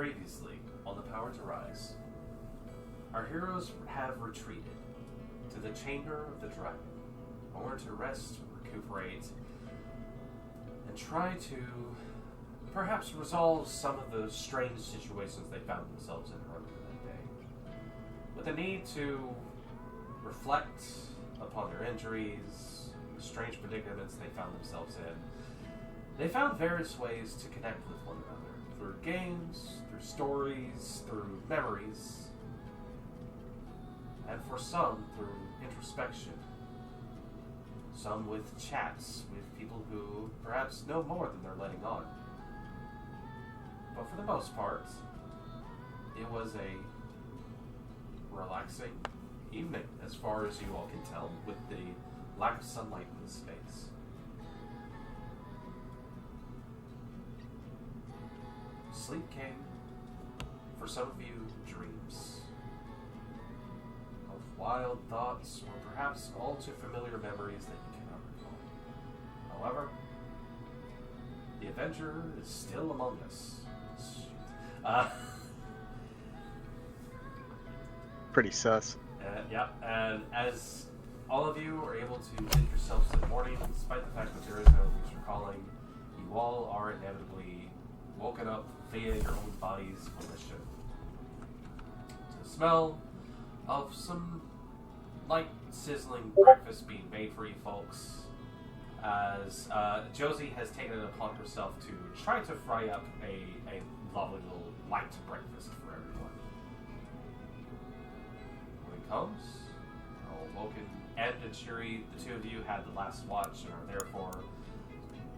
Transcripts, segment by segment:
Previously, on the Power to Rise, our heroes have retreated to the Chamber of the Dragon, in order to rest, recuperate, and try to perhaps resolve some of the strange situations they found themselves in earlier that day. With the need to reflect upon their injuries, the strange predicaments they found themselves in, they found various ways to connect with one another. Through games, through stories, through memories, and for some, through introspection. Some with chats with people who perhaps know more than they're letting on. But for the most part, it was a relaxing evening, as far as you all can tell, with the lack of sunlight in the space. Sleep came, for some of you, dreams of wild thoughts, or perhaps all too familiar memories that you cannot recall. However, the Avenger is still among us. Pretty sus. Yeah, and as all of you are able to get yourselves to the morning, despite the fact that there is no reason calling, you all are inevitably woken up via your own body's volition to the smell of some light, sizzling breakfast being made for you folks, as Josie has taken it upon herself to try to fry up a lovely little light breakfast for everyone. When it comes, all woken and cheery, the two of you had the last watch and are therefore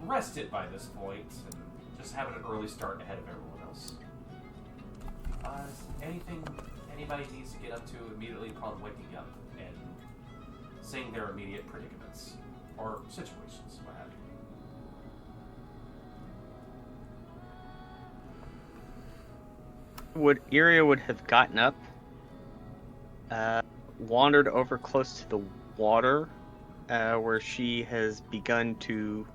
rested by this point, and just having an early start ahead of everyone else. Anything anybody needs to get up to immediately upon waking up and seeing their immediate predicaments or situations, what have you. Iria would have gotten up, wandered over close to the water, where she has begun to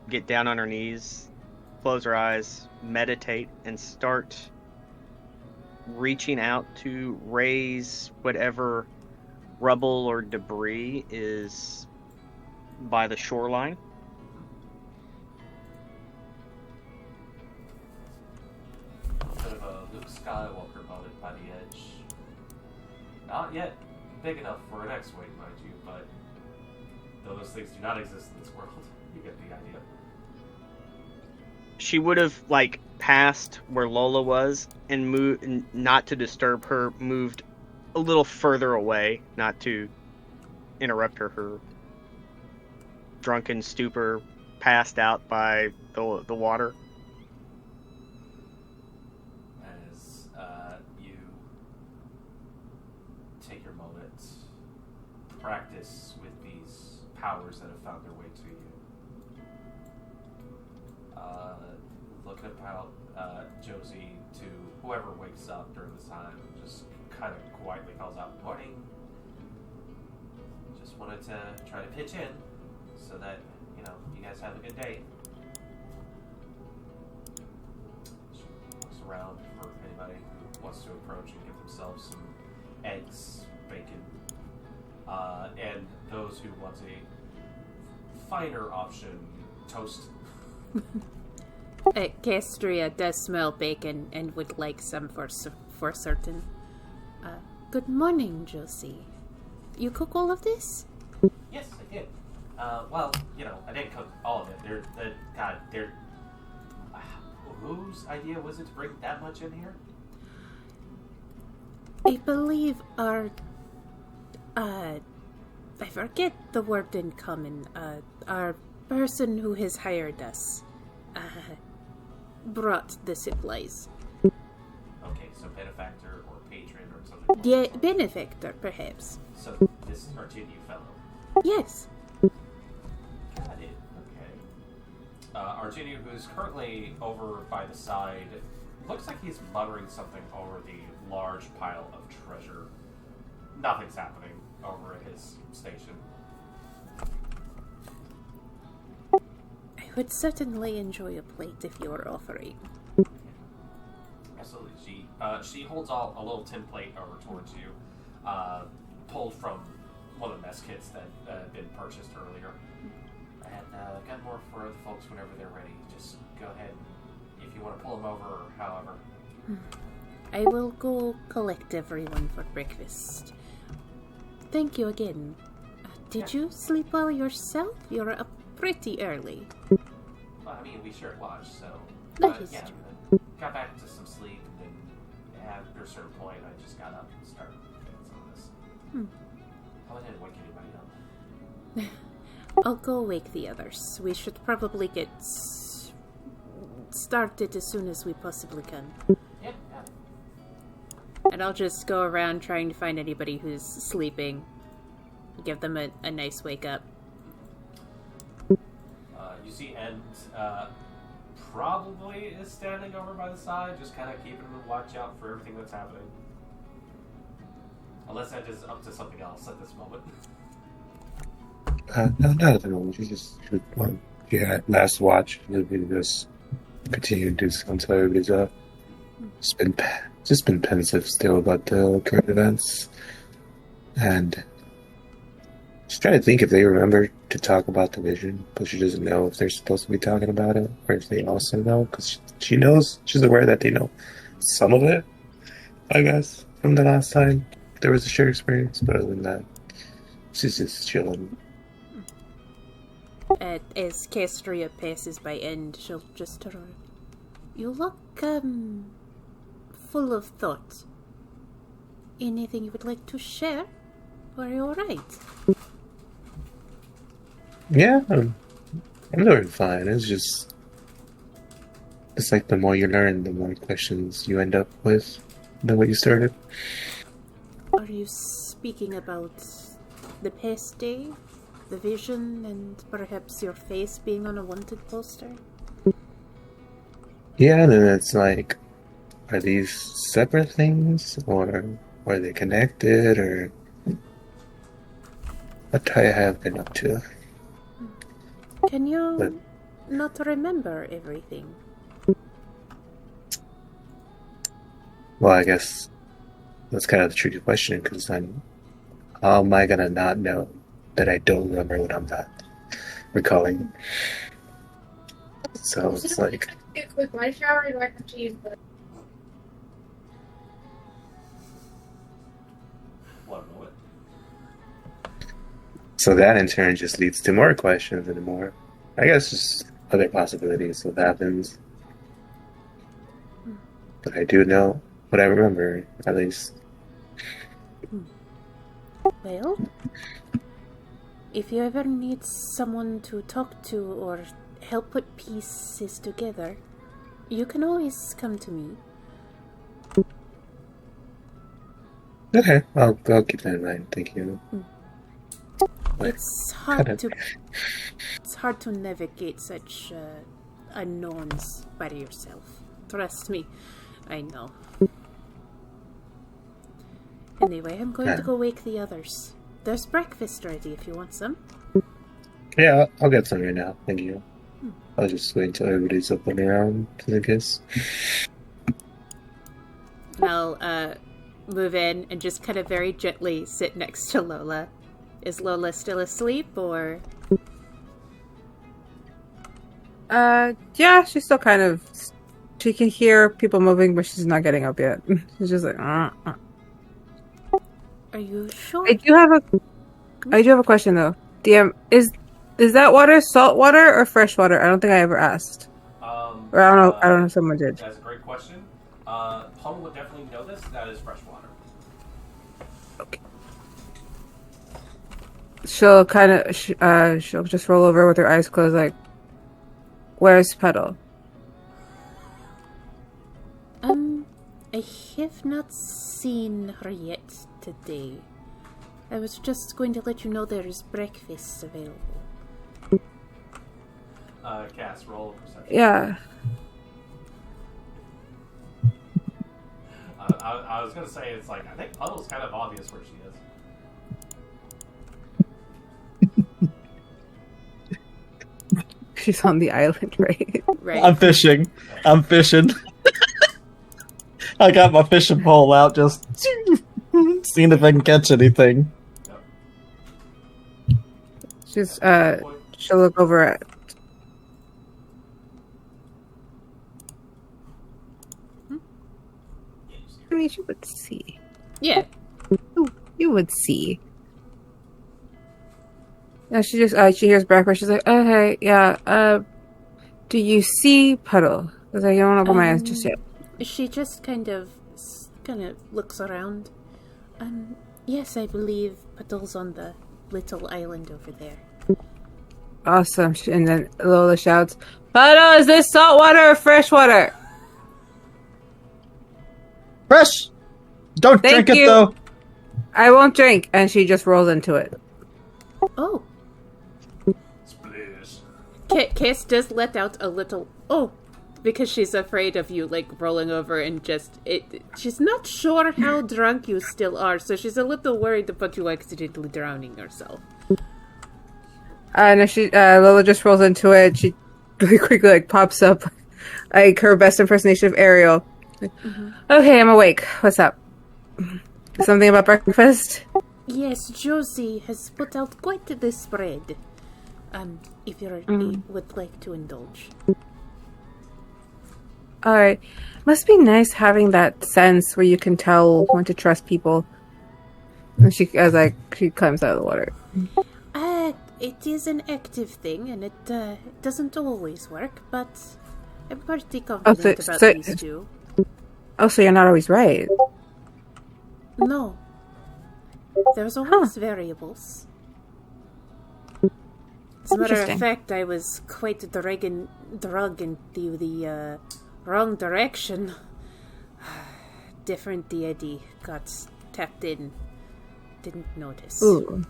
get down on her knees, close her eyes, meditate, and start reaching out to raise whatever rubble or debris is by the shoreline. A bit of a Luke Skywalker moment by the edge. Not yet big enough for an X-Wing, mind you, but though those things do not exist in this world, you get the idea. She would have, passed where Lola was and moved, not to disturb her, moved a little further away, not to interrupt her drunken stupor, passed out by the water. As you take your moment, practice with these powers that have found their way to you. Looking about Josie to whoever wakes up during this time, just kind of quietly calls out, "Morning." Just wanted to try to pitch in so that, you guys have a good day. She looks around for anybody who wants to approach and get themselves some eggs, bacon, and those who want a finer option, toast. Castria does smell bacon and would like some for certain. Good morning, Josie. You cook all of this? Yes, I did. Well, I didn't cook all of it. Whose idea was it to bring that much in here? I believe I forget the word in common. Our person who has hired us, brought the supplies. Okay, so benefactor or patron or something. Yeah, benefactor, perhaps. So this R2D fellow. Yes. Got it. Okay. R2D, who's currently over by the side, looks like he's muttering something over the large pile of treasure. Nothing's happening over at his station. I would certainly enjoy a plate if you were offering. She holds a little tin plate over towards you, pulled from one of the mess kits that had been purchased earlier. And got more for the folks whenever they're ready. Just go ahead if you want to pull them over or however. I will go collect everyone for breakfast. Thank you again. Did you sleep well yourself? You're up pretty early. Well, I mean, we shared lunch, so... That is true. Got back to some sleep, and then after a certain point, I just got up and started doing some of this. I didn't wake anybody up. I'll go wake the others. We should probably get started as soon as we possibly can. Yeah. And I'll just go around trying to find anybody who's sleeping. Give them a nice wake up. You see End probably is standing over by the side, just kind of keeping a watch out for everything that's happening. Unless End is up to something else at this moment. No, not at the moment. She had last watch. We just continue to do so until everybody's up. Just been pensive still about the current events. And she's trying to think if they remember to talk about the vision, but she doesn't know if they're supposed to be talking about it, or if they also know, because she knows, she's aware that they know some of it, I guess, from the last time there was a shared experience, but other than that, she's just chilling. As Castria passes by End, she'll just turn around. You look, full of thought. Anything you would like to share? Are you alright? Yeah, I'm doing fine. It's like the more you learn, the more questions you end up with than what you started. Are you speaking about the past day? The vision, and perhaps your face being on a wanted poster? Yeah, and then it's like, are these separate things, or are they connected, or what I have been up to? Can you not remember everything? Well, I guess that's kind of the tricky question, because how am I gonna not know that I don't remember what I'm not recalling? So it's like... A quick light shower, or do I have to use the... So that in turn just leads to more questions and more, I guess, just other possibilities of what happens. But I do know what I remember, at least. Well, if you ever need someone to talk to or help put pieces together, you can always come to me. Okay, I'll keep that in mind. Thank you. It's hard to navigate such unknowns by yourself. Trust me, I know. Anyway, I'm going to go wake the others. There's breakfast ready if you want some. Yeah, I'll get some right now. Thank you. I'll just wait until everybody's up and around, I guess. I'll move in and just kind of very gently sit next to Lola. Is Lola still asleep, or...? Yeah, she's still kind of... She can hear people moving, but she's not getting up yet. She's just like... Are you sure? I do have a question, though. DM, is that water salt water or fresh water? I don't think I ever asked. Or I don't know if someone did. That's a great question. Pummel would definitely know this. That is fresh water. Okay. She'll kind of... she'll just roll over with her eyes closed, like... Where's Petal? I have not seen her yet today. I was just going to let you know there is breakfast available. Cass, roll perception. Yeah. I was gonna say, it's like, I think Puddle's kind of obvious where she is. She's on the island, right? Right. I'm fishing. I got my fishing pole out, just seeing if I can catch anything. She's she'll look over at. I mean, you would see. Yeah. You would see. Yeah, she just she hears backwards. She's like, "Oh hey, yeah. Do you see Puddle?" Because I don't open my eyes just yet. She just kind of looks around. Yes, I believe Puddle's on the little island over there. Awesome. And then Lola shouts, "Puddle, is this salt water or fresh water?" Fresh! Don't Thank drink you. it, though! I won't drink. And she just rolls into it. Oh. Splish. Cass does let out a little because she's afraid of you like rolling over and she's not sure how drunk you still are, so she's a little worried about you accidentally drowning yourself. No, Lola just rolls into it. She really quickly pops up like her best impersonation of Ariel. Mm-hmm. Okay, I'm awake. What's up? Something about breakfast? Yes, Josie has put out quite the spread. If you would like to indulge. Alright. Must be nice having that sense where you can tell when to trust people. And she climbs out of the water. It is an active thing, and it doesn't always work, but I'm pretty confident about these two. Oh, so you're not always right? No. There's always variables. As a matter of fact, I was quite drug into the wrong direction. Different deity got tapped in. Didn't notice. Ooh.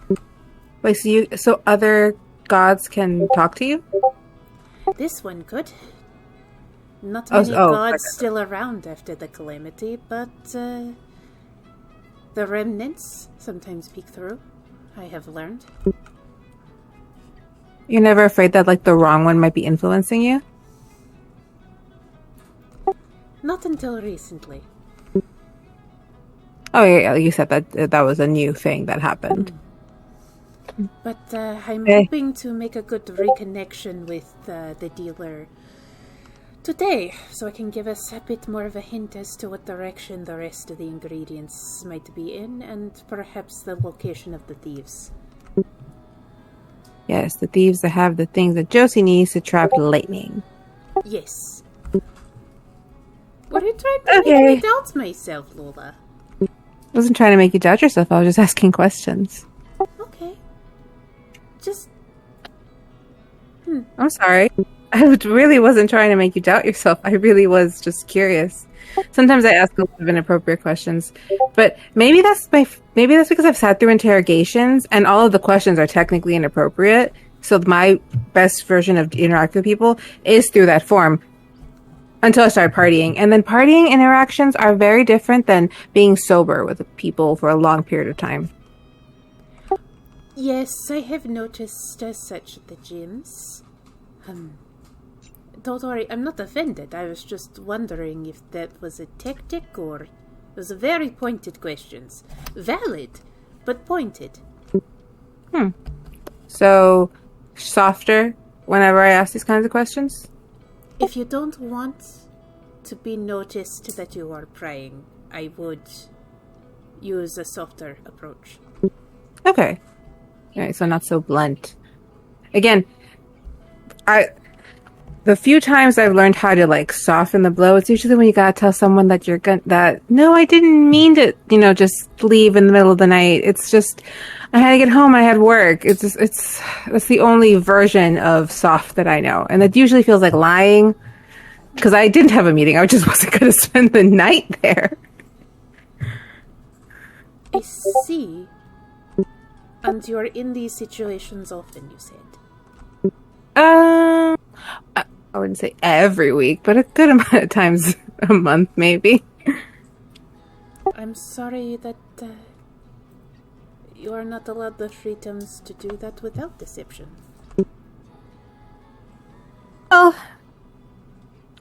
Wait, so other gods can talk to you? This one could. Not many gods still around after the calamity, but the remnants sometimes peek through. I have learned. You're never afraid that the wrong one might be influencing you? Not until recently. Oh yeah, you said that was a new thing that happened. But I'm hoping to make a good reconnection with the dealer today, so I can give us a bit more of a hint as to what direction the rest of the ingredients might be in, and perhaps the location of the thieves. Yes, the thieves that have the things that Josie needs to trap lightning. Yes. What are you trying to make me doubt myself, Lola? I wasn't trying to make you doubt yourself, I was just asking questions. Okay. Just... I'm sorry. I really wasn't trying to make you doubt yourself. I really was just curious. Sometimes I ask a lot of inappropriate questions, but maybe that's because I've sat through interrogations and all of the questions are technically inappropriate. So my best version of interacting with people is through that form until I started partying. And then partying interactions are very different than being sober with people for a long period of time. Yes, I have noticed as such at the gyms. Don't worry, I'm not offended. I was just wondering if that was a tactic or... It was very pointed questions. Valid, but pointed. So, softer whenever I ask these kinds of questions? If you don't want to be noticed that you are prying, I would use a softer approach. Okay. Alright, so not so blunt. Again, the few times I've learned how to soften the blow, it's usually when you gotta tell someone that no, I didn't mean to, just leave in the middle of the night. It's just, I had to get home, I had work. That's the only version of soft that I know. And that usually feels like lying, because I didn't have a meeting, I just wasn't gonna spend the night there. I see. And you're in these situations often, you said. I wouldn't say every week, but a good amount of times a month, maybe. I'm sorry that you are not allowed the freedoms to do that without deception. Well,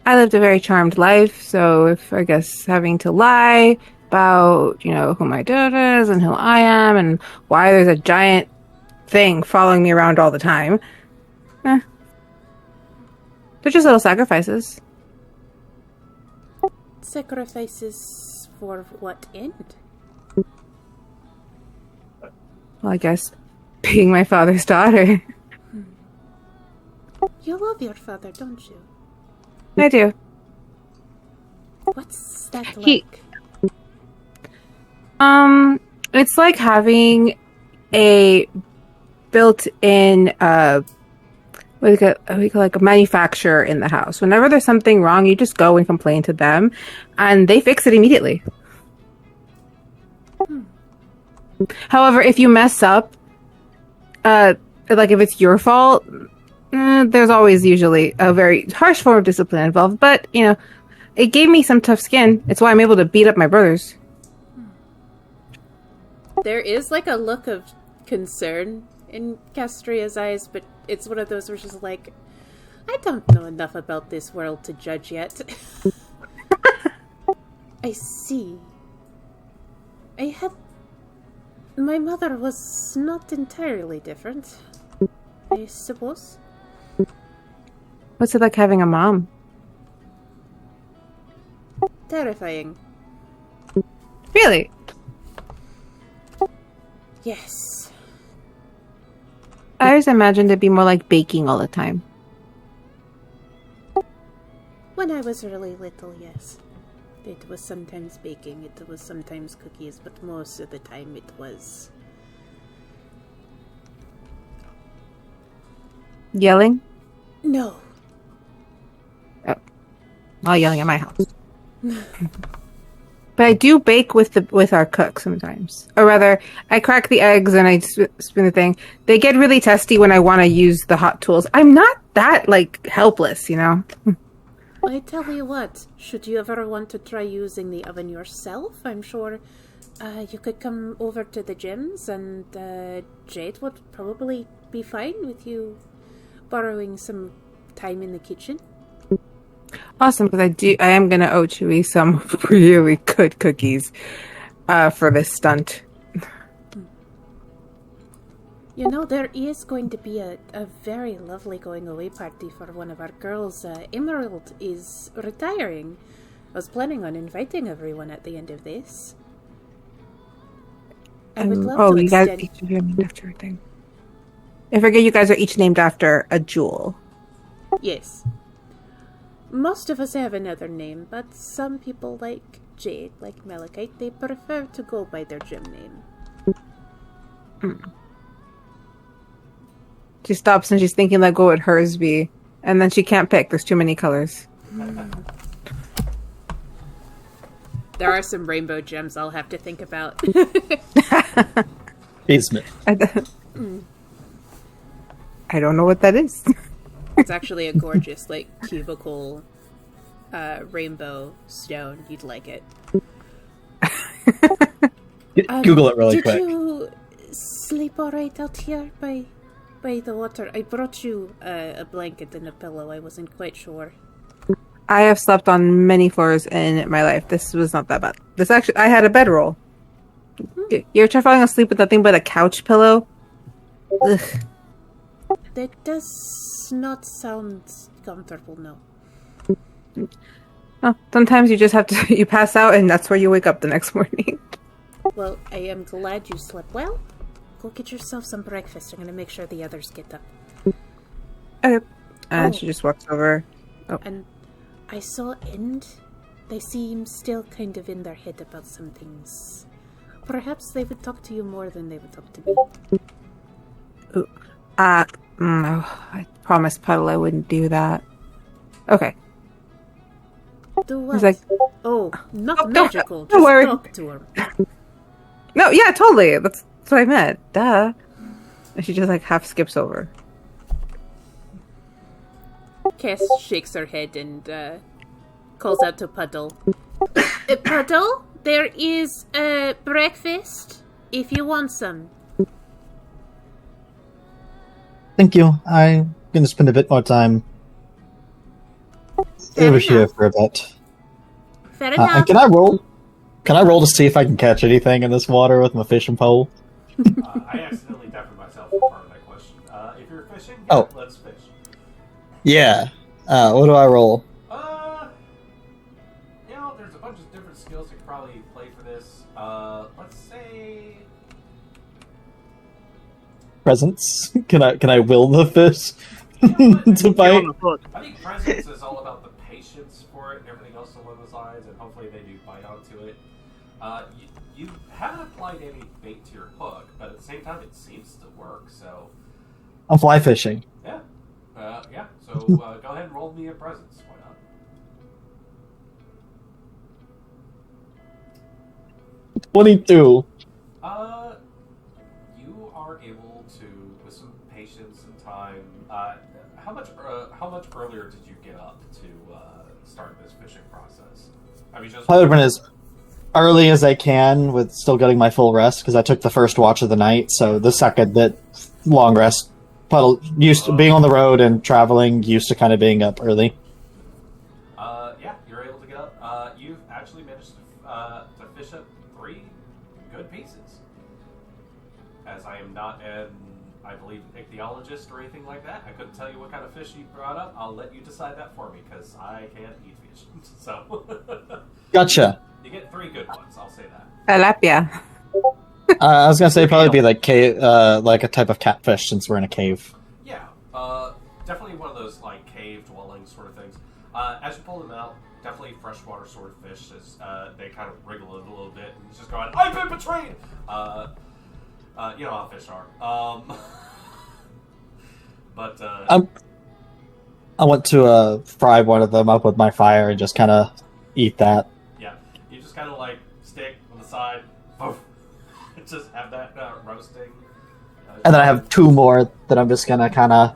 I lived a very charmed life, so if I guess having to lie about, who my dad is and who I am and why there's a giant thing following me around all the time, they're just little sacrifices. Sacrifices for what end? Well, I guess being my father's daughter. You love your father, don't you? I do. What's that like? It's like having a built-in, what do you call like a manufacturer in the house. Whenever there's something wrong, you just go and complain to them, and they fix it immediately. However, if you mess up, like if it's your fault, there's always usually a very harsh form of discipline involved. But, it gave me some tough skin. It's why I'm able to beat up my brothers. There is like a look of concern in Castria's eyes, but it's one of those where she's like, I don't know enough about this world to judge yet. I see. My mother was not entirely different, I suppose. What's it like having a mom? Terrifying. Really? Yes. I always imagined it'd be more like baking all the time. When I was really little, yes. It was sometimes baking, it was sometimes cookies, but most of the time it was... Yelling? No. Oh. Not yelling at my house. But I do bake with our cook sometimes. Or rather, I crack the eggs and I spin the thing. They get really testy when I want to use the hot tools. I'm not that, helpless, I tell you what, should you ever want to try using the oven yourself, I'm sure you could come over to the gyms and Jade would probably be fine with you borrowing some time in the kitchen. Awesome, because I am going to owe Chewy some really good cookies for this stunt. There is going to be a very lovely going away party for one of our girls. Emerald is retiring. I was planning on inviting everyone at the end of this. I would love to you guys each of you are named after a thing. I forget you guys are each named after a jewel. Yes. Most of us have another name, but some people like Jade, like Malachite, they prefer to go by their gym name. She stops and she's thinking what would hers be, and then she can't pick. There's too many colors. There are some rainbow gems I'll have to think about. Basement. I don't know what that is. It's actually a gorgeous, cubical rainbow stone. You'd like it. Google it really quick. Did you sleep alright out here by the water? I brought you a blanket and a pillow. I wasn't quite sure. I have slept on many floors in my life. This was not that bad. I had a bedroll. You ever try falling asleep with nothing but a couch pillow? Ugh. That does not sound comfortable, no. Oh, sometimes you just have to, you pass out and that's where you wake up the next morning. Well, I am glad you slept well. Go get yourself some breakfast. I'm going to make sure the others get up. Okay. And she just walks over. Oh. And I saw End. They seem still kind of in their head about some things. Perhaps they would talk to you more than they would talk to me. Ooh. I promised Puddle I wouldn't do that. Okay. Do what? He's like, not magical. Don't worry. Talk to her. No, yeah, totally. That's what I meant. Duh. And she just half skips over. Cass shakes her head and calls out to Puddle. Puddle, there is breakfast if you want some. Thank you. I'm going to spend a bit more time Fair over here enough. for a bit. Fair enough. And can I roll? Can I roll to see if I can catch anything in this water with my fishing pole? I accidentally deafened myself for part of that question. If you're fishing, Oh. let's fish. Yeah. What do I roll? There's a bunch of different skills you could probably play for this. Let's say... Presence? Can I will the fish to Get bite? on the hook. I think presence is all about the patience for it and everything else along those lines, and hopefully they do bite onto it. You haven't applied any bait to your hook, but at the same time it seems to work, so... I'm fly fishing. Yeah. So go ahead and roll me a presence. Why not? 22. You are able to, with some patience and time. How much earlier did you get up to start this fishing process? I mean, just. I would have been as early as I can with still getting my full rest because I took the first watch of the night. So the second that long rest, used to being on the road and traveling, used to kind of being up early. You're able to get up. You've actually managed to fish up 3 good pieces. As I am not an, I believe, ichthyologist or anything like that, I couldn't tell you what kind of fish you brought up. I'll let you decide that for me because I can't eat fish. So. Gotcha. You get 3 good ones. I'll say that. Tilapia. I was gonna say probably be like like a type of catfish since we're in a cave. Yeah, definitely one of those like cave dwelling sort of things. As you pull them out, definitely freshwater sort of fish. As they kind of wriggle a little bit and just go, "I've been betrayed." You know how fish are. But I want to fry one of them up with my fire and just kind of eat that. yeah, you just kind of like stick on the side, poof, just have that roasting. And then I have 2 more that I'm just gonna kind of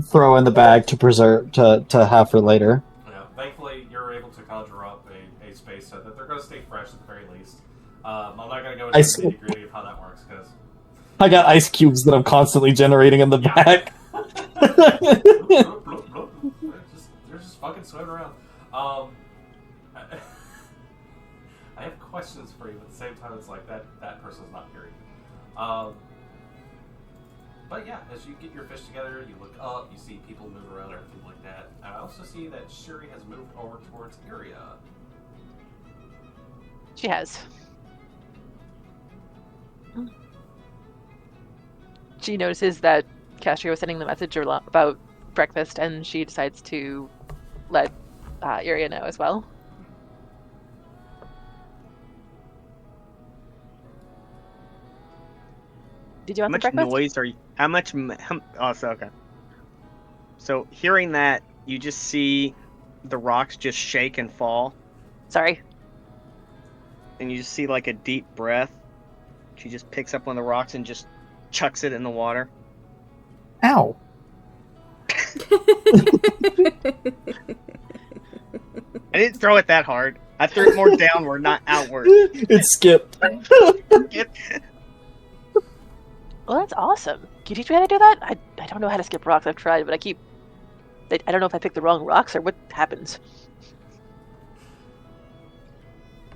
throw in the bag to preserve to have for later. Yeah, thankfully, you're able to conjure up a space so that they're going to stay fresh at the very least. I'm not going to go into the nitty-gritty of how that works because I got ice cubes that I'm constantly generating in the bag. they're just fucking swimming around. I have questions for you, but at the same time, it's like that person's not hearing you. But yeah, as you get your fish together, you look up, you see people move around, everything like that. I also see that Shuri has moved over towards Iria. She has. She notices that Castria was sending the message about breakfast, and she decides to let Iria know as well. Did you How want much the breakfast? noise are you? How much? Oh, so okay. So hearing that, you just see the rocks just shake and fall, Sorry. and you just see like a deep breath. She just picks up one of the rocks and just chucks it in the water. Ow. I didn't throw it that hard. I threw it more downward, not outward. It skipped. Well, that's awesome. Can you teach me how to do that? I don't know how to skip rocks. I've tried, but I don't know if I picked the wrong rocks or what happens.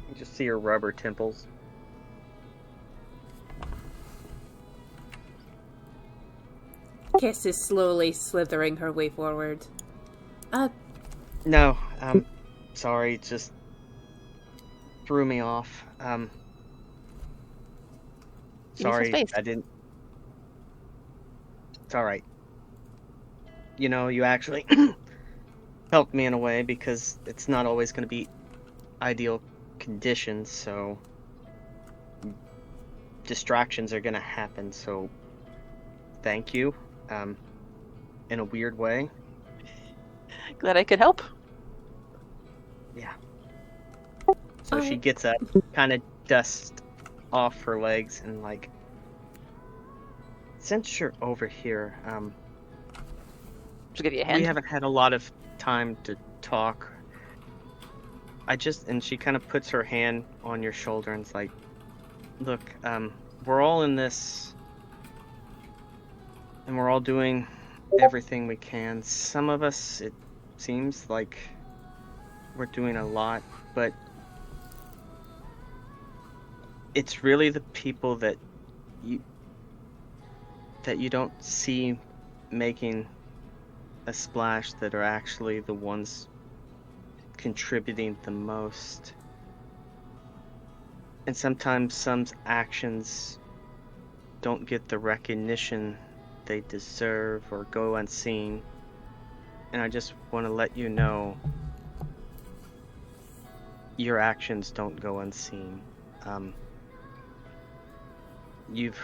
You just see her rubber temples. Kiss is slowly slithering her way forward. No, sorry, it just threw me off. Sorry, space. I didn't. It's alright. You know, you actually helped me in a way because it's not always going to be ideal conditions, so distractions are going to happen, so thank you, in a weird way. Glad I could help. Yeah. So she gets up, kind of dusts off her legs, and like, since you're over here, Just give you a hand. we haven't had a lot of time to talk. And she kind of puts her hand on your shoulder and it's like, look, we're all in this, and we're all doing everything we can. Some of us, seems like we're doing a lot, but it's really the people that you don't see making a splash that are actually the ones contributing the most. And sometimes some actions don't get the recognition they deserve or go unseen. And I just want to let you know your actions don't go unseen. You've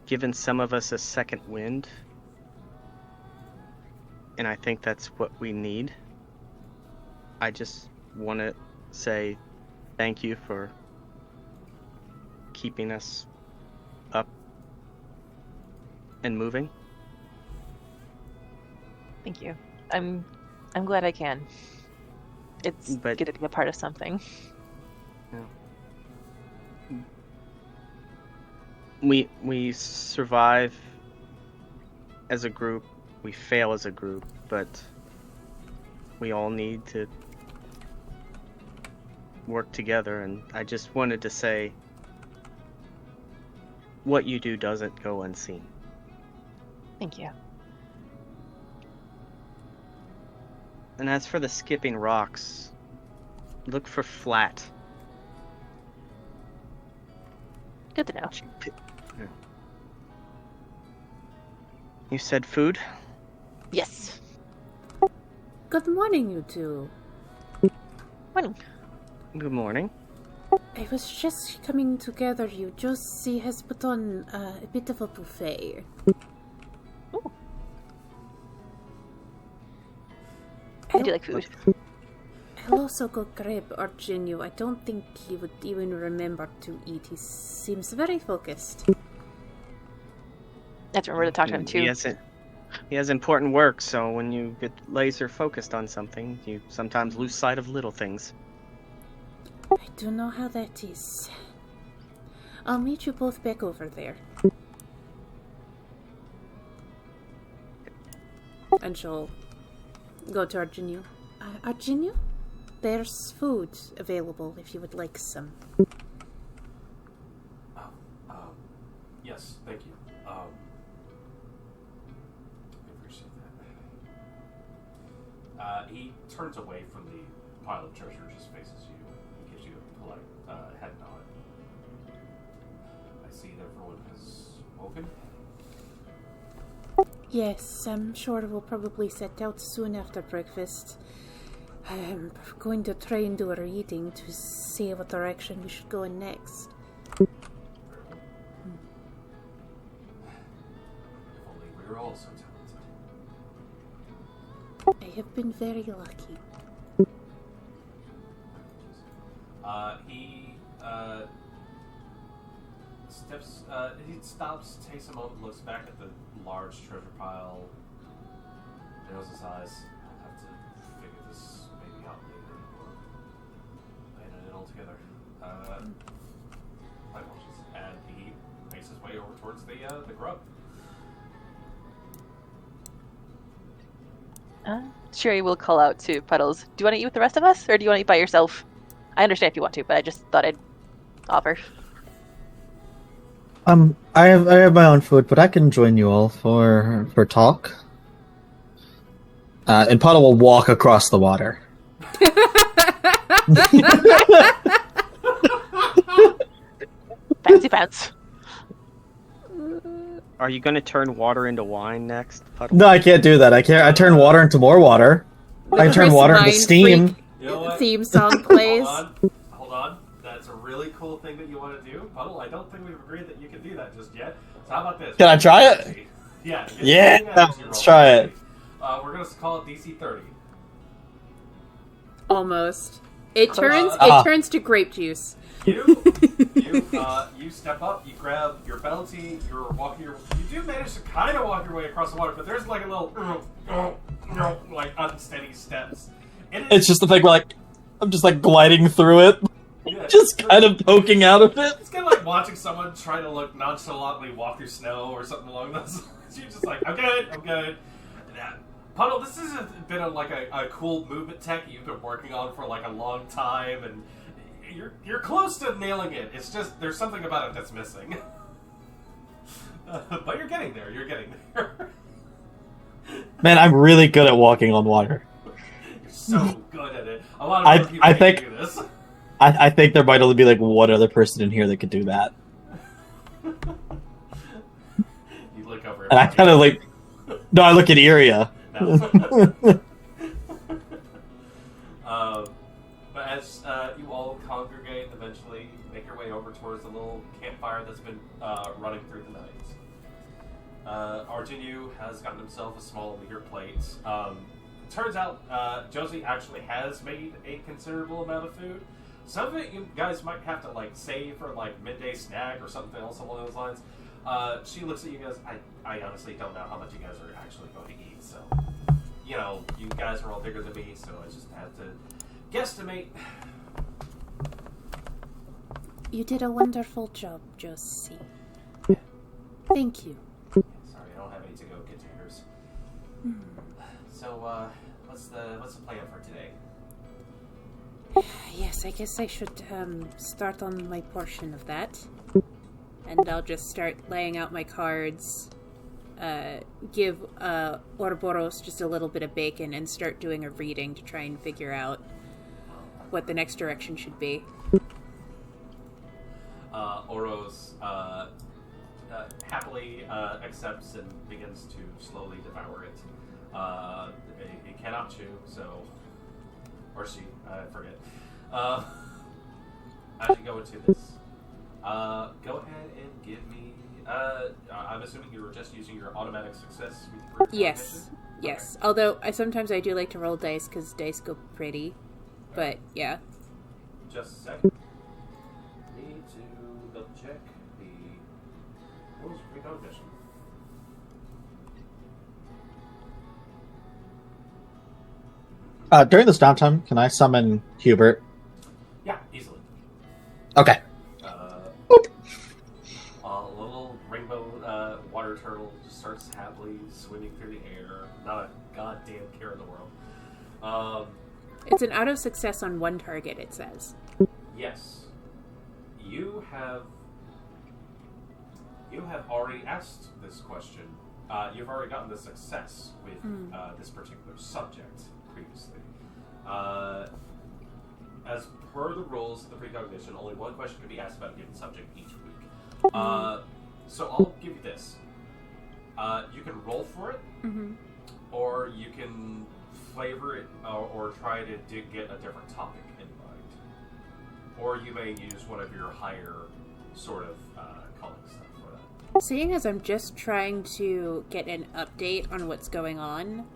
given some of us a second wind, and I think that's what we need. I just want to say thank you for keeping us up and moving. Thank you. I'm glad I can. It's But- good to be a part of something. We survive as a group, we fail as a group, but we all need to work together, and I just wanted to say what you do doesn't go unseen. Thank you. And as for the skipping rocks, look for flat. Good to know. You said food? Yes. Good morning, you two. Morning. Good morning. I was just coming to gather you. Josie has put on a bit of a buffet. Ooh. I do like food. I'll also go grab Argenio. I don't think he would even remember to eat. He seems very focused. I have to remember to talk to him too. He has important work, so when you get laser focused on something, you sometimes lose sight of little things. I don't know how that is. I'll meet you both back over there. And she'll go to Argenio. Argenio? There's food available if you would like some. Yes, thank you. I appreciate that. He turns away from the pile of treasure, just faces you. He gives you a polite head nod. I see that everyone has woken. Yes, I'm sure we'll probably set out soon after breakfast. I'm going to try and do a reading to see what direction we should go in next. If only we were all so talented. I have been very lucky. He stops, takes a moment, looks back at the large treasure pile, narrows his eyes. I'll have to figure this maybe out later, or plan it all together. My apologies. And he makes his way over towards the grub. Sherry will call out to Puddles. Do you want to eat with the rest of us, or do you want to eat by yourself? I understand if you want to, but I just thought I'd offer. I have my own food, but I can join you all for talk. And Puddle will walk across the water. Fancy pants. Are you going to turn water into wine next, Puddle? No, I can't do that. I can't. I turn water into more water. I can turn water into steam. You know what? Theme song plays. Hold on. That's a really cool thing that you want to do. Puddle, I don't think we've agreed that you can do that just yet. So how about this? Can I try it? Yeah. Let's try it. We're going to call it DC 30. Almost. It turns turns to grape juice. You step up, you grab your bounty, you do manage to kind of walk your way across the water, but there's like a little, like unsteady steps. It's just the thing where, like, I'm just like gliding through it, just kind of poking out of it. It's kind of like watching someone try to look nonchalantly walk through snow or something along those lines. You're just like, I'm good. Puddle, this has been a cool movement tech you've been working on for like a long time, and you're close to nailing it. It's just there's something about it that's missing. But you're getting there. You're getting there. Man, I'm really good at walking on water. You're so good at it. A lot of other people can't do this. I think there might only be like one other person in here that could do that. You look over. And I kind of like. No, I look at Iria. No. But as you all congregate, eventually make your way over towards the little campfire that's been running through the night. Arjunu has gotten himself a small meter plate. Turns out Josie actually has made a considerable amount of food. Some of it you guys might have to like save for like midday snack or something else along those lines. She looks at you guys. I honestly don't know how much you guys are actually going to eat. So, you know, you guys are all bigger than me, so I just have to guesstimate. You did a wonderful job, Josie. Thank you. Sorry, I don't have any to-go containers. So, what's the plan for today? Yes, I guess I should start on my portion of that. And I'll just start laying out my cards, give Ouroboros just a little bit of bacon, and start doing a reading to try and figure out what the next direction should be. Oros happily accepts and begins to slowly devour it. It cannot chew, so... Or she, I forget. As you go into this, go ahead and give me... I'm assuming you were just using your automatic success with Yes. Yes. Okay. Although, sometimes I do like to roll dice, because dice go pretty. But, yeah. Just a second. Need to double check the rules of precognition. During this downtime, can I summon Hubert? Yeah, easily. Okay. A little rainbow water turtle just starts happily swimming through the air. Not a goddamn care in the world. It's an auto success on one target, it says. Yes. You have already asked this question. You've already gotten the success with this particular subject previously. As per the rules of the precognition, only one question can be asked about a given subject each week. So I'll give you this. You can roll for it, or you can flavor it, or try to get a different topic in mind. Or you may use one of your higher sort of calling stuff for that. Seeing as I'm just trying to get an update on what's going on,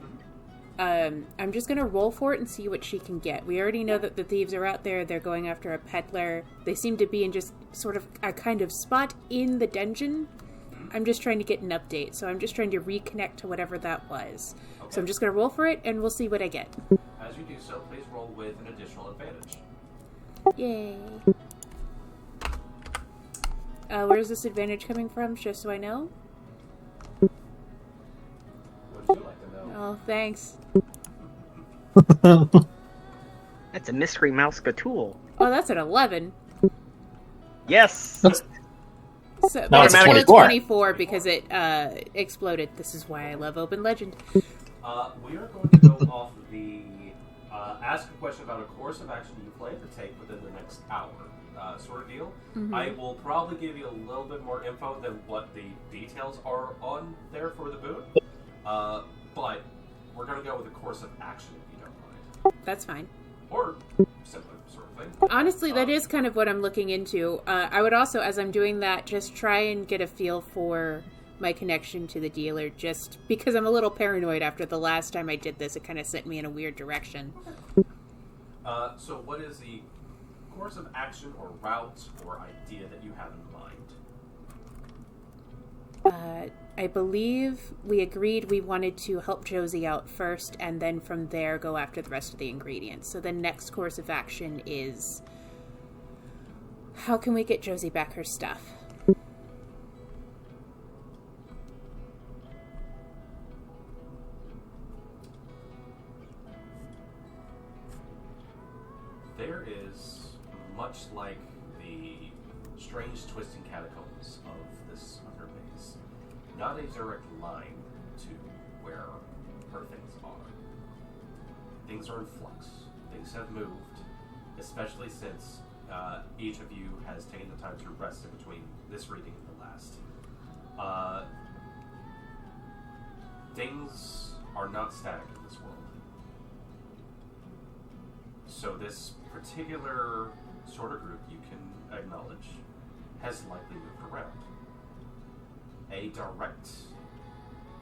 I'm just going to roll for it and see what she can get. We already know that the thieves are out there. They're going after a peddler. They seem to be in just sort of a kind of spot in the dungeon. I'm just trying to get an update. So I'm just trying to reconnect to whatever that was. Okay. So I'm just going to roll for it, and we'll see what I get. As you do so, please roll with an additional advantage. Yay. Where's this advantage coming from, just so I know? What would you like to know? Oh, thanks. That's a mystery mouse tool. Oh, that's an 11. Yes. So No, it's that's 24. 24 because it exploded. This is why I love Open Legend. We are going to go off the ask a question about a course of action you plan to take within the next hour sort of deal. I will probably give you a little bit more info than what the details are on there for the boon. But we're going to go with a course of action if you don't mind. That's fine. Or similar sort of thing. Honestly, that is kind of what I'm looking into. I would also, as I'm doing that, just try and get a feel for my connection to the dealer, just because I'm a little paranoid after the last time I did this. It kind of sent me in a weird direction. So what is the course of action or route or idea that you have in mind? I believe we agreed we wanted to help Josie out first, and then from there go after the rest of the ingredients. So the next course of action is, how can we get Josie back her stuff? corners of this underbase. Not a direct line to where her things are. Things are in flux. Things have moved, especially since each of you has taken the time to rest in between this reading and the last. Things are not static in this world. So this particular sort of group you can acknowledge has likely moved around. A direct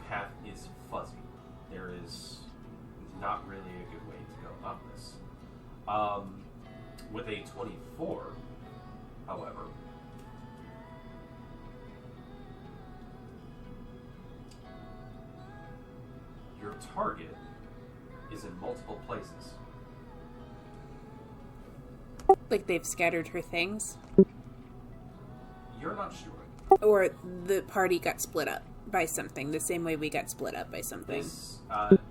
path is fuzzy. There is not really a good way to go about this. With a 24, however, your target is in multiple places. Like they've scattered her things? You're not sure. Or the party got split up by something, the same way we got split up by something.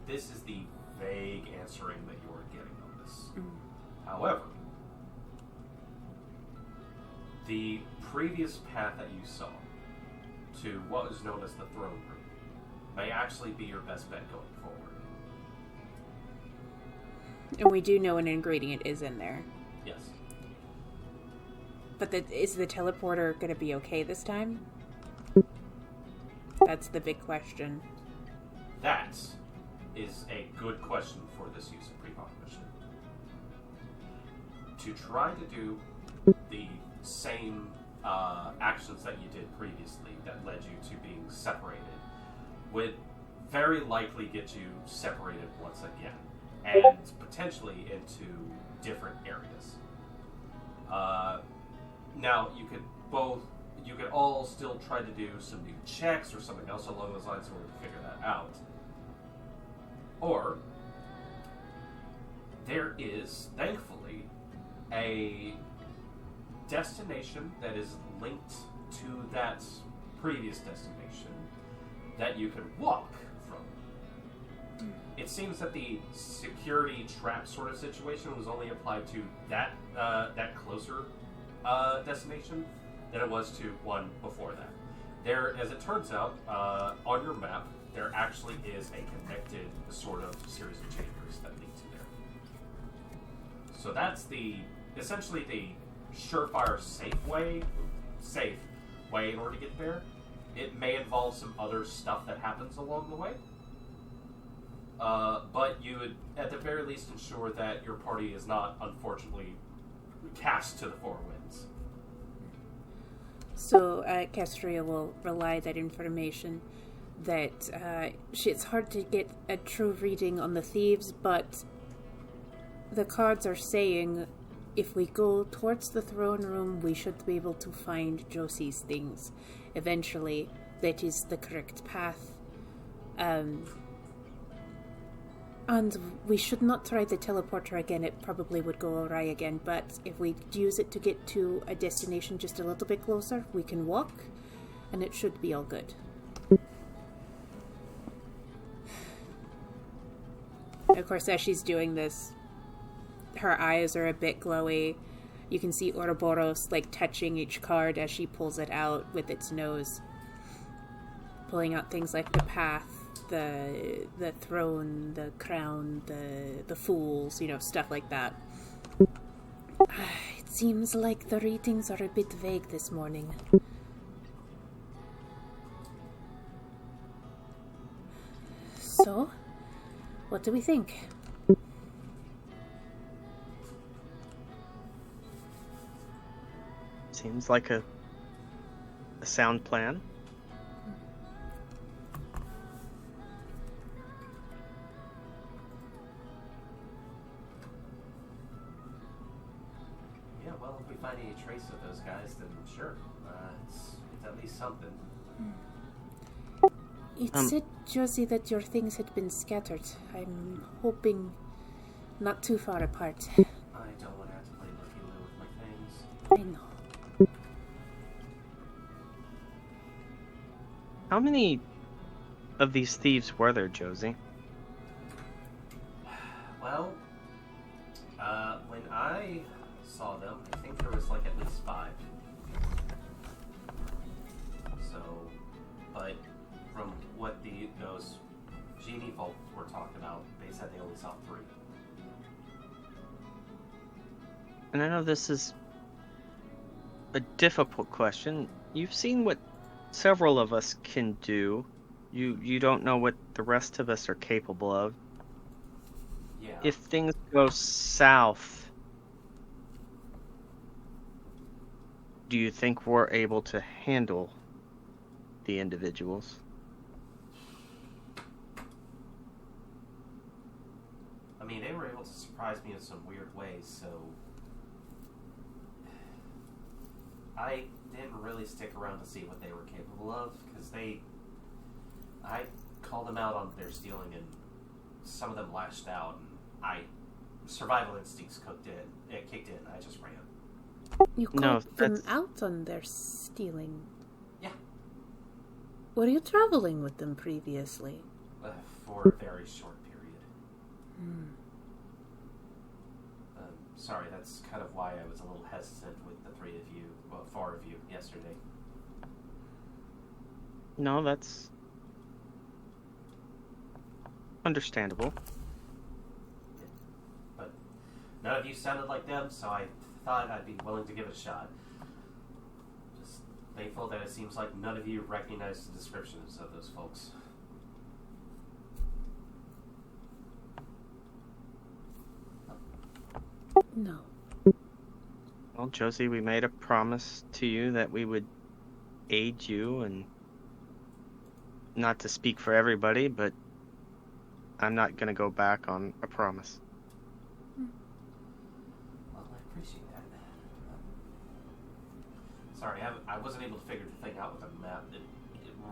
This is the vague answering that you're getting on this. However, the previous path that you saw to what was known as the throne room may actually be your best bet going forward. And we do know an ingredient is in there. Yes. But is the teleporter going to be okay this time? That's the big question. That is a good question for this use of precognition. To try to do the same actions that you did previously that led you to being separated would very likely get you separated once again, and potentially into different areas. Now, you could all still try to do some new checks or something else along those lines in order to figure that out. Or, there is, thankfully, a destination that is linked to that previous destination that you could walk from. It seems that the security trap sort of situation was only applied to that closer destination than it was to one before that. There, as it turns out, on your map, there actually is a connected sort of series of chambers that lead to there. So that's essentially the surefire safe way in order to get there. It may involve some other stuff that happens along the way. But you would, at the very least, ensure that your party is not, unfortunately, cast to the four winds. So Castria will relay that information that it's hard to get a true reading on the thieves, but the cards are saying if we go towards the throne room, we should be able to find Josie's things. Eventually, that is the correct path. And we should not try the teleporter again. It probably would go awry again, but if we use it to get to a destination just a little bit closer, we can walk, and it should be all good. Of course, as she's doing this, her eyes are a bit glowy. You can see Ouroboros touching each card as she pulls it out with its nose, pulling out things like the path, the throne, the crown, the fools, stuff like that. It seems like the readings are a bit vague this morning. So, what do we think? Seems like a sound plan. Yeah, well, if we find any trace of those guys, then sure. It's at least something. It said, Josie, that your things had been scattered. I'm hoping not too far apart. I don't want to have to play looky-loo with my things. I know. How many of these thieves were there, Josie? Well, when I saw them, I think there was at least 5. And I know this is a difficult question. You've seen what several of us can do. You don't know what the rest of us are capable of. Yeah. If things go south, do you think we're able to handle the individuals? I mean, they were able to surprise me in some weird ways, so I didn't really stick around to see what they were capable of, because I called them out on their stealing, and some of them lashed out, and survival instincts kicked in, I just ran. You called them out on their stealing? Yeah. Were you traveling with them previously? For a very short period. Sorry, that's kind of why I was a little hesitant with the four of you yesterday. No, that's understandable. Yeah. But none of you sounded like them, so I thought I'd be willing to give it a shot. Just thankful that it seems like none of you recognize the descriptions of those folks. No. Well, Josie, we made a promise to you that we would aid you, and not to speak for everybody, but I'm not going to go back on a promise. Well, I appreciate that. Sorry, I wasn't able to figure the thing out with the map. It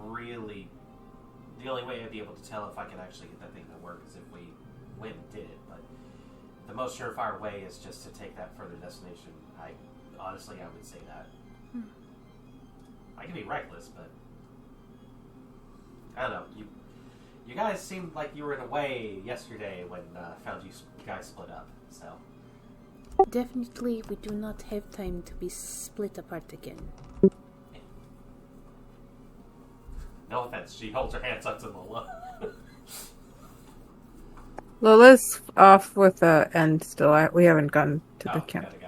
really... The only way I'd be able to tell if I could actually get that thing to work is if we went and did it, but the most surefire way is just to take that further destination. Honestly, I would say that. I can be reckless, but I don't know. You guys seemed like you were in a way yesterday when I found you guys split up. So definitely, we do not have time to be split apart again. No offense. She holds her hands up to Lola. Lola's off with the end still. We haven't gotten to the camp. Got it.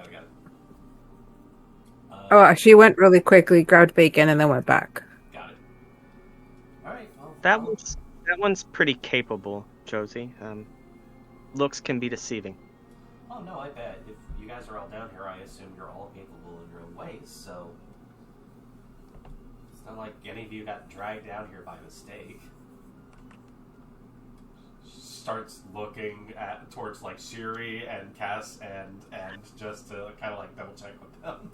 Oh, she went really quickly, grabbed bacon, and then went back. Got it. All right. Well, That one's pretty capable, Josie. Looks can be deceiving. Oh no, I bet. If you guys are all down here, I assume you're all capable in your own ways. So it's not like any of you got dragged down here by mistake. Starts looking towards like Shiri and Cass and just to kind of like double check with them.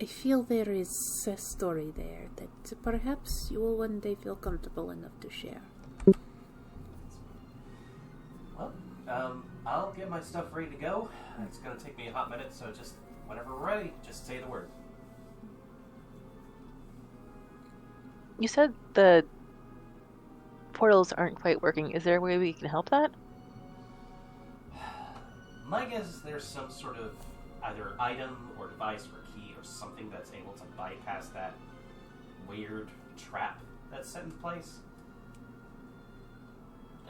I feel there is a story there that perhaps you will one day feel comfortable enough to share. Well, I'll get my stuff ready to go. It's gonna take me a hot minute, so just whenever we're ready, just say the word. You said the portals aren't quite working. Is there a way we can help that? My guess is there's some sort of either item or device or key or something that's able to bypass that weird trap that's set in place.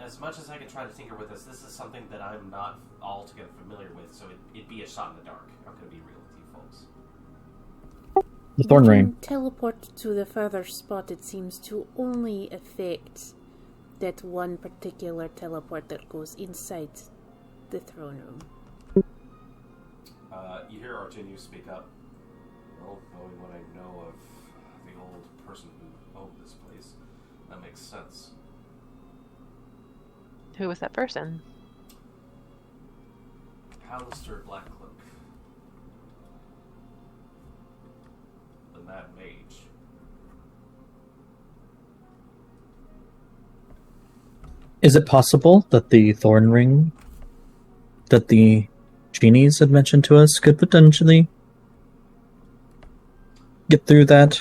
As much as I can try to tinker with this is something that I'm not altogether familiar with, so it'd be a shot in the dark. I'm going to be real with you folks. The Thorn You Ring. can teleport to the further spot. It seems to only affect that one particular teleport that goes inside the throne room. You hear Artinu speak up. Well, knowing what I know of the old person who owned this place, that makes sense. Who was that person? Hallister Blackcloak. The Mad Mage. Is it possible that the Thorn Ring that the genies had mentioned to us could potentially get through that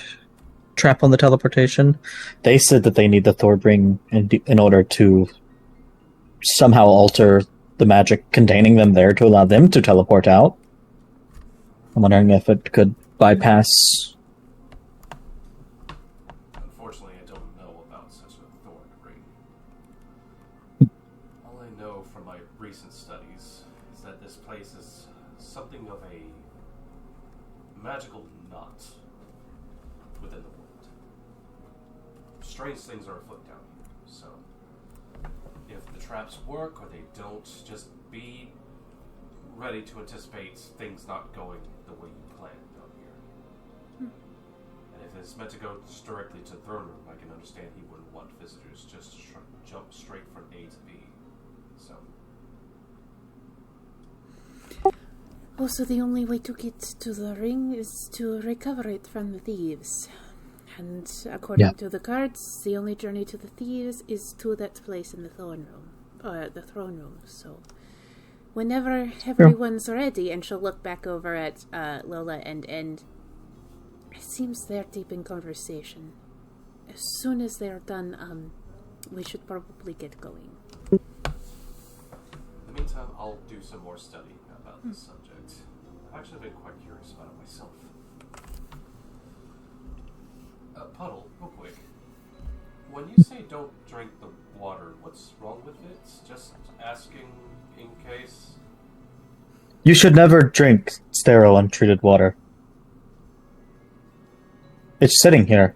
trap on the teleportation? They said that they need the Thorn Ring in order to somehow alter the magic containing them there to allow them to teleport out. I'm wondering if it could bypass... Unfortunately, I don't know about such a Thorn Ring. All I know from my recent magical knot within the world. Strange things are afoot down here, so if the traps work or they don't, just be ready to anticipate things not going the way you planned down here. And if it's meant to go directly to the throne room, I can understand he wouldn't want visitors just to jump straight from A to B. So. Also, the only way to get to the ring is to recover it from the thieves. And according to the cards, the only journey to the thieves is to that place in the throne room. So, whenever everyone's ready, and she'll look back over at Lola and End. It seems they're deep in conversation. As soon as they're done, we should probably get going. In the meantime, I'll do some more study about this subject. I've actually been quite curious about it myself. Puddle, real quick. When you say don't drink the water, what's wrong with it? Just asking in case? You should never drink sterile, untreated water. It's sitting here.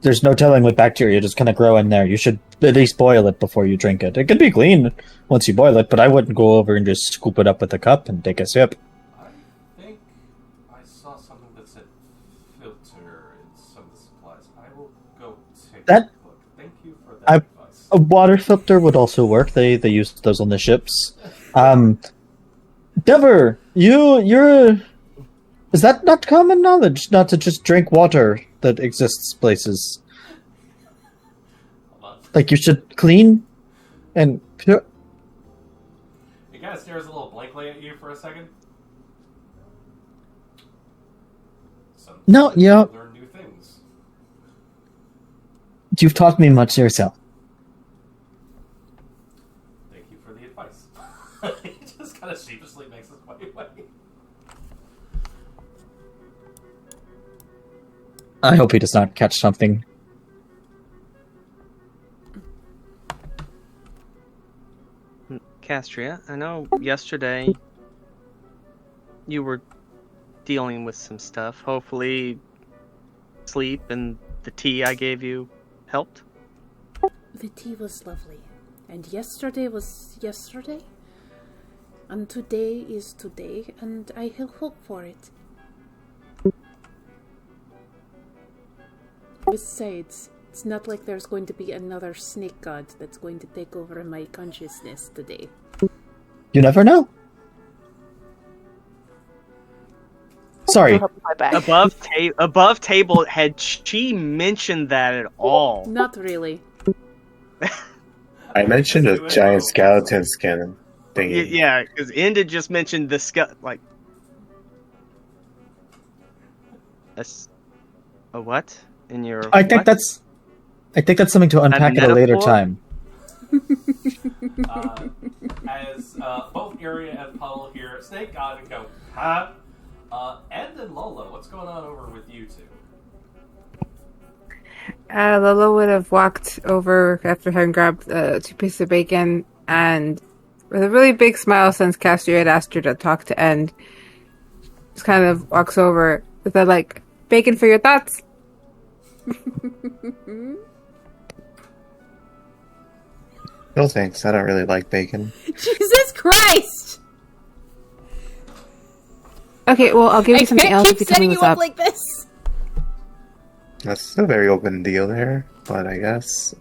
There's no telling what bacteria just kind of grow in there. You should at least boil it before you drink it. It can be clean once you boil it, but I wouldn't go over and just scoop it up with a cup and take a sip. I think I saw something that said filter in some of the supplies. I will go take a look. Thank you for that advice. A water filter would also work. They use those on the ships. Dever, you're... Is that not common knowledge, not to just drink water that exists places? Like, you should clean and pure... He kind of stares a little blankly at you for a second. No, yeah. Learn new things. You've taught me much yourself. Thank you for the advice. He just kind of sheepishly makes his way away. I hope he does not catch something. Castria, I know yesterday you were dealing with some stuff. Hopefully sleep and the tea I gave you helped? The tea was lovely. And yesterday was yesterday. And today is today. And I have hope for it. Besides, it's not like there's going to be another snake god that's going to take over my consciousness today. You never know. Sorry. Above table, had she mentioned that at all? Not really. I mentioned a giant skeleton skin thingy. Yeah, because Enda just mentioned the like... A what? In your I think that's something to unpack at a later time. As both Area and Puddle hear Snake God and go, huh? Ed and Lola, what's going on over with you two? Lola would have walked over after having grabbed 2 pieces of bacon and with a really big smile since Castria had asked her to talk to End, just kind of walks over with that, like, bacon for your thoughts. No thanks, I don't really like bacon. Jesus Christ! Okay, well, I'll give you something else if you tell me what's up. Like this. That's a very open deal there, but I guess.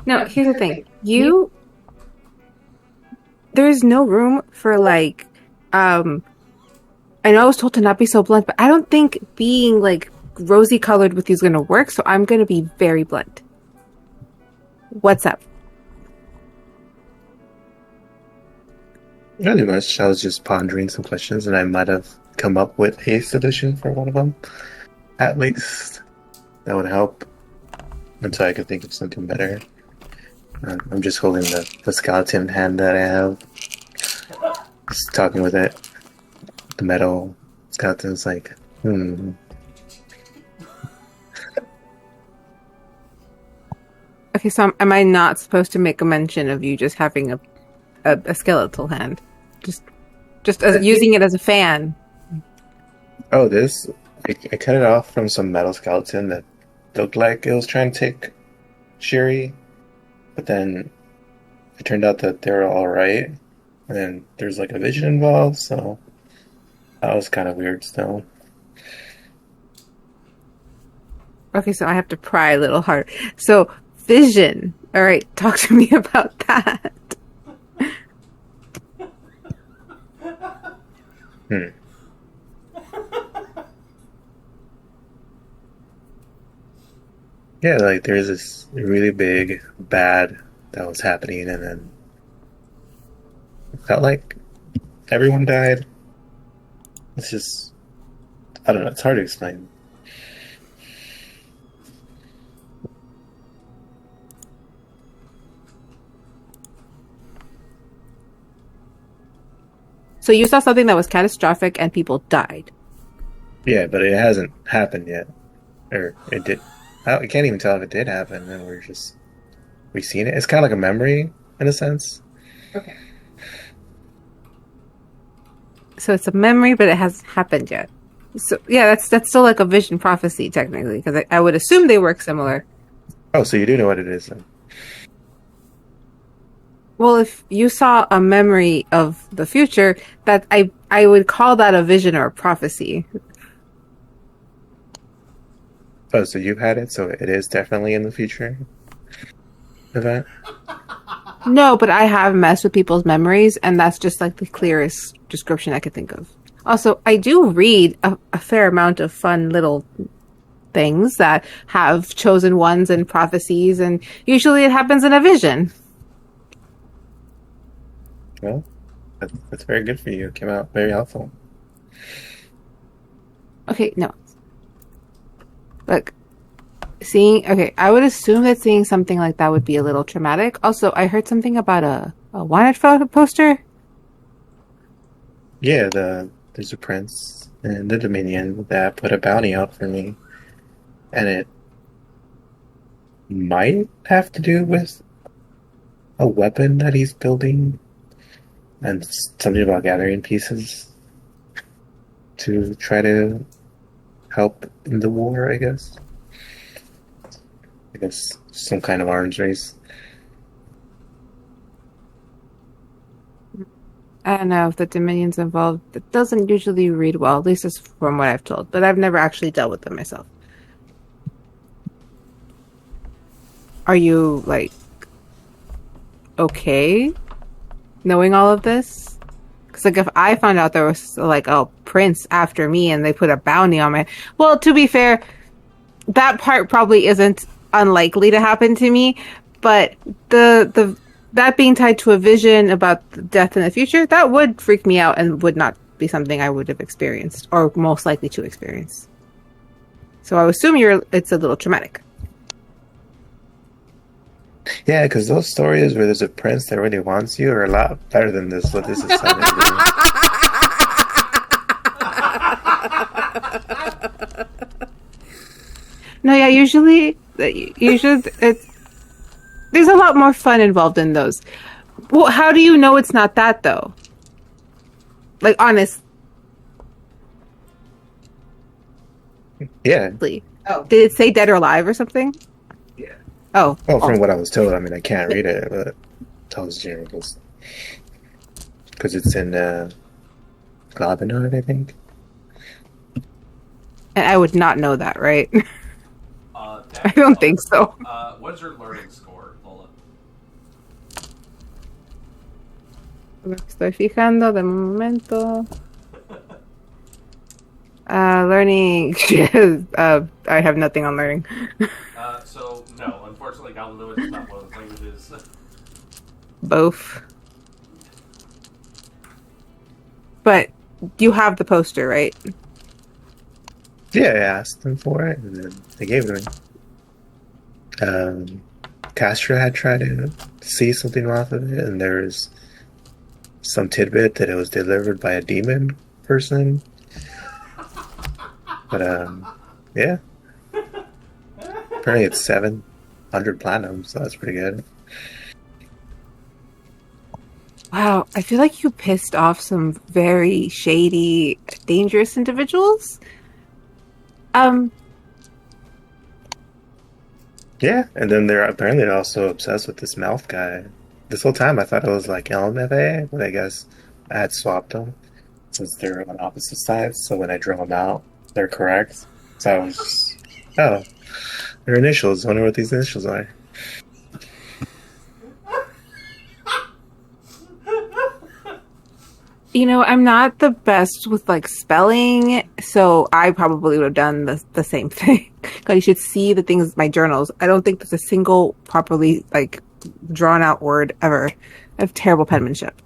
No, here's the thing. There's no room for, like, I know I was told to not be so blunt, but I don't think being, like, rosy colored with you is going to work, so I'm going to be very blunt. What's up? Not much. I was just pondering some questions, and I might have come up with a solution for one of them. At least that would help until I could think of something better. I'm just holding the skeleton hand that I have, just talking with it. The metal skeleton's like, Okay, so am I not supposed to make a mention of you just having a skeletal hand? Just as using it as a fan? Oh, this. I cut it off from some metal skeleton that looked like it was trying to take Shiri, but then it turned out that they were alright. And then there's like a vision involved, so that was kind of weird still. Okay, so I have to pry a little harder. So, vision. All right, talk to me about that. Hmm. Yeah, like there's this really big bad that was happening, and then it felt like everyone died. It's just, I don't know, it's hard to explain. So you saw something that was catastrophic and people died. Yeah, but it hasn't happened yet. Or it did. I can't even tell if it did happen, and we've seen it. It's kind of like a memory, in a sense. Okay. So it's a memory, but it hasn't happened yet. So yeah, that's still like a vision prophecy, technically, because I would assume they work similar. Oh, so you do know what it is then. Well, if you saw a memory of the future, that I would call that a vision or a prophecy. Oh, so you've had it, so it is definitely in the future event? No, but I have messed with people's memories, and that's just like the clearest description I could think of. Also, I do read a fair amount of fun little things that have chosen ones and prophecies, and usually it happens in a vision. Well, that's very good for you. It came out very helpful. Okay, no. Look, okay, I would assume that seeing something like that would be a little traumatic. Also, I heard something about a wanted photo poster. Yeah, there's a prince in the Dominion that put a bounty out for me. And it might have to do with a weapon that he's building. And something about gathering pieces to try to help in the war, I guess. I guess some kind of arms race. I don't know if the Dominion's involved. It doesn't usually read well, at least it's from what I've told. But I've never actually dealt with them myself. Are you, like, okay knowing all of this? Because, like, if I found out there was, like, a prince after me and they put a bounty on me... Well, to be fair, that part probably isn't unlikely to happen to me, but that being tied to a vision about death in the future, that would freak me out and would not be something I would have experienced, or most likely to experience. So I assume it's a little traumatic. Yeah, because those stories where there's a prince that really wants you are a lot better than this. What this is sounding No, yeah, usually it's there's a lot more fun involved in those. Well, how do you know it's not that though? Like, honestly. Yeah. Oh. Did it say dead or alive or something? Yeah. Oh. Well, from what I was told, I mean, I can't read it, but that was general. Because it's in Glabinard, I think. And I would not know that, right? I don't think so. What's your learning score, Lola? Me estoy fijando de momento. Learning. I have nothing on learning. So, no, unfortunately, Goblin Lewis is not one of the languages. Both. But you have the poster, right? Yeah, I asked them for it, and then they gave it to me. Castro had tried to see something off of it, and there was some tidbit that it was delivered by a demon person. But, yeah. Apparently it's 700 platinum, so that's pretty good. Wow, I feel like you pissed off some very shady, dangerous individuals. Yeah, and then they're also obsessed with this mouth guy. This whole time I thought it was like LMFA, but I guess I had swapped them since they're on opposite sides. So when I drew them out, they're correct. So I was just, oh, their initials. I wonder what these initials are. You know, I'm not the best with like spelling, so I probably would have done the same thing. God, you should see the things my journals. I don't think there's a single properly like drawn out word ever. I have terrible penmanship.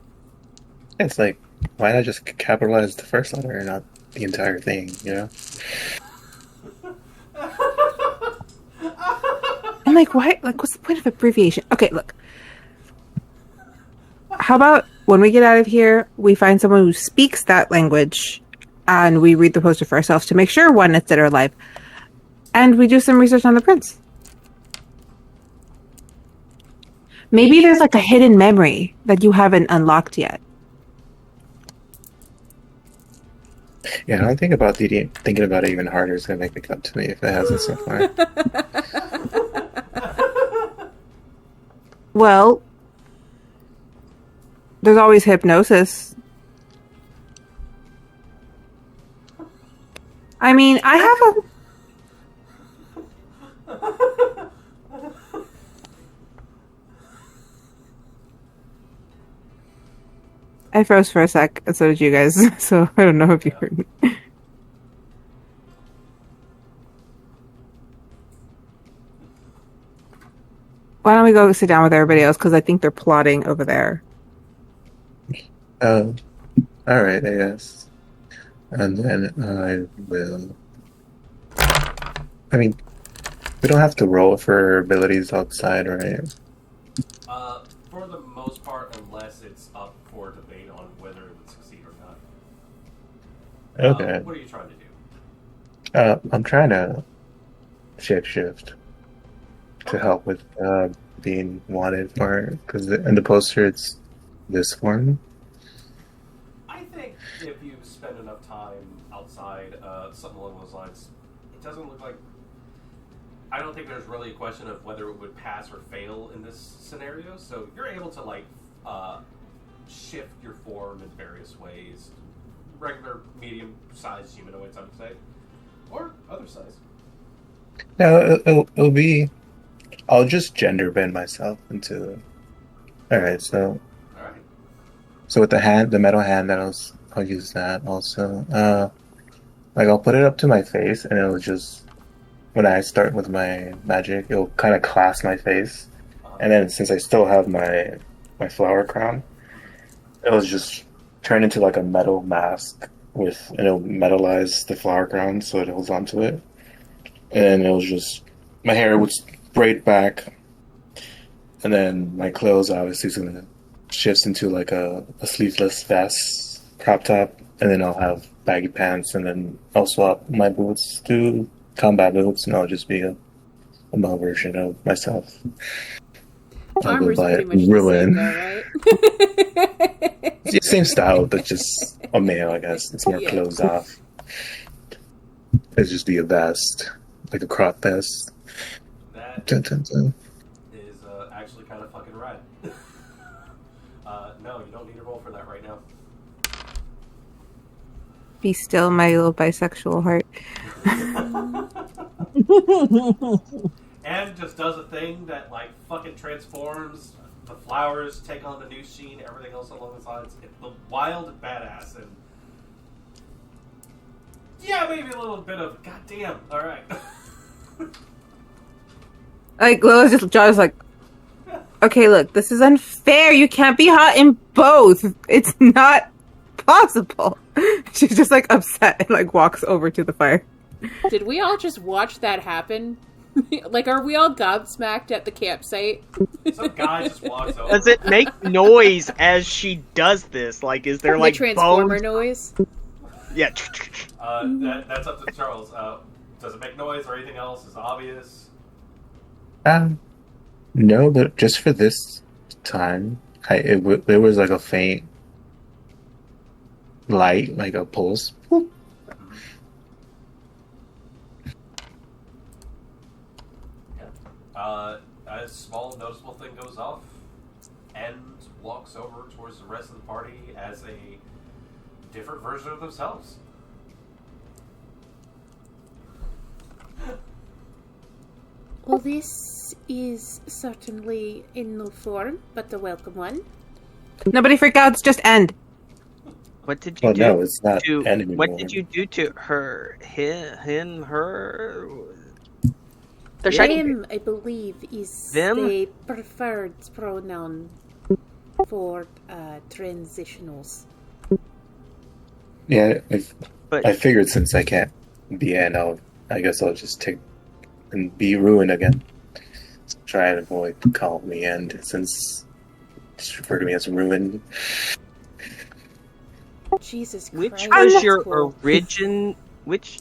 It's like, why not just capitalize the first letter and not the entire thing, you know? And like, why? Like, what's the point of abbreviation? Okay, look. How about when we get out of here, we find someone who speaks that language, and we read the poster for ourselves to make sure one, it's dead or alive, and we do some research on the prince. Maybe there's like a hidden memory that you haven't unlocked yet. Yeah, I don't think about thinking about it even harder is gonna make it come to me if it hasn't so far. Well, there's always hypnosis. I mean, I have a... I froze for a sec, and so did you guys, so I don't know if you heard me. Why don't we go sit down with everybody else, because I think they're plotting over there. Oh, alright, I guess. And then I will... I mean, we don't have to roll for abilities outside, right? For the most part, unless it's up for debate on whether it would succeed or not. Okay. What are you trying to do? I'm trying to shapeshift to help with being wanted for, because in the poster it's this one. I think if you spend enough time outside, something along those lines, it doesn't look like... I don't think there's really a question of whether it would pass or fail in this scenario, so you're able to, like, shift your form in various ways. Regular, medium-sized humanoids, I would say. Or other size. No, it'll be... I'll just gender bend myself into... Alright, so... Alright. So with the metal hand, I'll use that also. Like, I'll put it up to my face, and it'll just... When I start with my magic, it'll kind of clasp my face. And then since I still have my flower crown, it'll just turn into like a metal mask and it'll metalize the flower crown so it holds onto it. And it'll just... My hair would braid back. And then my clothes obviously is going to shift into like a sleeveless vest, crop top. And then I'll have baggy pants, and then I'll swap my boots to combat boots, and I'll just be a male version of myself. Armor's pretty much ruin. the same, though, right? It's the same style, but just a male, I guess. It's more closed off. It'd just be a vest, like a crop vest. That Dun, dun, dun. is actually kind of fucking rad. No, you don't need to roll for that right now. Be still, my little bisexual heart. And just does a thing that, like, fucking transforms. The flowers take on the new sheen, everything else along the sides. It's the wild and badass, and yeah, maybe a little bit of goddamn. All right. Like, Lila's John's like, okay, look, this is unfair. You can't be hot in both. It's not possible. She's just like upset and like walks over to the fire. Did we all just watch that happen? Like, are we all gobsmacked at the campsite? Some guy just walks over. Does it make noise as she does this? Like, is there like the transformer bones? noise? Yeah. That's up to Charles. Does it make noise or anything else is obvious? No, but just for this time, There was like a faint light, like a pulse. Whoop. A small noticeable thing goes off and walks over towards the rest of the party as a different version of themselves. Well, this is certainly in no form, but a welcome one. Nobody freak out. It's just end. What did you Well, do? no, it's not to, anymore. what did you do to her? Him, her? They're shiny. Them, I believe, is Them? the preferred pronoun for transitionals. Yeah, But I figured since I can't be Anne, I guess I'll just take and be Ruin again. Try and avoid calling me End since just refer to me as Ruin. Jesus which Christ. was that's your cool. Which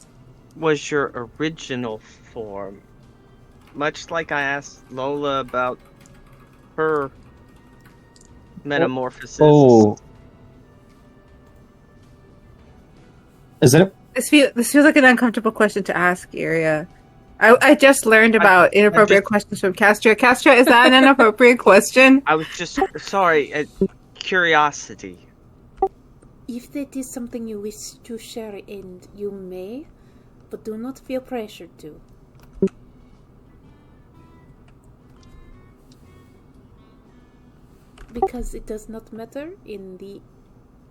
was your original form? Much like I asked Lola about her metamorphosis. Oh. Is it? This feels like an uncomfortable question to ask, Iria. I just learned about inappropriate questions from Castra. Castra, is that an inappropriate question? I was just sorry, curiosity. If that is something you wish to share, and you may, but do not feel pressured to. Because it does not matter in the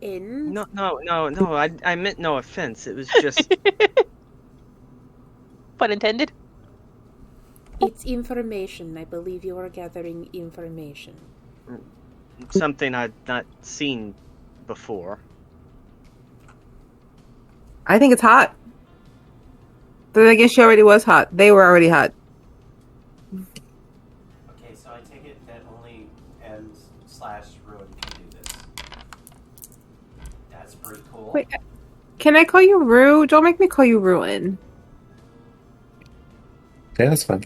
end. No. I meant no offense. It was just Pun intended. It's information. I believe you are gathering information. something I'd not seen before. I think it's hot. But I guess she already was hot. They were already hot. Okay, so I take it that only End/Ruin can do this. That's pretty cool. Wait, can I call you Rue? Don't make me call you Ruin. Yeah, that's fine.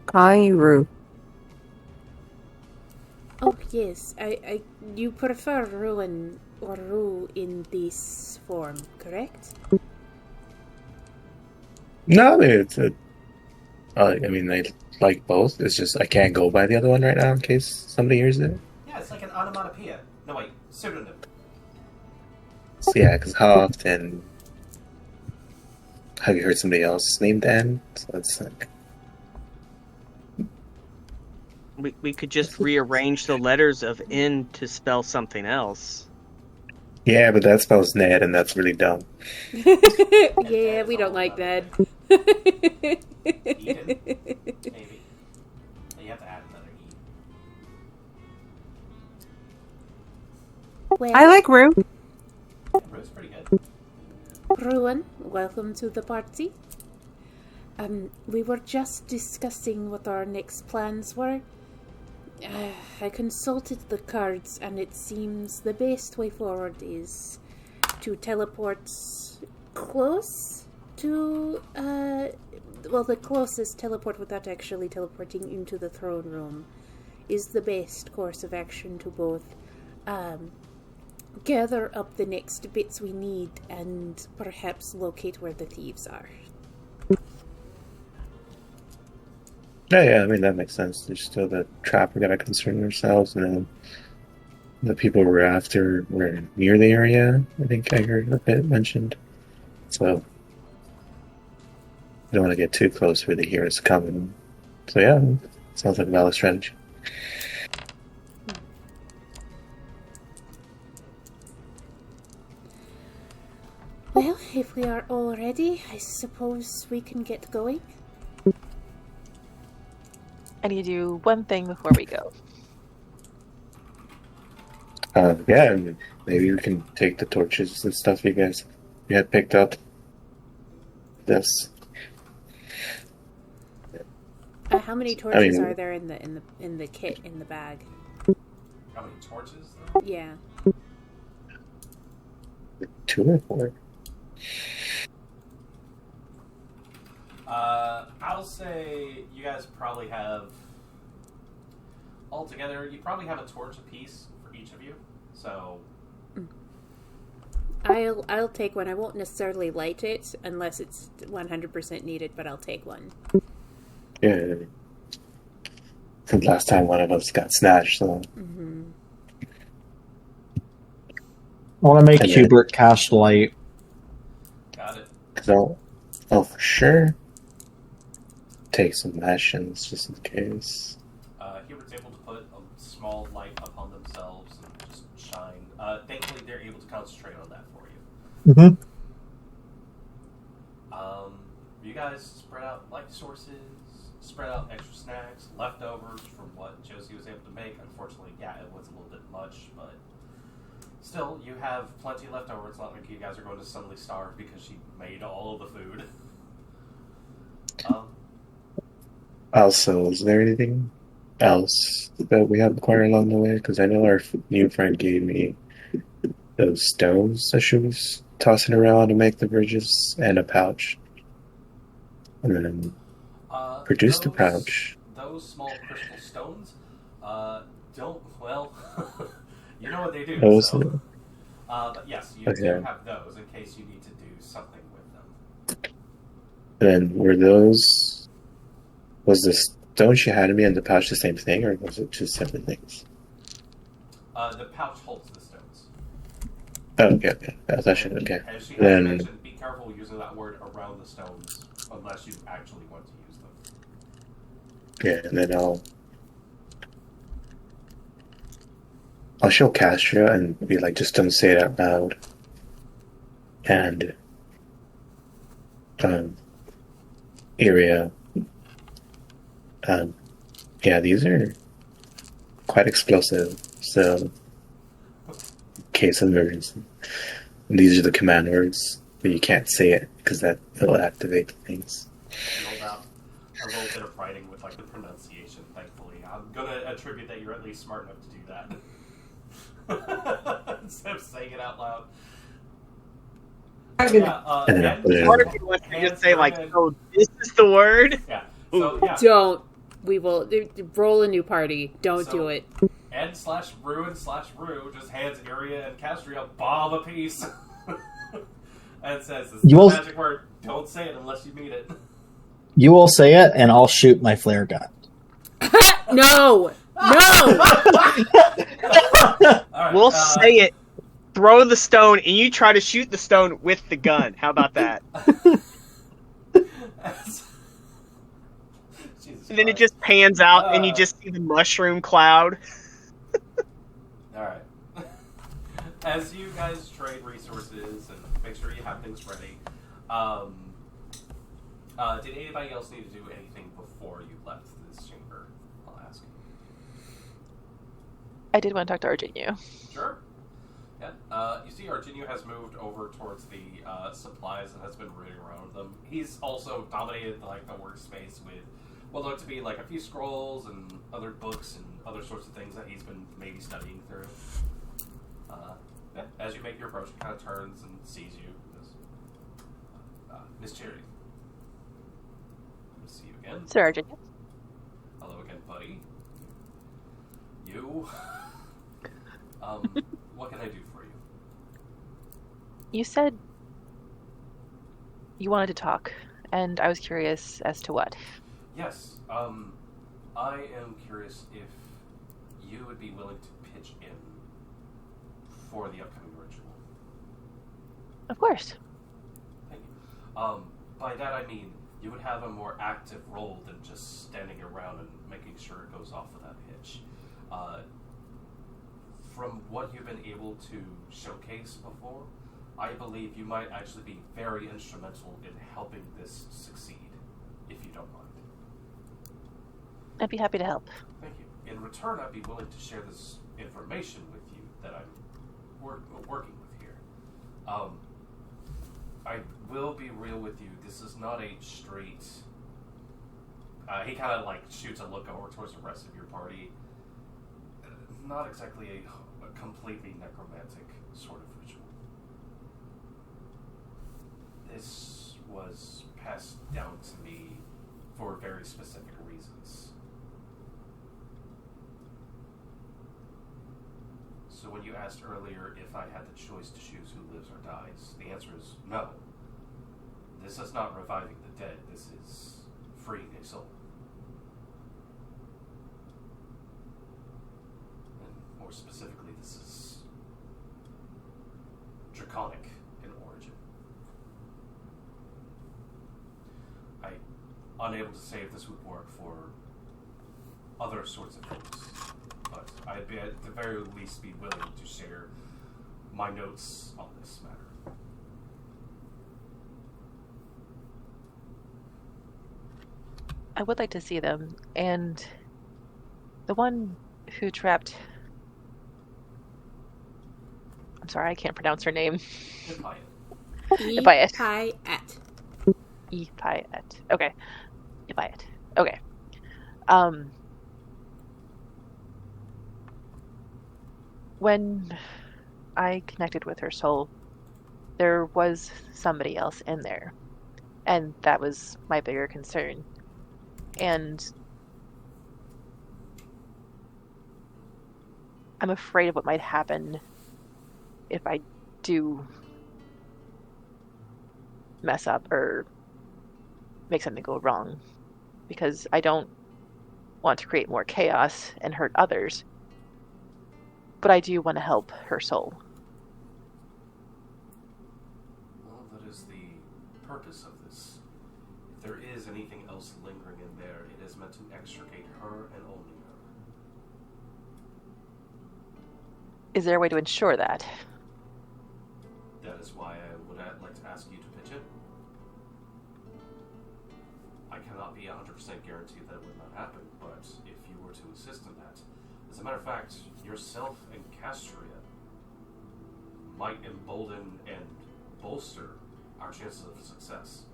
Calling you Rue. Oh yes, you prefer Ruin or Rue in this form, correct? No, I mean, I mean, I like both. It's just I can't go by the other one right now in case somebody hears it. Yeah, it's like an onomatopoeia. No, wait, pseudonym. So, yeah, because how often have you heard somebody else named Anne? So it's like, We could just rearrange the letters of N to spell something else. yeah, but that spells Ned, and that's really dumb. Yeah, we don't like that. Eden? Maybe. You have to add another E. Well, I like Rue. Rue's pretty good. Ruin, welcome to the party. We were just discussing what our next plans were. I consulted the cards, and it seems the best way forward is to teleport close to, well, the closest teleport without actually teleporting into the throne room is the best course of action to both gather up the next bits we need and perhaps locate where the thieves are. Yeah, I mean, that makes sense. There's still the trap we gotta concern ourselves, and then the people we're after were near the area. I think I heard a bit mentioned. So, I don't want to get too close where they hear us coming. So, yeah, sounds like a valid strategy. Well, if we are all ready, I suppose we can get going. I need to do one thing before we go. Yeah, and maybe we can take the torches and stuff you had picked up. This. How many torches mean- are there in the kit in the bag? How many torches, though? Yeah. 2 or 4. I'll say you guys probably have altogether, you probably have a torch apiece for each of you. So I'll take one. I won't necessarily light it unless it's 100% needed, but I'll take one. Yeah. Since last time one of us got snatched, so. Mm-hmm. I want to make And then- Hubert cast light. got it. Cause I'll for sure take some actions just in case. Hubert's able to put a small light upon themselves and just shine. Thankfully, they're able to concentrate on that for you. Mm-hmm. You guys spread out light sources, spread out extra snacks, leftovers from what Josie was able to make. Unfortunately, yeah, it was a little bit much, but still, you have plenty left over. It's not like you guys are going to suddenly starve because she made all of the food. Also, is there anything else that we have acquired along the way? Because I know our new friend gave me those stones that she was tossing around to make the bridges and a pouch. And then produced the pouch. Those small crystal stones don't, well, you know what they do. Those- So. But yes, you do Okay. have those in case you need to do something with them. Then was the stone she had in me and the pouch the same thing, or was it two separate things? The pouch holds the stones. Oh, okay. That's actually okay. As she has Then mentioned, be careful using that word around the stones unless you actually want to use them. yeah, and then I'll show Castro and be like, just don't say it out loud. And area. Yeah, these are quite explosive. So, in case of emergency, and these are the command words, but you can't say it because it'll activate things. Rolled out a little bit of writing with like the pronunciation. Thankfully, I'm gonna attribute that you're at least smart enough to do that instead of saying it out loud. And then I'll put it in. Part of me wants to just say, like, oh, this is the word? Yeah. So yeah. Don't. We will roll a new party. Don't So- do it. Ed/Ruin/Rue just hands Iria and Castria a bomb apiece. And says, this is You the will- magic word. Don't say it unless you mean it. You will say it, and I'll shoot my flare gun. No! No! Alright, We'll say it, throw the stone, and you try to shoot the stone with the gun. How about that? Jesus And then it Christ. just pans out, and you just see the mushroom cloud. Alright. As you guys trade resources and make sure you have things ready, did anybody else need to do anything before you left this chamber? I'll ask. I did want to talk to Argenio. Sure. Yeah. You see Argenio has moved over towards the supplies and has been rooting around them. He's also dominated like the workspace with what look to be like a few scrolls and other books and other sorts of things that he's been maybe studying through. Yeah, as you make your approach, he kind of turns and sees you. Miss Charity. Good to see you again. Sir Argenio. Hello again, buddy. You. What can I do for you? You said you wanted to talk, and I was curious as to what. Yes. I am curious if you would be willing to pitch in for the upcoming ritual. Of course. Thank you. By that I mean you would have a more active role than just standing around and making sure it goes off without a hitch. From what you've been able to showcase before, I believe you might actually be very instrumental in helping this succeed, if you don't mind. I'd be happy to help. Thank you. In return, I'd be willing to share this information with you that I'm working with here. I will be real with you. This is not a straight... he kind of like shoots a look over towards the rest of your party. Not exactly a completely necromantic sort of ritual. This was passed down to me for very specific reasons. So when you asked earlier if I had the choice to choose who lives or dies, the answer is no. This is not reviving the dead. This is freeing a soul. And more specifically, this is draconic in origin. I'm unable to say if this would work for other sorts of things, but I'd be at the very least be willing to share my notes on this matter. I would like to see them, and the one who trapped... I'm sorry, I can't pronounce her name. Ipayet. Ipayet. Okay. Ipayet. Okay. When I connected with her soul, there was somebody else in there, and that was my bigger concern. And I'm afraid of what might happen if I do mess up or make something go wrong, because I don't want to create more chaos and hurt others, but I do want to help her soul. Well, that is the purpose of this. If there is anything else lingering in there, it is meant to extricate her and only her. Is there a way to ensure that? That is why I would like to ask you to pitch it. I cannot be 100% guaranteed that it would not happen, but if you were to assist in that, as a matter of fact, yourself and Castria might embolden and bolster our chances of success.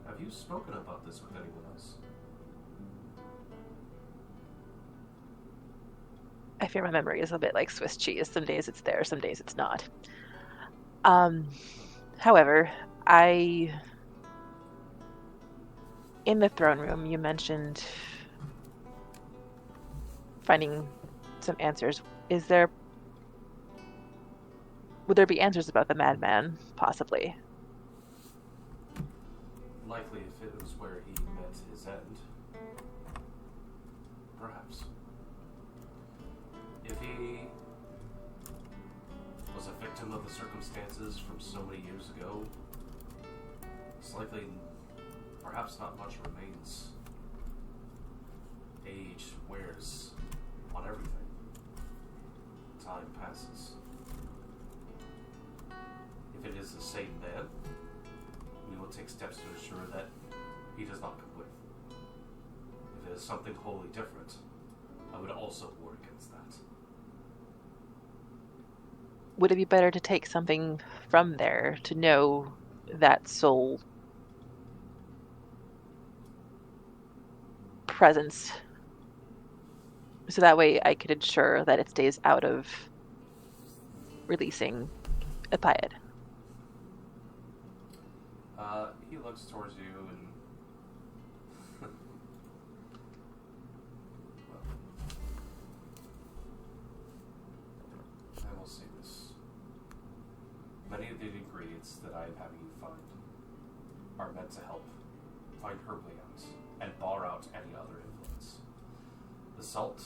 Have you spoken about this with anyone else? I fear my memory is a bit like Swiss cheese. Some days it's there, some days it's not. However, in the throne room, you mentioned finding some answers. Would there be answers about the madman, possibly? Likely if it was where he met his end. Perhaps. If he was a victim of the circumstances from so many years ago, it's likely perhaps not much remains. Age wears on everything. Time passes. If it is the same man, we will take steps to ensure that he does not come with. If it is something wholly different, I would also ward against that. Would it be better to take something from there to know that soul presence, so that way I could ensure that it stays out of releasing Ipayet? He looks towards you and well, I will say this. Many of the ingredients that I am having you find are meant to help find her way out and bar out any other influence. The salt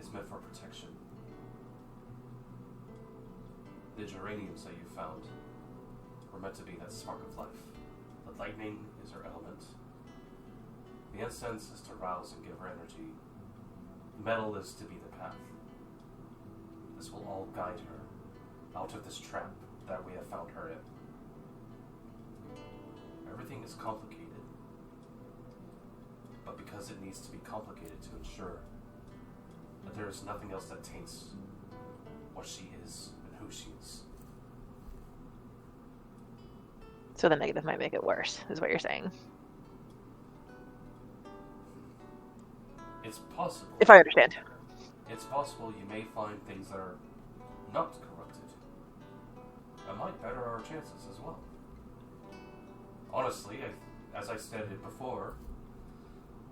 is meant for protection. The geraniums that you found were meant to be that spark of life. The lightning is her element. The incense is to rouse and give her energy. The metal is to be the path. This will all guide her out of this trap that we have found her in. Everything is complicated, but because it needs to be complicated to ensure that there is nothing else that taints what she is and who she is. So the negative might make it worse, is what you're saying. It's possible. If I understand. It's possible you may find things that are not corrupted. That might better our chances as well. Honestly, as I stated before,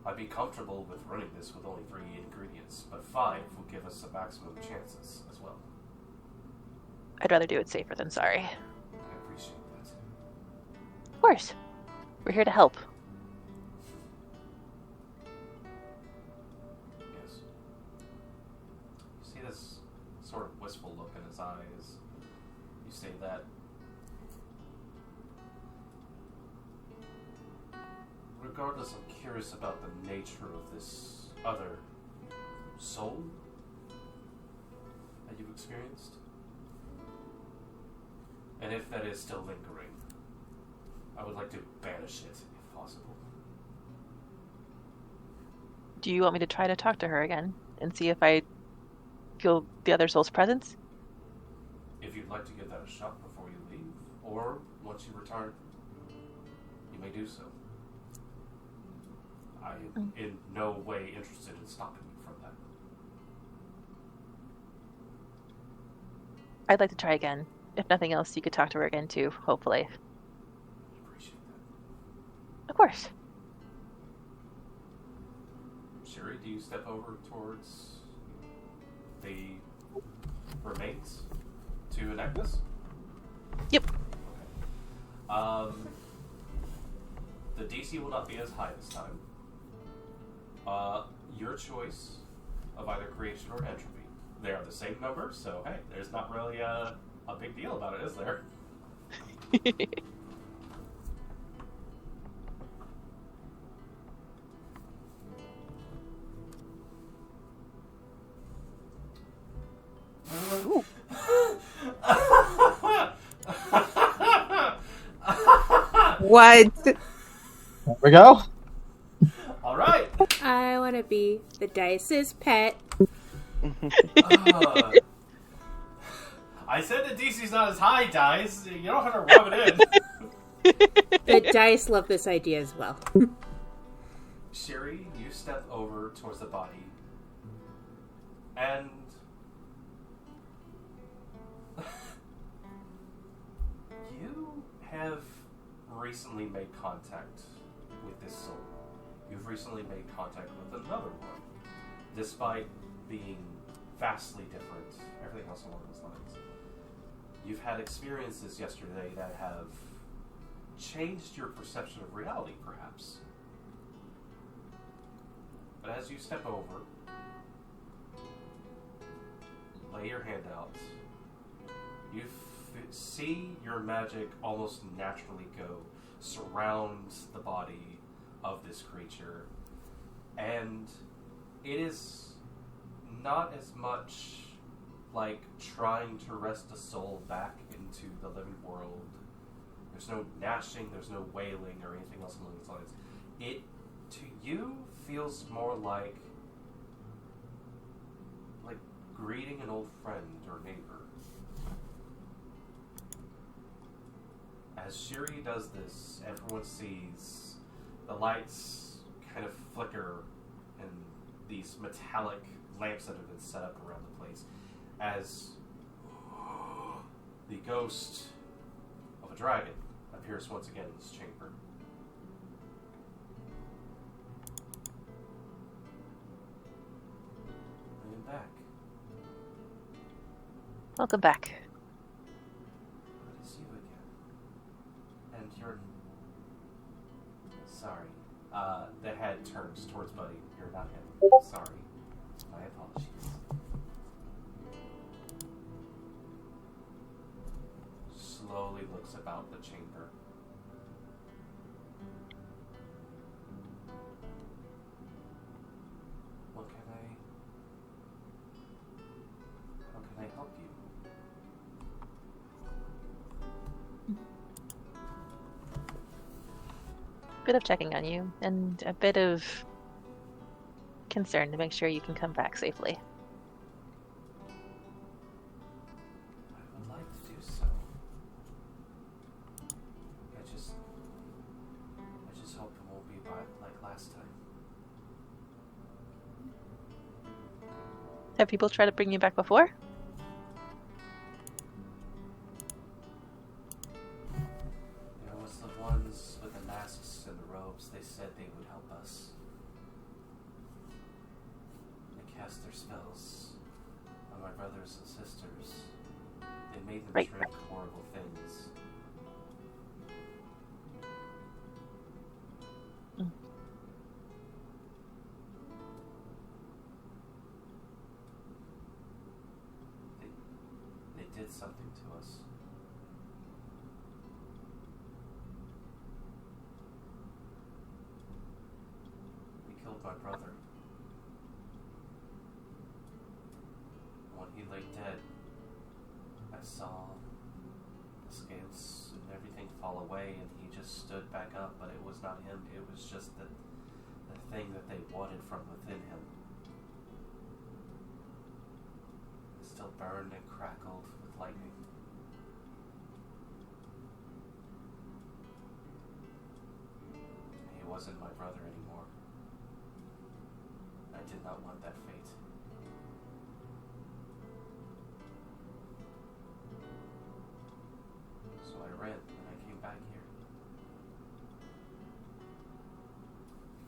I'd be comfortable with running this with only 3 ingredients, but 5 will give us the maximum chances as well. I'd rather do it safer than sorry. I appreciate that. Of course. We're here to help. Yes. You see this sort of wistful look in his eyes. You say that regardless, I'm curious about the nature of this other soul that you've experienced. And if that is still lingering, I would like to banish it, if possible. Do you want me to try to talk to her again and see if I feel the other soul's presence? If you'd like to give that a shot before you leave, or once you return, you may do so. I am in no way interested in stopping you from that. I'd like to try again. If nothing else, you could talk to her again too, hopefully. I appreciate that. Of course. Sherry, do you step over towards the remains to enact this? Yep. Okay. The DC will not be as high this time. Your choice of either creation or entropy. They are the same number, so hey, there's not really a big deal about it, is there? What? There we go. All right. I want to be the dice's pet. I said the DC's not as high, dice. You don't have to rub it in. The dice love this idea as well. Sherry, you step over towards the body, and you have recently made contact with this soul. You've recently made contact with another one, despite being vastly different, everything else along those lines. You've had experiences yesterday that have changed your perception of reality, perhaps. But as you step over, lay your hand out, you see your magic almost naturally go surround the body of this creature, and it is not as much like trying to wrest a soul back into the living world. There's no gnashing, there's no wailing or anything else along these lines. It, to you, feels more like greeting an old friend or neighbor. As Shiri does this, everyone sees the lights kind of flicker in these metallic lamps that have been set up around the place as the ghost of a dragon appears once again in this chamber. I am back. Welcome back. Good to see you again. And you're... Sorry. The head turns towards Buddy. You're not him. Sorry. My apologies. Slowly looks about the chamber. What can I... How can I help you? Bit of checking on you, and a bit of concern to make sure you can come back safely. I would like to do so. I just hope it won't be like last time. Have people tried to bring you back before? There was the ones with the masks and the robes. They said they would help us. brothers and sisters. They made them Right. drink horrible things. Mm. They did something to us. They killed my brother. When he lay dead, I saw the scales and everything fall away, and he just stood back up, but it was not him. It was just the thing that they wanted from within him. It still burned and crackled with lightning. He wasn't my brother anymore. I did not want that fate. So I ran and I came back here.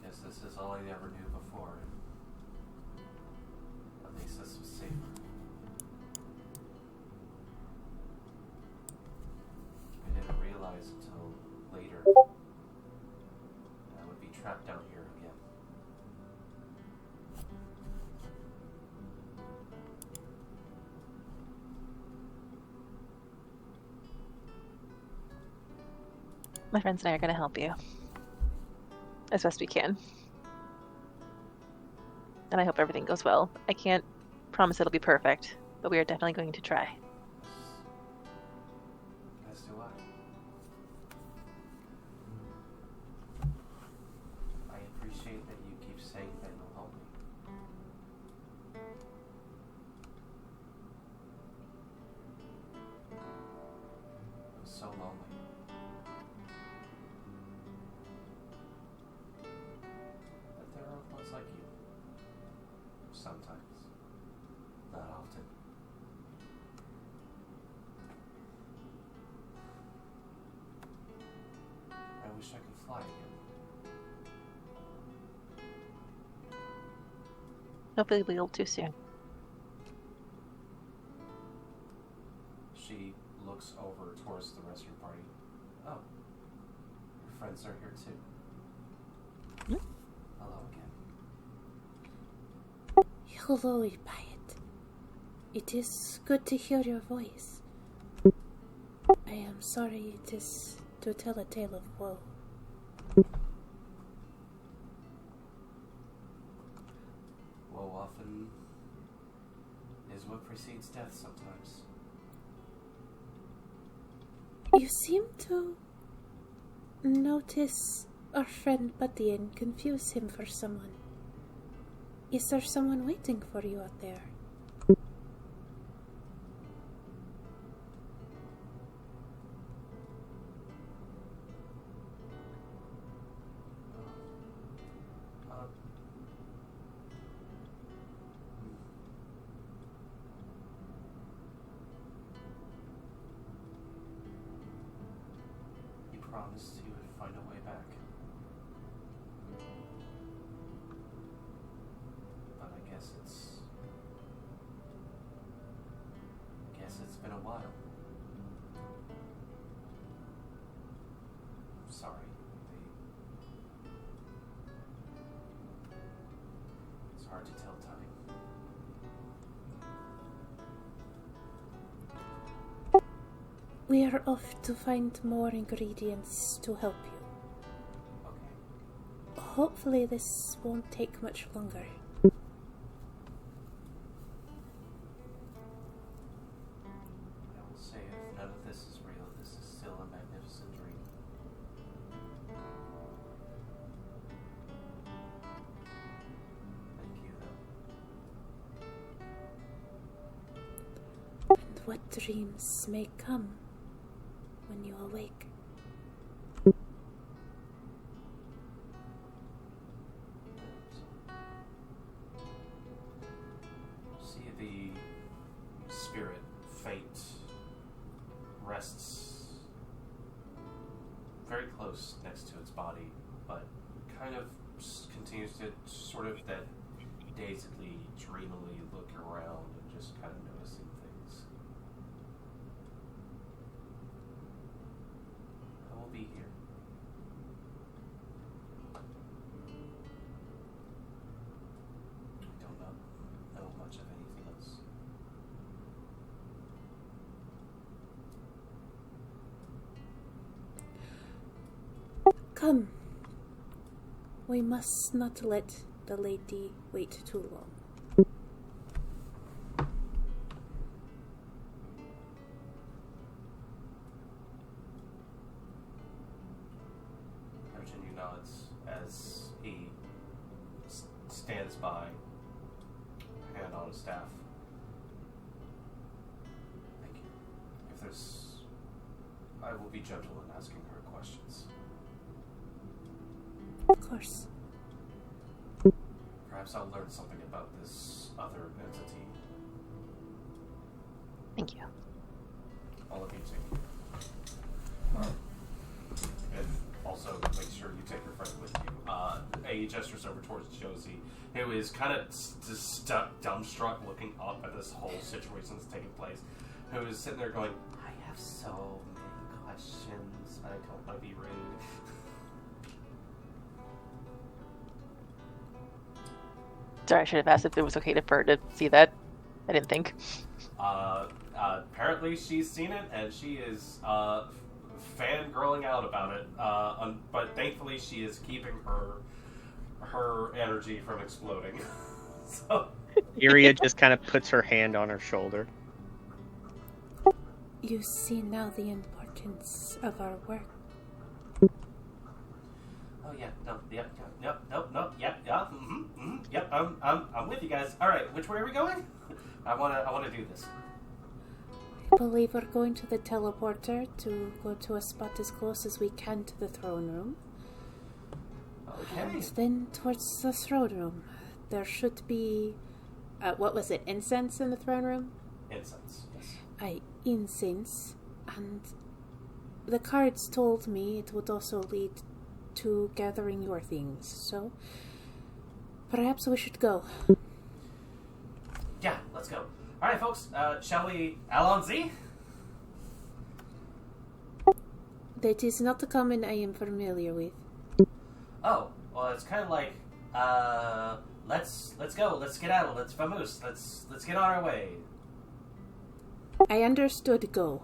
Because this is all I ever knew before. At least this was safer. I didn't realize until later I would be trapped down here again. My friends and I are going to help you as best we can. And I hope everything goes well. I can't promise it'll be perfect, but we are definitely going to try. As do I. I appreciate that you keep saying that you'll help me. I was so lonely. But there are ones like you. Sometimes. Not often. I wish I could fly again. Hopefully we'll too soon. She looks over towards the rest of your party. Oh, your friends are here too. Hmm? Hello again. Hello, Ipayet. It is good to hear your voice. I am sorry it is to tell a tale of woe. Woe often is what precedes death sometimes. You seem to notice our friend Buddy and confuse him for someone. Is there someone waiting for you out there? Uh, he promised he would find a way back. But I guess it's been a while. I'm sorry. It's hard to tell time. We are off to find more ingredients to help you. Okay. Hopefully this won't take much longer. I will say if none of this is real, this is still a magnificent dream. Thank you, though. And what dreams may come when you awake? See the spirit fate rests very close next to its body, but kind of continues to sort of that dazedly, dreamily look around and just kind of noticing Come. We must not let the lady wait too long. Arjun nods as he stands by, hand on his staff. Thank you. If there's... I will be gentle in asking her questions. Of course. Perhaps I'll learn something about this other entity. Thank you. All of you take. And also make sure you take your friend with you. He gestures over towards Josie, who is kind of just stuck, dumbstruck, looking up at this whole situation that's taking place. Who is sitting there going, I have so many questions. I don't want to be rude. Sorry, I should have asked if it was okay for her to see that. I didn't think. Apparently she's seen it, and she is fangirling out about it. But thankfully she is keeping her energy from exploding. So Iria just kind of puts her hand on her shoulder. You see now the importance of our work. oh yeah, no, yep, yep, I'm with you guys. All right, which way are we going? I wanna do this. I believe we're going to the teleporter to go to a spot as close as we can to the throne room. Okay. And then towards the throne room. There should be... what was it? Incense in the throne room? Incense, yes. Incense. And the cards told me it would also lead to gathering your things. So perhaps we should go. Yeah, let's go. All right, folks. Shall we allons-y? That is not a common I am familiar with. Oh, well, it's kind of like, let's go, let's get out, let's vamoose, let's get on our way. I understood go.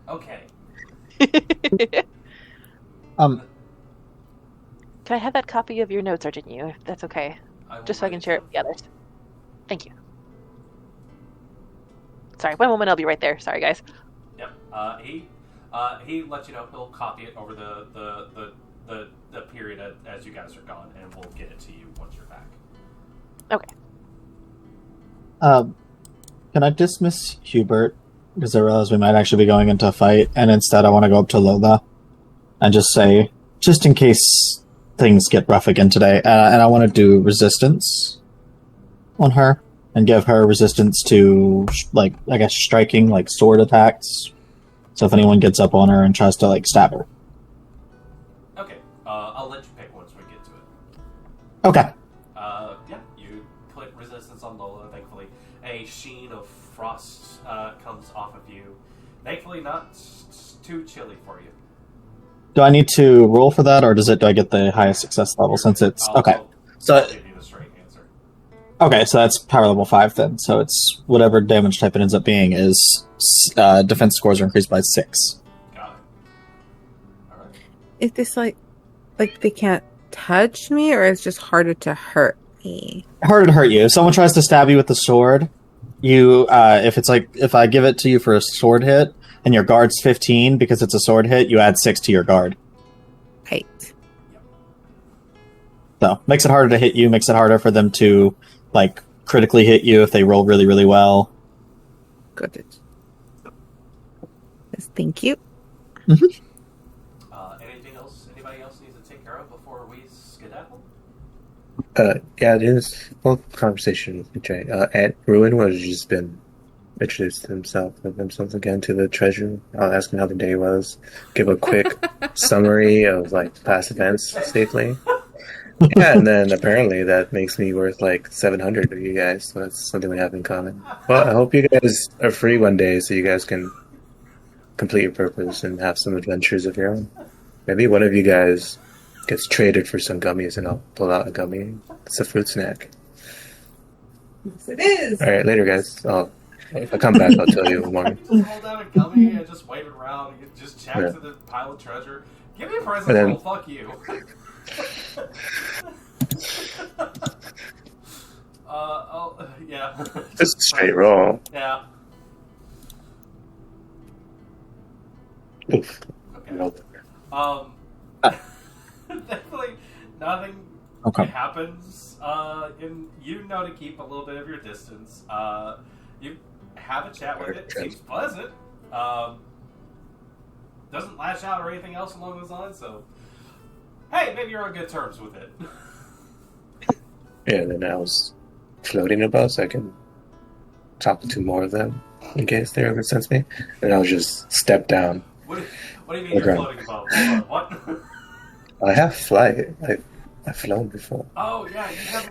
Okay. Can I have that copy of your notes, Arjun, if that's okay? Just so I can share it with the others. Thank you. Sorry, one moment, I'll be right there. Sorry, guys. Yep. He lets you know he'll copy it over the period as you guys are gone, and we'll get it to you once you're back. Okay. Can I dismiss Hubert? Because I realize we might actually be going into a fight, and instead I want to go up to Lola and just say, just in case things get rough again today, and I want to do resistance on her, and give her resistance to, like, I guess striking, like, sword attacks. So if anyone gets up on her and tries to, like, stab her. Okay. I'll let you pick once we get to it. Okay. Yeah, you put resistance on Lola, thankfully. A sheen of frost comes off of you. Thankfully not too chilly for you. Do I need to roll for that, or do I get the highest success level since it's... Okay. I'll give you the straight answer. Okay, so that's power level 5 then. So it's whatever damage type it ends up being is defense scores are increased by 6. Got it. Alright. Is this like they can't touch me, or it's just harder to hurt me? Harder to hurt you. If someone tries to stab you with the sword, you if I give it to you for a sword hit and your guard's 15 because it's a sword hit, you add 6 to your guard. Right. So makes it harder to hit you, makes it harder for them to like critically hit you if they roll really, really well. Good. Yes, thank you. Mm-hmm. Anything else anybody else needs to take care of before we skedaddle? Yeah, there's a conversation with Jay. At Ruin was just been introduced himself again to the treasure. I'll ask him how the day was. Give a quick summary of like past events safely. Yeah, and then apparently that makes me worth like 700 of you guys, so that's something we have in common. Well, I hope you guys are free one day so you guys can complete your purpose and have some adventures of your own. Maybe one of you guys gets traded for some gummies and I'll pull out a gummy. It's a fruit snack. Yes, it is. Alright, later guys. If I come back, I'll tell you more. Just hold out a gummy and just wave it around and just chat to the pile of treasure. Give me a presence And then- roll, fuck you. Yeah. Just a straight roll. Yeah. Oof. Okay. Rolled. Definitely nothing Okay. happens. And you know to keep a little bit of your distance. You have a chat with it. It seems pleasant. Doesn't lash out or anything else along those lines, so hey, maybe you're on good terms with it. Yeah, then I was floating above so I can talk to more of them in case they ever sense me. And I'll just step down. What do you mean you're Okay. floating above? Hold on, what? I have flight. I've flown before. Oh yeah, you have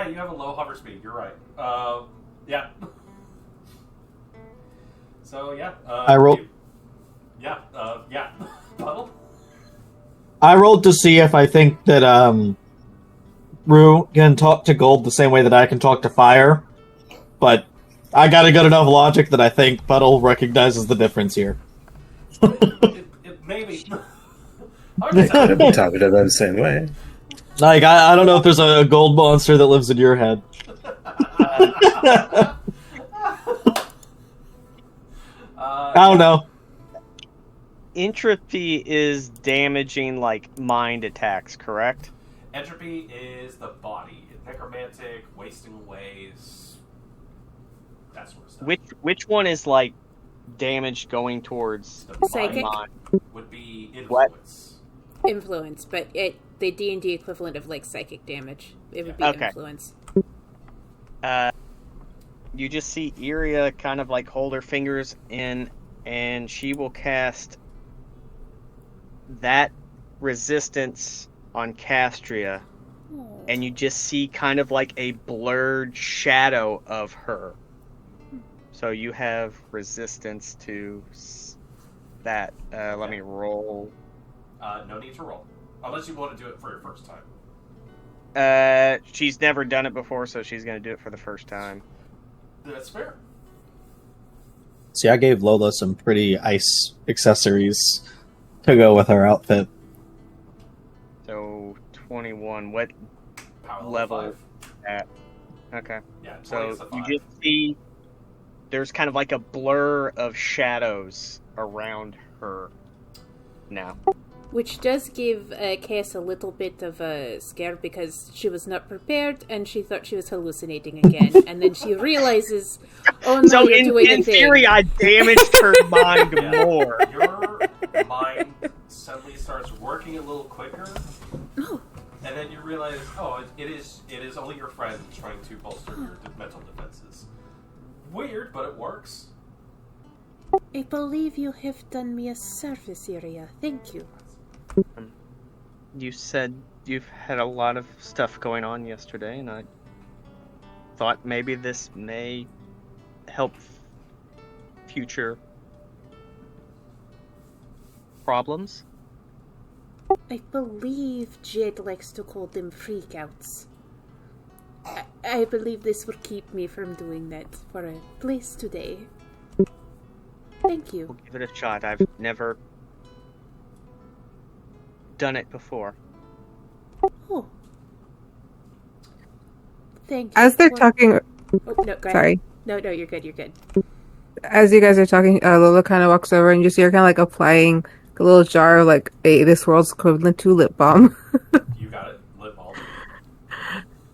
you have a low hover speed. You're right. Yeah. So yeah. I rolled- Yeah. Puddle. I rolled to see if I think that Rue can talk to gold the same way that I can talk to fire, but I got a good enough logic that I think Puddle recognizes the difference here. It maybe. Hard to I've tell. been talking to them the same way. Like, I don't know if there's a gold monster that lives in your head. I don't know. Entropy is damaging, like, mind attacks, correct? Entropy is the body. Necromantic, wasting away, that sort of stuff. Which one is, like, damage going towards The Psychic? mind mind? would be What? influence. Influence, but the D&D equivalent of like psychic damage. It would be Okay. influence. You just see Iria kind of, like, hold her fingers in, and she will cast that resistance on Castria, and you just see kind of like a blurred shadow of her. So you have resistance to that. Let me roll. No need to roll. Unless you want to do it for your first time. She's never done it before, so she's going to do it for the first time. That's fair. See, I gave Lola some pretty ice accessories to go with her outfit. So 21. What Power level 5. at? Okay. Yeah, 20 So is the you 5. just see there's kind of like a blur of shadows around her now. Which does give Cass a little bit of a scare because she was not prepared and she thought she was hallucinating again. And then she realizes, oh no, So you're doing in a thing. theory, I damaged her mind Yeah. more. Your mind suddenly starts working a little quicker, Oh, and then you realize, oh, it is only your friend trying to bolster your mental defenses. Weird, but it works. I believe you have done me a service, Iria. Thank you. You said you've had a lot of stuff going on yesterday, and I thought maybe this may help future problems. I believe Jed likes to call them freakouts. I believe this will keep me from doing that for a place today. Thank you. We'll give it a shot. I've never done it before. Oh. Thank you. As they're for- talking, Oh, no, go ahead. sorry. No, you're good, you're good. As you guys are talking, Lola kind of walks over and you see her kind of like applying a little jar of like this world's equivalent to lip balm. You got it. Lip balm.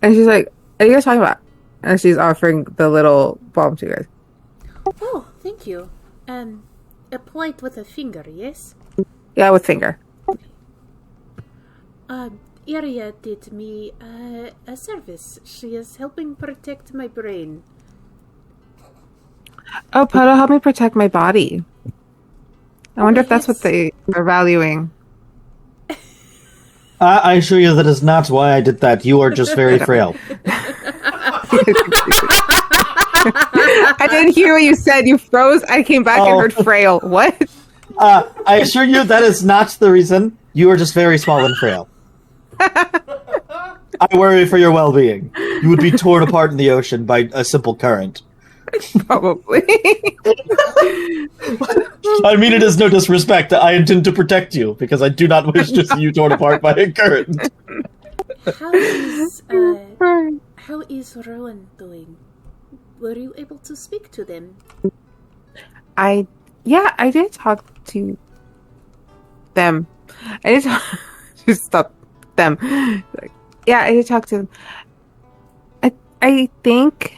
And she's like, "What are you guys talking about?" And she's offering the little balm to you guys. Oh, thank you. Applied with a finger, yes? Yeah, with finger. Iria did me a service. She is helping protect my brain. Oh, Puddle helped me protect my body. I wonder if that's what they are valuing. I assure you that is not why I did that. You are just very frail. I didn't hear what you said. You froze. I came back and heard frail. What? I assure you that is not the reason. You are just very small and frail. I worry for your well-being. You would be torn apart in the ocean by a simple current. Probably. I mean it is no disrespect. I intend to protect you because I do not wish to see you torn apart by a current. How is Rowan doing? Were you able to speak to them? I did talk to them. I did talk just stop them. Yeah, I did talk to them. I think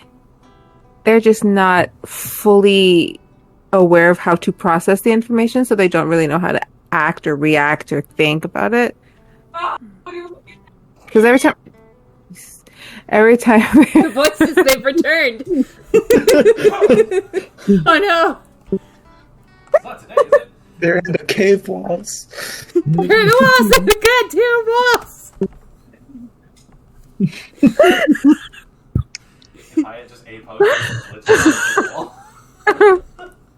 they're just not fully aware of how to process the information, so they don't really know how to act or react or think about it. Because every time The voices, they've returned. Oh no! It's not today, is it? They're in the cave walls. They're the walls! They're the goddamn walls! If I had just A-posed,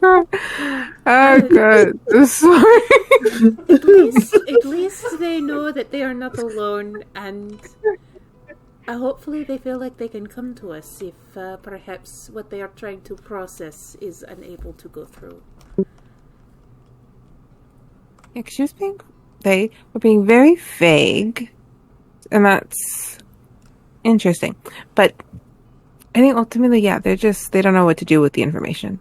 Oh god, sorry. At least they know that they are not alone, and hopefully they feel like they can come to us if perhaps what they are trying to process is unable to go through. Yeah, 'cause they were being very vague, and that's interesting. But I think ultimately, yeah, they don't know what to do with the information.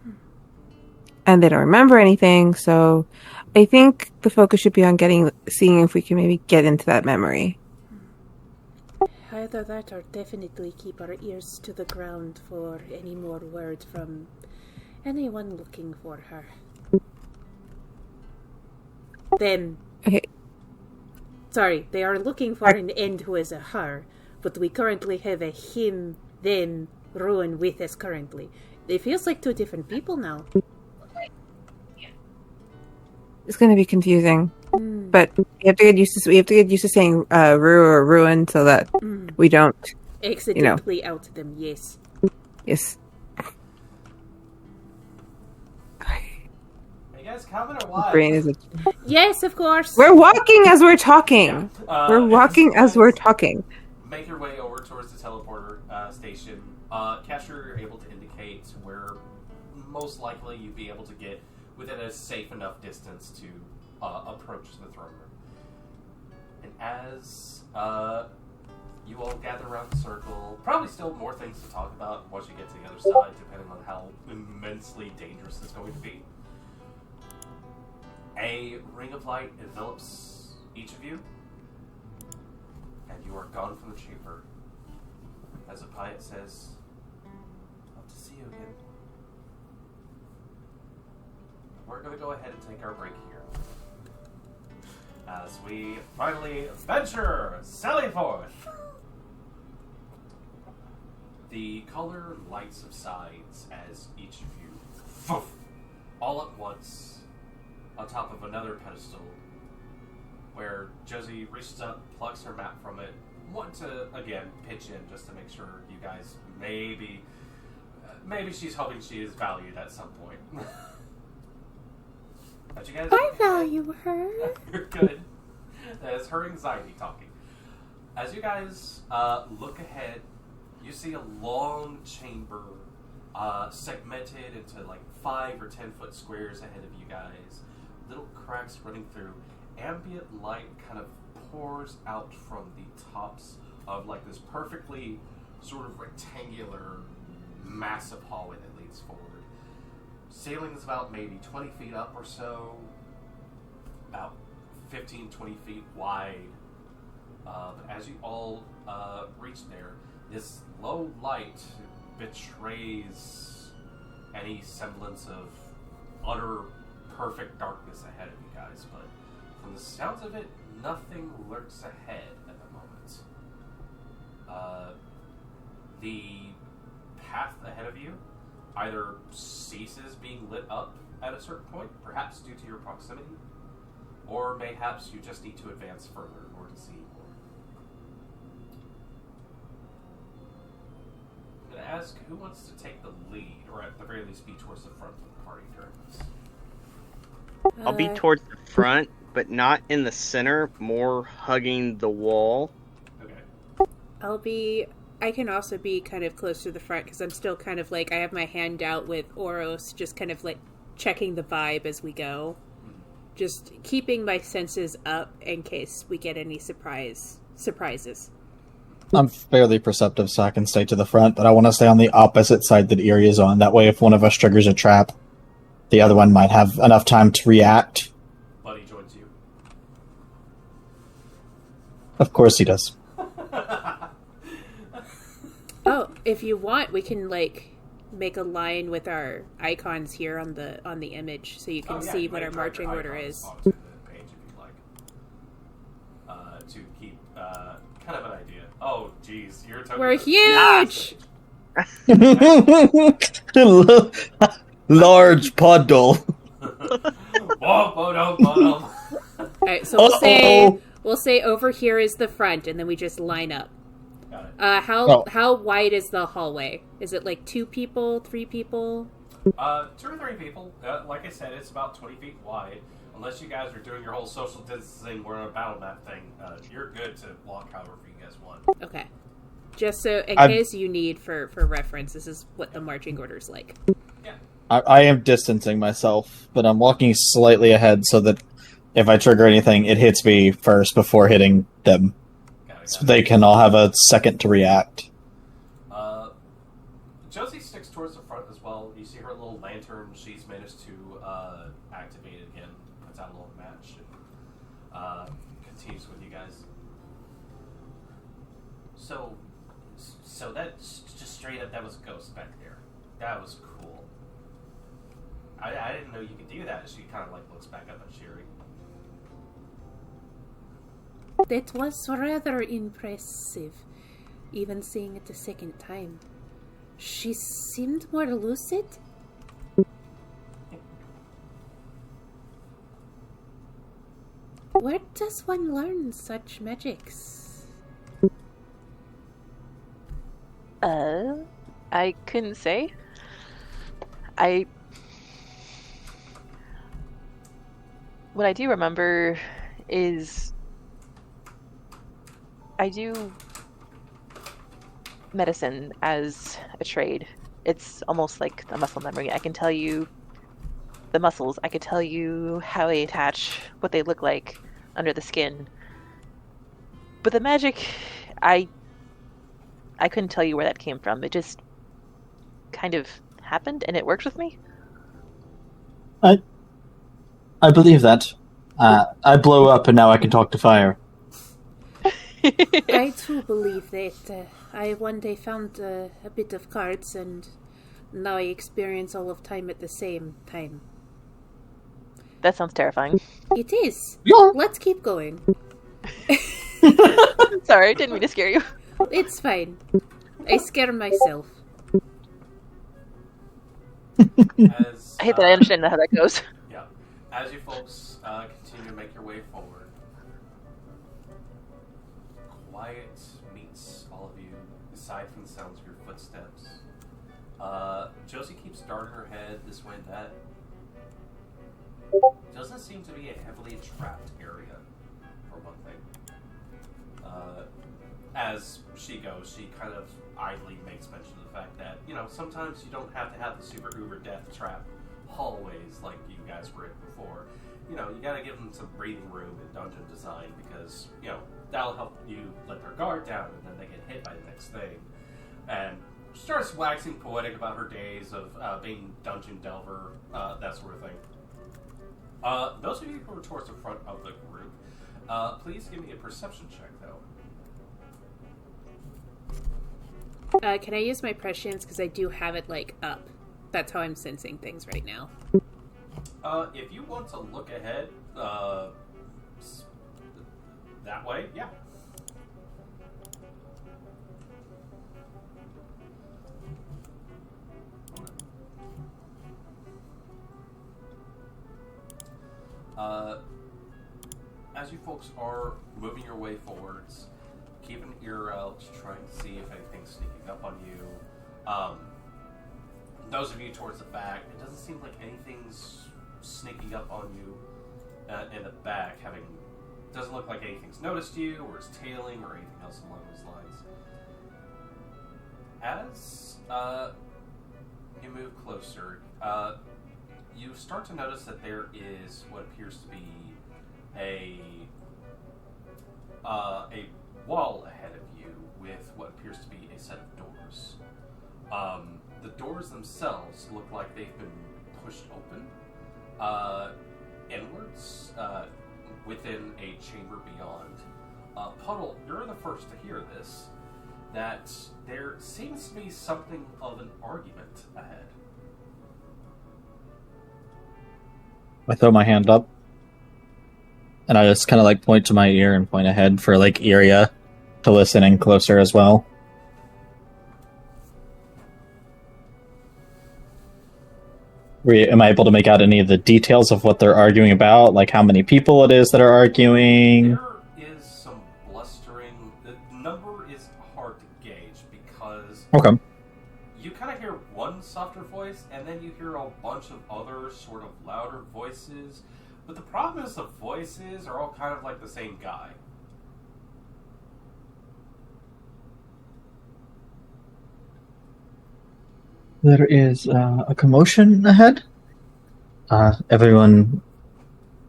And they don't remember anything, so I think the focus should be on seeing if we can maybe get into that memory. Either that or definitely keep our ears to the ground for any more word from anyone looking for her. Them. Okay. Sorry, they are looking for an end who is a her, but we currently have a him, them, Rowan with us currently. It feels like two different people now. It's going to be confusing, but we have to get used to saying Ru or Ruin so that we don't Accidentally out them, yes. Yes. Hey guys, comment or what? Brain is Yes, of course. We're walking as we're talking. Yeah. We're walking as we're talking. Make your way over towards the teleporter station. Casher, you're able to indicate where most likely you'd be able to get within a safe enough distance to approach the throne room. And as you all gather around the circle, probably still more things to talk about once you get to the other side, depending on how immensely dangerous it's going to be. A ring of light envelops each of you, and you are gone from the chamber. As a Piet says, "Love to see you again." We're going to go ahead and take our break here, as we finally venture sally forth. The color light subsides as each of you, all at once, on top of another pedestal, where Josie reaches up, plucks her map from it, want to, again, pitch in just to make sure you guys maybe she's hoping she is valued at some point. But you guys, I value her. you're good. That is her anxiety talking. As you guys look ahead, you see a long chamber segmented into like 5 or 10 foot squares ahead of you guys. Little cracks running through. Ambient light kind of pours out from the tops of like this perfectly sort of rectangular, massive hallway that leads forward. Ceiling is about maybe 20 feet up or so, about 15, 20 feet wide. But as you all reach there, this low light betrays any semblance of utter perfect darkness ahead of you guys, but from the sounds of it, nothing lurks ahead at the moment. The path ahead of you either ceases being lit up at a certain point, perhaps due to your proximity, or mayhaps you just need to advance further in order to see more. I'm going to ask who wants to take the lead, or at the very least be towards the front of the party during this. I'll be towards the front, but not in the center, more hugging the wall. Okay. I can also be kind of close to the front because I'm still kind of like, I have my hand out with Oros, just kind of like checking the vibe as we go. Just keeping my senses up in case we get any surprises. I'm fairly perceptive, so I can stay to the front, but I want to stay on the opposite side that Eerie is on. That way, if one of us triggers a trap, the other one might have enough time to react. Buddy joins you. Of course he does. Oh, if you want, we can make a line with our icons here on the image, so you can see what our marching order is. Onto the page if you'd like, to keep kind of an idea. Oh, geez, you're talking. We're huge. Large puddle. All right, so we'll say over here is the front, and then we just line up. How wide is the hallway? Is it like 2 people, 3 people? 2 or 3 people. Like I said, it's about 20 feet wide. Unless you guys are doing your whole social distancing, we're on a battle map thing. You're good to walk however you guys want. Okay. Just so, in case you need for reference, this is what the marching order's like. Yeah. I am distancing myself, but I'm walking slightly ahead so that if I trigger anything, it hits me first before hitting them. So they can all have a second to react. Josie sticks towards the front as well. You see her little lantern. She's managed to activate it again. Puts out a little match and continues with you guys. So that's just straight up. That was a ghost back there. That was cool. I didn't know you could do that. She kind of looks back up at Sherry. That was rather impressive, even seeing it a second time. She seemed more lucid. Where does one learn such magics? I couldn't say. What I do remember is I do medicine as a trade. It's almost like a muscle memory. I can tell you the muscles. I could tell you how they attach, what they look like under the skin. But the magic, I couldn't tell you where that came from. It just kind of happened, and it works with me. I believe that. I blow up, and now I can talk to fire. I too believe that. I one day found a bit of cards, and now I experience all of time at the same time. That sounds terrifying. It is. Yeah. Let's keep going. Sorry, didn't mean to scare you. It's fine. I scare myself. I hate that I understand how that goes. Yeah. As you folks continue to make your way forward, quiet meets all of you, aside from the sounds of your footsteps. Josie keeps darting her head this way and that. Doesn't seem to be a heavily trapped area, for one thing. As she goes, she kind of idly makes mention of the fact that, sometimes you don't have to have the super uber death trap hallways like you guys were in before. You gotta give them some breathing room in dungeon design because, that'll help you let their guard down and then they get hit by the next thing. And starts waxing poetic about her days of being dungeon delver, that sort of thing. Those of you who are towards the front of the group, please give me a perception check, though. Can I use my prescience? Because I do have it, up. That's how I'm sensing things right now. If you want to look ahead, that way, yeah. As you folks are moving your way forwards, keep an ear out, trying to see if anything's sneaking up on you. Those of you towards the back, it doesn't seem like anything's sneaking up on you in the back. Doesn't look like anything's noticed you, or is tailing, or anything else along those lines. As you move closer, you start to notice that there is what appears to be a wall ahead of you with what appears to be a set of doors. The doors themselves look like they've been pushed open inwards within a chamber beyond. Puddle, you're the first to hear this, that there seems to be something of an argument ahead. I throw my hand up, and I just kind of like point to my ear and point ahead for like Iria to listen in closer as well. Am I able to make out any of the details of what they're arguing about? Like how many people it is that are arguing? There is some blustering. The number is hard to gauge because Okay. you kind of hear one softer voice and then you hear a bunch of other sort of louder voices. But the problem is the voices are all kind of like the same guy. There is a commotion ahead. Everyone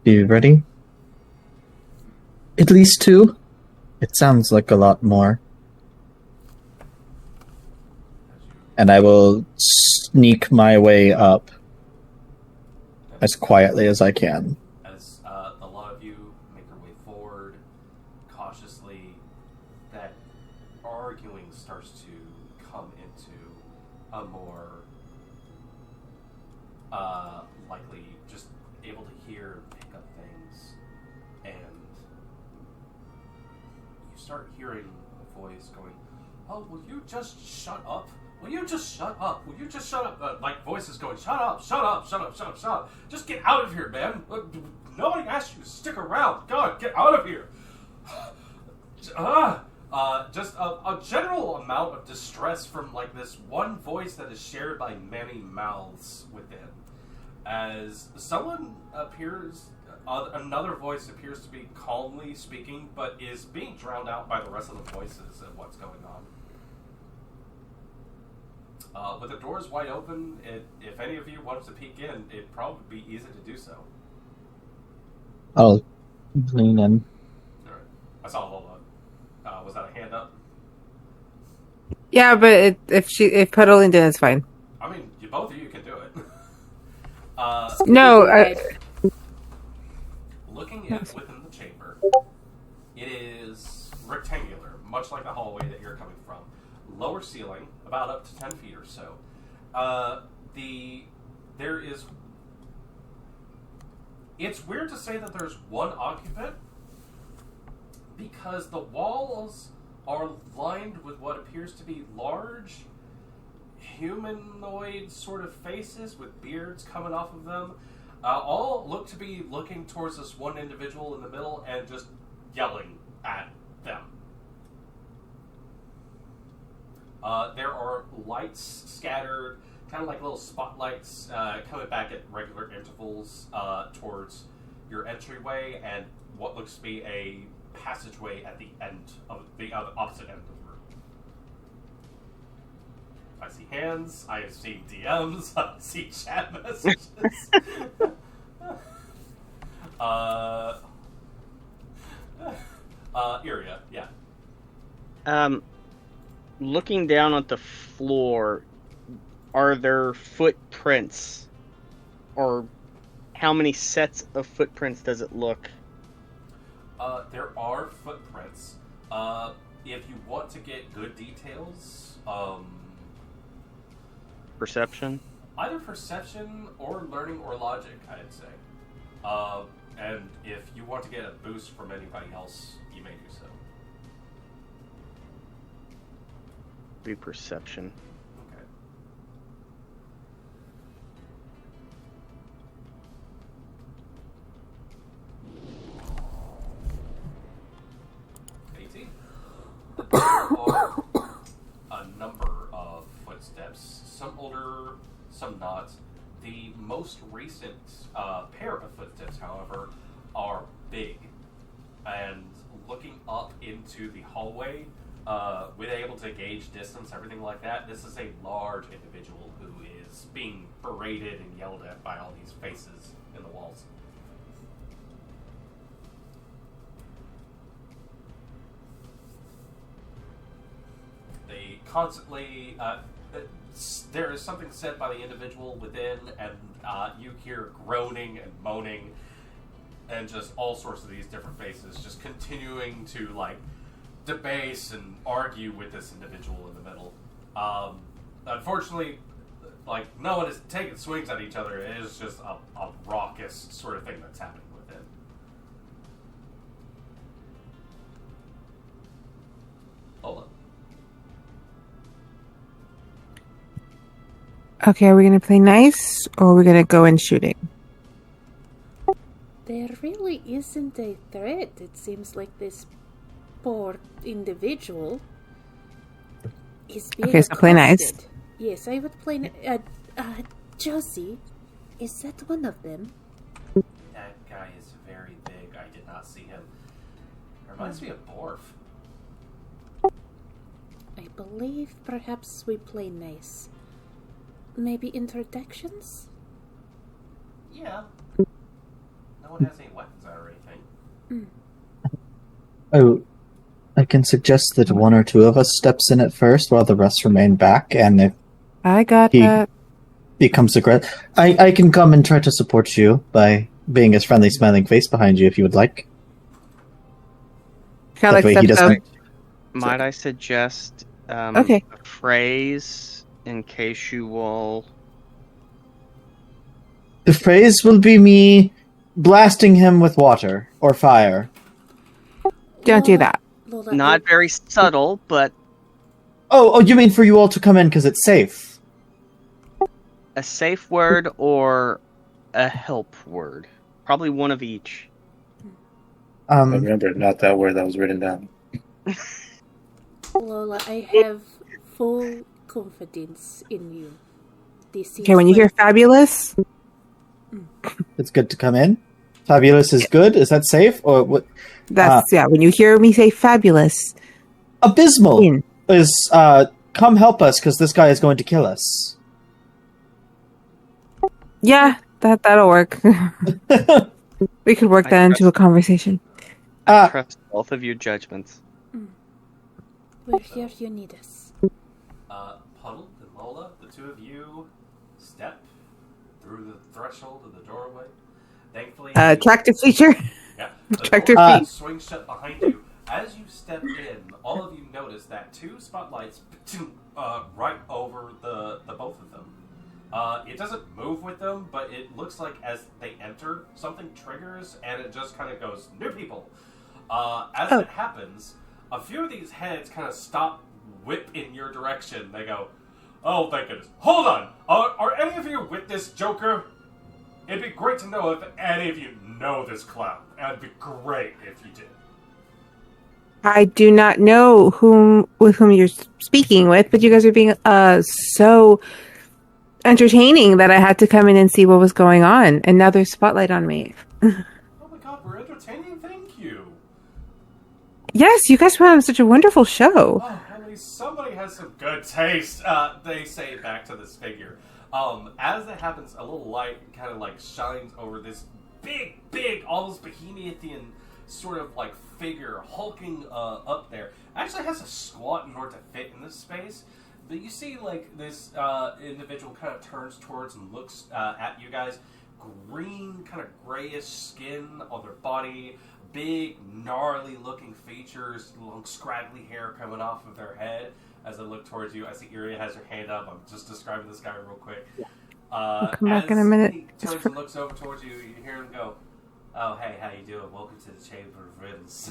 be ready? At least 2? It sounds like a lot more. And I will sneak my way up as quietly as I can. As a lot of you make your way forward cautiously, that arguing starts to come into a more likely just able to hear and pick up things, and you start hearing a voice going, "Oh, will you just shut up? Will you just shut up? Will you just shut up?" Like voices going, "Shut up, shut up, shut up, shut up, shut up. Just get out of here, man. Nobody asked you to stick around. God, get out of here." Just a general amount of distress from like this one voice that is shared by many mouths within. As someone appears, another voice appears to be calmly speaking, but is being drowned out by the rest of the voices and what's going on. With the doors wide open, if any of you wanted to peek in, it'd probably be easy to do so. I'll lean in. Alright. I saw a little was that a hand up? Yeah, but if Puddle leaned in, it's fine. I mean, both of you can do it. No, Looking within the chamber, it is rectangular, much like the hallway that you're coming from. Lower ceiling, about up to 10 feet or so. There is... It's weird to say that there's one occupant, because the walls are lined with what appears to be large humanoid sort of faces with beards coming off of them. All look to be looking towards this one individual in the middle and just yelling at them. There are lights scattered, kind of like little spotlights coming back at regular intervals towards your entryway and what looks to be a passageway at the end of the opposite end of the room. I see hands, I see DMs, I see chat messages. Iria, yeah. Looking down at the floor, are there footprints? Or how many sets of footprints does it look? There are footprints. If you want to get good details, Perception? either perception or learning or logic, I'd say. And if you want to get a boost from anybody else, you may do so. Be perception. Okay. There are a number of footsteps, some older, some not. The most recent pair of footsteps, however, are big. And looking up into the hallway, with able to gauge distance, everything like that, this is a large individual who is is being berated and yelled at by all these faces in the walls. They constantly, there is something said by the individual within, and you hear groaning and moaning, and just all sorts of these different faces just continuing to, like, debase and argue with this individual in the middle. Unfortunately, like, no one is taking swings at each other. It is just a raucous sort of thing that's happening within. Hold on. Okay, are we going to play nice, or are we going to go in shooting? There really isn't a threat. It seems like this poor individual is being Okay, so play nice. accosted. Yes, I would play... Josie, is that one of them? That guy is very big. I did not see him. Reminds me of Borf. I believe perhaps we play nice. Maybe introductions? Yeah. No one has any weapons or anything. Oh, I can suggest that one or two of us steps in at first while the rest remain back, and if I got he that. becomes aggressive, I can come and try to support you by being his friendly, smiling face behind you if you would like. Kind of That way like he steps up. doesn't. Might I suggest Okay. a phrase in case you will... The phrase will be me blasting him with water or fire. Don't do that. Lola, Not very subtle, but Oh, you mean for you all to come in because it's safe? a safe word or a help word. Probably one of each. I remember, not that word that was written down. Lola, I have full confidence in you. This Okay, when you hear fabulous, It's good to come in. Fabulous is good. Is that safe or what? that's, yeah, when you hear me say fabulous, Abysmal in. is come help us because this guy is going to kill us. Yeah, that'll work. We could work that into a conversation. I trust both of your judgments. We're here, you need us. Puddle and Lola, the two of you step through the threshold of the doorway. Thankfully, Attractive feature. yeah, attractive the door feet. swings shut behind you. As you step in, all of you notice that two spotlights right over the both of them. It doesn't move with them, but it looks like as they enter, something triggers and it just kind of goes, new people. As it happens, a few of these heads kind of stop, whip in your direction. They go, oh, thank goodness. Hold on! Are any of you with this Joker? It'd be great to know if any of you know this clown. It'd be great if you did. I do not know with whom you're speaking with, but you guys are being so entertaining that I had to come in and see what was going on, and now there's spotlight on me. Oh my god, we're entertaining? Thank you. Yes, you guys put on such a wonderful show. Oh, at least somebody has some good taste. They say back to this figure. As that happens, a little light kind of like shines over this big, almost behemouthian sort of like figure hulking up there. Actually has to squat in order to fit in this space. But you see, like, this individual kind of turns towards and looks at you guys. Green, kind of grayish skin on their body. Big, gnarly-looking features. Long, scraggly hair coming off of their head. As I look towards you, I see Iria has her hand up. I'm just describing this guy real quick. I'll come back in a minute. He turns and looks over towards you. You hear him go, "Oh, hey, how you doing? Welcome to the Chamber of Riddles."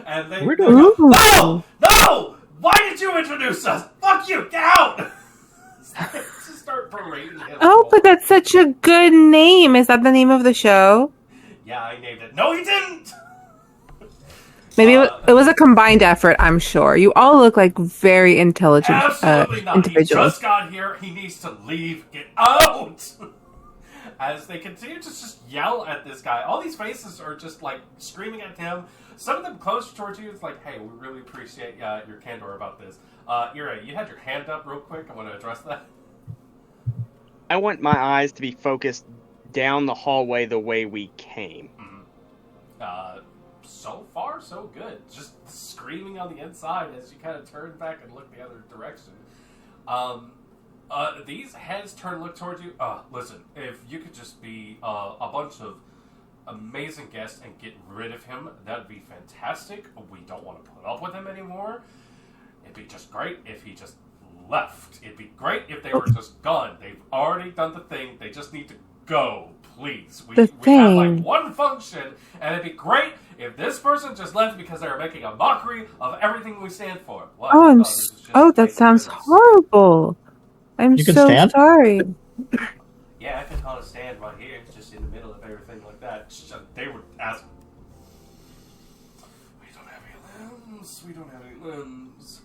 And they go, No! Why did you introduce us? Fuck you! Get out! Just start berating him. Oh, but that's such a good name. Is that the name of the show? Yeah, I named it. No, he didn't! Maybe it was a combined effort, I'm sure. You all look like very intelligent Absolutely not. He individuals. just got here. He needs to leave. Get out! As they continue to just yell at this guy. All these faces are just, like, screaming at him. Some of them closer towards you. It's like, hey, we really appreciate your candor about this. Ira, you had your hand up real quick. I want to address that. I want my eyes to be focused down the hallway the way we came. So far, so good. Just screaming on the inside as you kind of turn back and look the other direction. These heads turn, look towards you. Listen, if you could just be a bunch of amazing guests and get rid of him, that'd be fantastic. We don't want to put up with him anymore. It'd be just great if he just left. It'd be great if they were just gone. They've already done the thing. They just need to go, please. We have like one function, and it'd be great if this person just left because they were making a mockery of everything we stand for. What? That sounds horrible. I'm so sorry. Yeah, I could call a stand right here, just in the middle of everything like that. They were asking. We don't have any limbs. We don't have any limbs.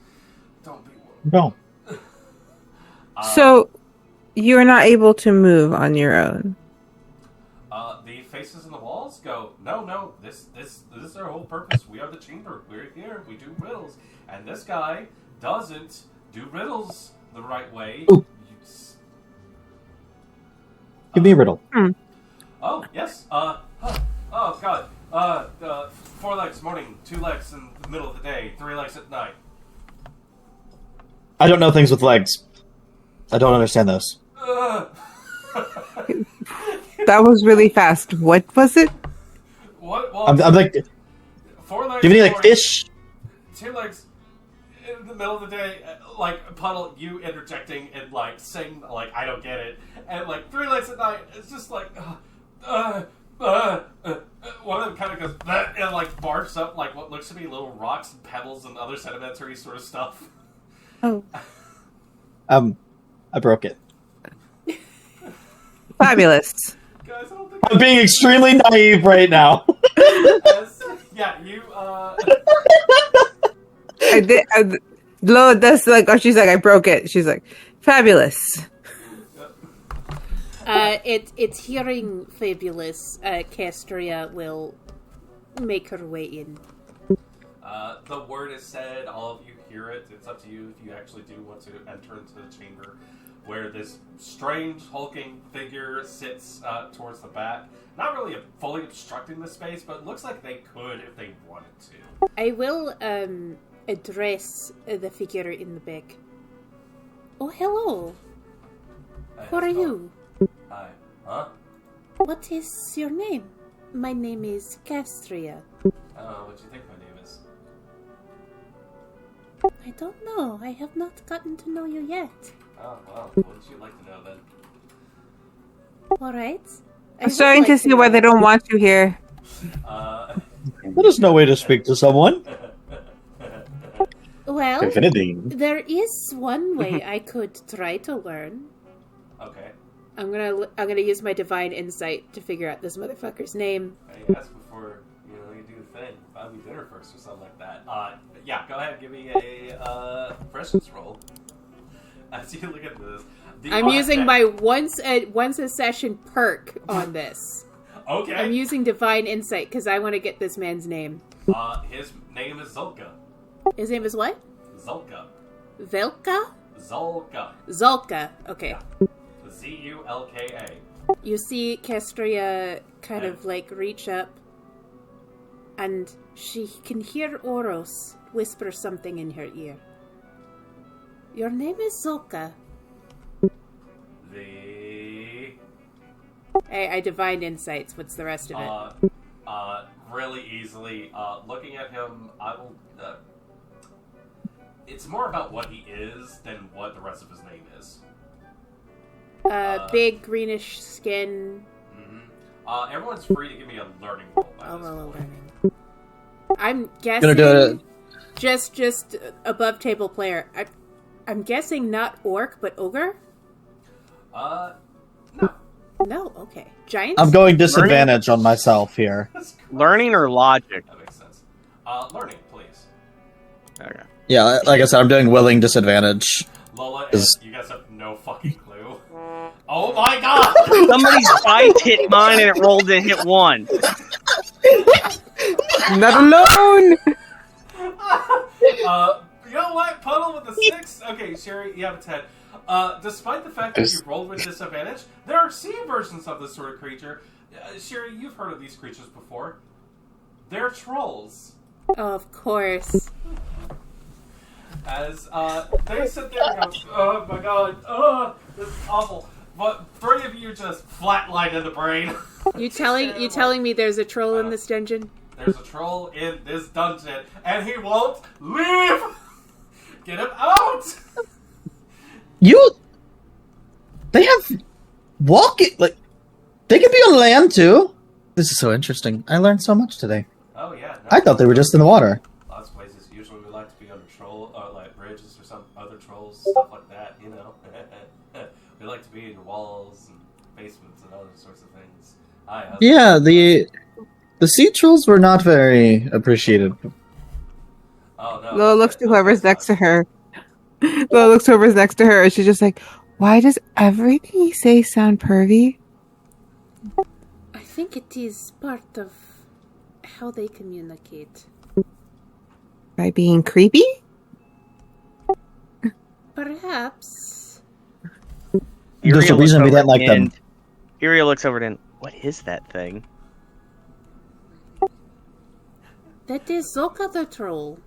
Don't be one. No. So, you're not able to move on your own? The faces in the walls go, no, this is our whole purpose. We are the chamber. We're here. We do riddles. And this guy doesn't do riddles the right way. Give me a riddle. Oh, yes. Oh, God. 4 legs morning, 2 legs in the middle of the day, 3 legs at night. I don't know things with legs. I don't understand those. That was really fast. What was it? What? Well, I'm like... 4 legs. Do you mean like fish? 2 legs in the middle of the day, like Puddle, you interjecting and like saying like I don't get it, and like 3 legs at night. It's just like one of them kind of goes and like barfs up like what looks to be little rocks and pebbles and other sedimentary sort of stuff. Oh, I broke it. fabulous. Guys, I don't think I'm being extremely naive right now. yeah, you. I did. That's like, oh, she's like, I broke it. She's like, fabulous. It's hearing fabulous. Castria will make her way in. The word is said. All of you hear it. It's up to you if you actually do want to enter into the chamber, where this strange hulking figure sits towards the back. Not really fully obstructing the space, but it looks like they could if they wanted to. I will address the figure in the back. Oh, hello. Who are you? Hi. Huh? What is your name? My name is Castria. What do you think my name is? I don't know. I have not gotten to know you yet. Oh, well, what would you like to know then? Alright. I'm starting to see why they don't want you here. That is no way to speak to someone. Well, Infinity. there is one way I could try to learn. Okay. I'm gonna use my divine insight to figure out this motherfucker's name. Hey, ask before you do the thing. Buy me dinner first or something like that. Yeah, go ahead, give me a prescience roll. As you look at this, I'm using my once a session perk on this. Okay. I'm using divine insight because I want to get this man's name. His name is Zulka. His name is what? Zulka. Velka? Zulka. Zulka. Okay. Yeah. Zulka. You see Castria kind of like reach up, and she can hear Oros whisper something in her ear. Your name is Zulka. I divine insights. What's the rest of it? Really easily. Looking at him, I will. It's more about what he is than what the rest of his name is. Big greenish skin. Mm-hmm. Everyone's free to give me a learning roll. Learning. I'm guessing. Gonna do it. Just above table player. I'm guessing not orc but ogre. No. No, okay. Giant? I'm going disadvantage on myself here. Learning or logic? That makes sense. Learning, please. Okay. Yeah, like I said, I'm doing willing disadvantage. Lola, you guys have no fucking clue. Oh my god! Somebody's dice hit mine and it rolled and hit 1. Not alone! You know what? Puddle with the 6? Okay, Sherry, you have a 10. Despite the fact that you rolled with disadvantage, there are sea versions of this sort of creature. Sherry, you've heard of these creatures before. They're trolls. Of course. As they sit there and go, oh my god, this is awful. But 3 of you just flatline in the brain. You telling me there's a troll in this dungeon? There's a troll in this dungeon, and he won't leave! Get him out! They have walking, like, they can be on land too. This is so interesting. I learned so much today. Oh yeah. No, I thought they were just in the water. Lots of places. Usually we like to be under troll, like bridges or some other trolls, stuff like that, you know. We like to be in walls and basements and other sorts of things. Yeah, the sea trolls were not very appreciated. Oh no. Lola looks to whoever's next to her. Lola looks to whoever's next to her, and she's just like, why does everything you say sound pervy? I think it is part of how they communicate. By being creepy? Perhaps. There's a reason we didn't like them. Uriel looks over and, what is that thing? That is Zoka the troll.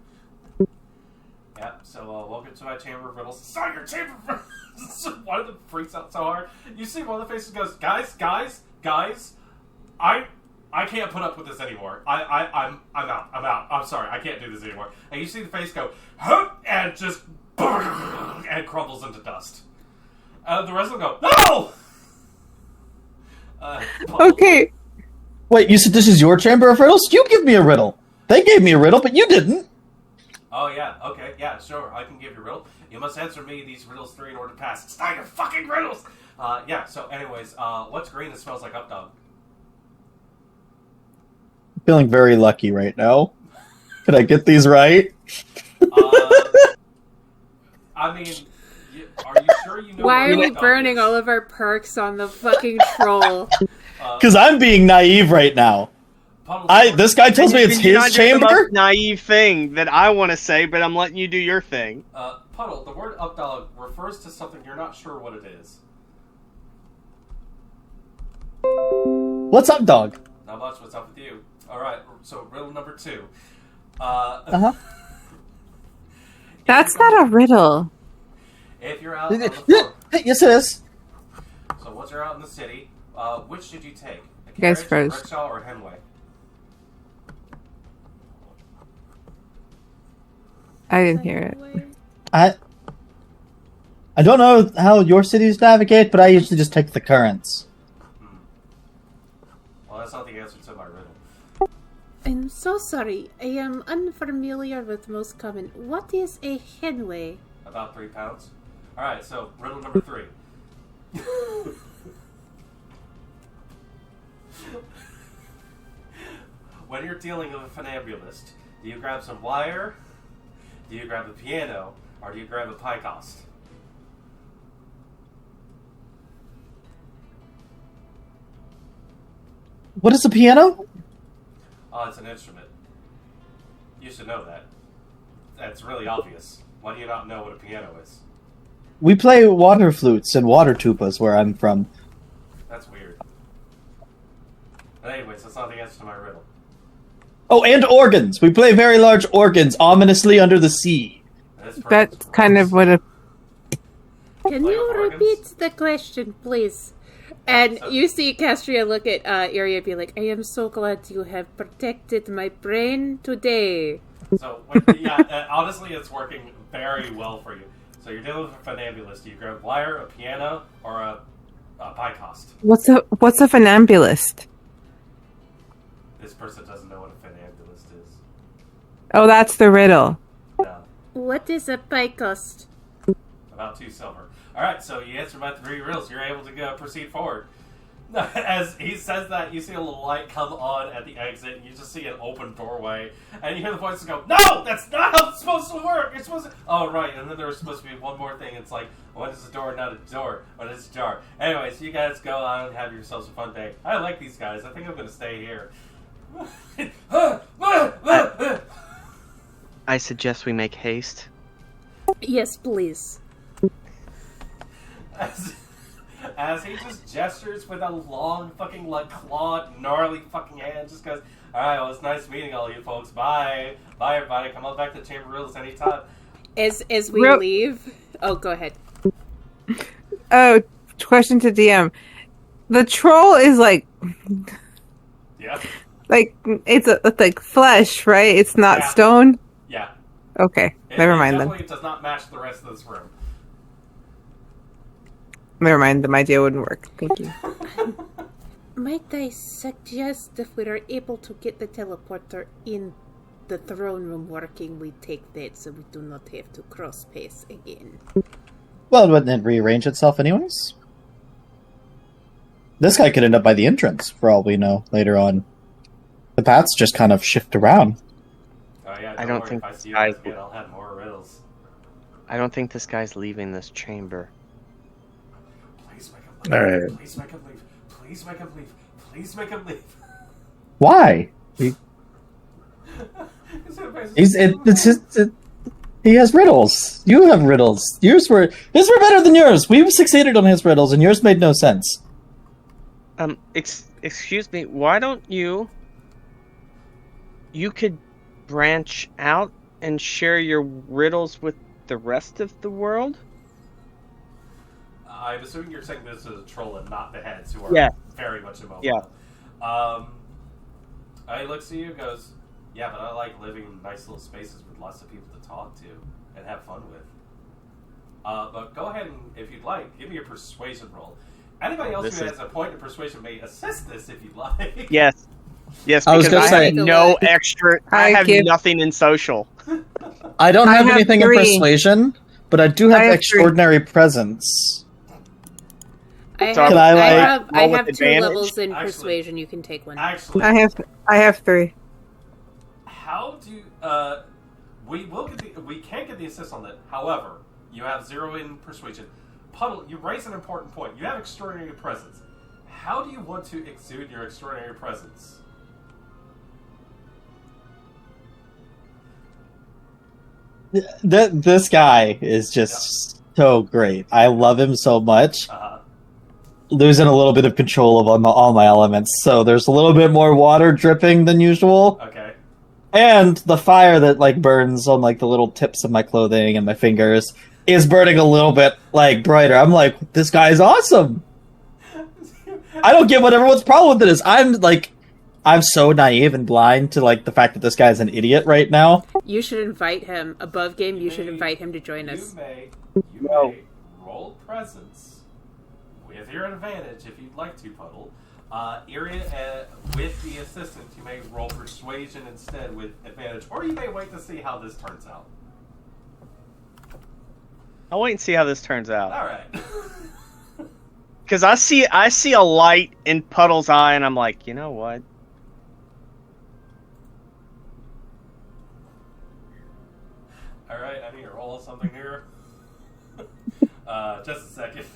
Yep, so welcome to my chamber of riddles. Sorry, your chamber of riddles! One of them freaks out so hard. You see one of the faces goes, guys, I can't put up with this anymore. I'm out. I'm sorry, I can't do this anymore. And you see the face go, hup, and just and crumbles into dust. The rest of them go, no! Okay. Wait, you said this is your chamber of riddles? You give me a riddle. They gave me a riddle, but you didn't. Oh, yeah, okay, yeah, sure, I can give you a riddle. You must answer me these riddles 3 in order to pass. It's not your fucking riddles! Yeah, so anyways, what's green that smells like updog? Feeling very lucky right now. Could I get these right? I mean, are you sure you know Why what are we updog burning is? all of our perks on the fucking troll? Because I'm being naive right now. Puddle, This guy tells me it's You're not his doing the chamber? most naive thing that I want to say, but I'm letting you do your thing. Puddle, the word updog refers to something you're not sure what it is. What's up, dog? Not much, what's up with you? Alright, so riddle number 2. That's not a riddle. If you're out on the floor, Yes, it is. so once you're out in the city, which should you take? A You guys carriage, froze. rickshaw, or Henway? I didn't hear it. I don't know how your cities navigate, but I usually just take the currents. Well, that's not the answer to my riddle. I'm so sorry. I am unfamiliar with most common. What is a henway? About 3 pounds. Alright, so riddle number 3. When you're dealing with a funambulist, do you grab some wire, do you grab a piano, or do you grab a pie cost? What is a piano? Oh, it's an instrument. You should know that. That's really obvious. Why do you not know what a piano is? We play water flutes and water tupas where I'm from. That's weird. But anyways, that's not the answer to my riddle. Oh, and organs. We play very large organs ominously under the sea. That's kind of what a... Can Play you with organs? repeat the question, please? And you see Castria look at Iria and be like, I am so glad you have protected my brain today. So, yeah, honestly, it's working very well for you. So you're dealing with a funambulist. You grab wire, a piano, or a pie cost. What's a funambulist? This person doesn't know what a funambulist is. Oh, that's the riddle. No. What is a pie cost? About 2 silver. Alright, so you answered my 3 riddles. You're able to go proceed forward. As he says that, you see a little light come on at the exit, and you just see an open doorway, and you hear the voices go, no! That's not how it's supposed to work! You're supposed to... Oh, right, and then there was supposed to be one more thing. It's like, when is a door not a door? When is a jar? Anyways, you guys go on and have yourselves a fun day. I like these guys. I think I'm going to stay here. I suggest we make haste. Yes, please. as he just gestures with a long fucking like clawed, gnarly fucking hand, just goes, "Alright, well, it's nice meeting all you folks. Bye. Bye, everybody. Come on back to Chamber Rules anytime." As we leave... Oh, go ahead. Oh, question to DM. The troll is like... Yeah. Like, it's like flesh, right? It's not stone? Yeah. Okay, never mind then. It does not match the rest of this room. Never mind, my idea wouldn't work. Thank you. Might I suggest if we are able to get the teleporter in the throne room working, we take that so we do not have to cross paths again. Well, wouldn't it rearrange itself anyways? This guy could end up by the entrance, for all we know, later on. The paths just kind of shift around. Oh yeah, I don't think if I this see you guy's... again, I'll have more riddles. I don't think this guy's leaving this chamber. Please make him leave. Alright. Please make him leave. Please make him leave. Please make him leave. Why? He has riddles. You have riddles. His were better than yours. We succeeded on his riddles, and yours made no sense. Excuse me. Why don't you could branch out and share your riddles with the rest of the world? I'm assuming you're saying this is a troll and not the heads, who are very much immobile. Yeah. He looks at you and goes, "Yeah, but I like living in nice little spaces with lots of people to talk to and have fun with. But go ahead and, if you'd like, give me a persuasion roll. Anybody else who has a point of persuasion may assist this if you'd like." Yes. Yes, I was because gonna I say- have no extra... I have nothing in social. I don't have have anything 3. in persuasion, but I do have, I have extraordinary presence. I So have, can I, I like, have, I roll with have 2 advantage? levels in Actually- persuasion. You can take one. Actually, I have 3. how do we can't get the assist on that. However, you have 0 in persuasion. Puddle, you raise an important point. You have extraordinary presence. How do you want to exude your extraordinary presence? This guy is just so great. I love him so much. Losing a little bit of control of all my elements, so there's a little bit more water dripping than usual. Okay. And the fire that like burns on like the little tips of my clothing and my fingers is burning a little bit like brighter. I'm like, this guy is awesome. I don't get what everyone's problem with it is. I'm so naive and blind to like the fact that this guy's an idiot right now. You should invite him above game. You should invite him to join us. You may roll presence with your advantage if you'd like to, Puddle. With the assistant, you may roll persuasion instead with advantage, or you may wait to see how this turns out. I'll wait and see how this turns out. All right. Because I see a light in Puddle's eye, and I'm like, you know what? All right, I need to roll something here. Just a second.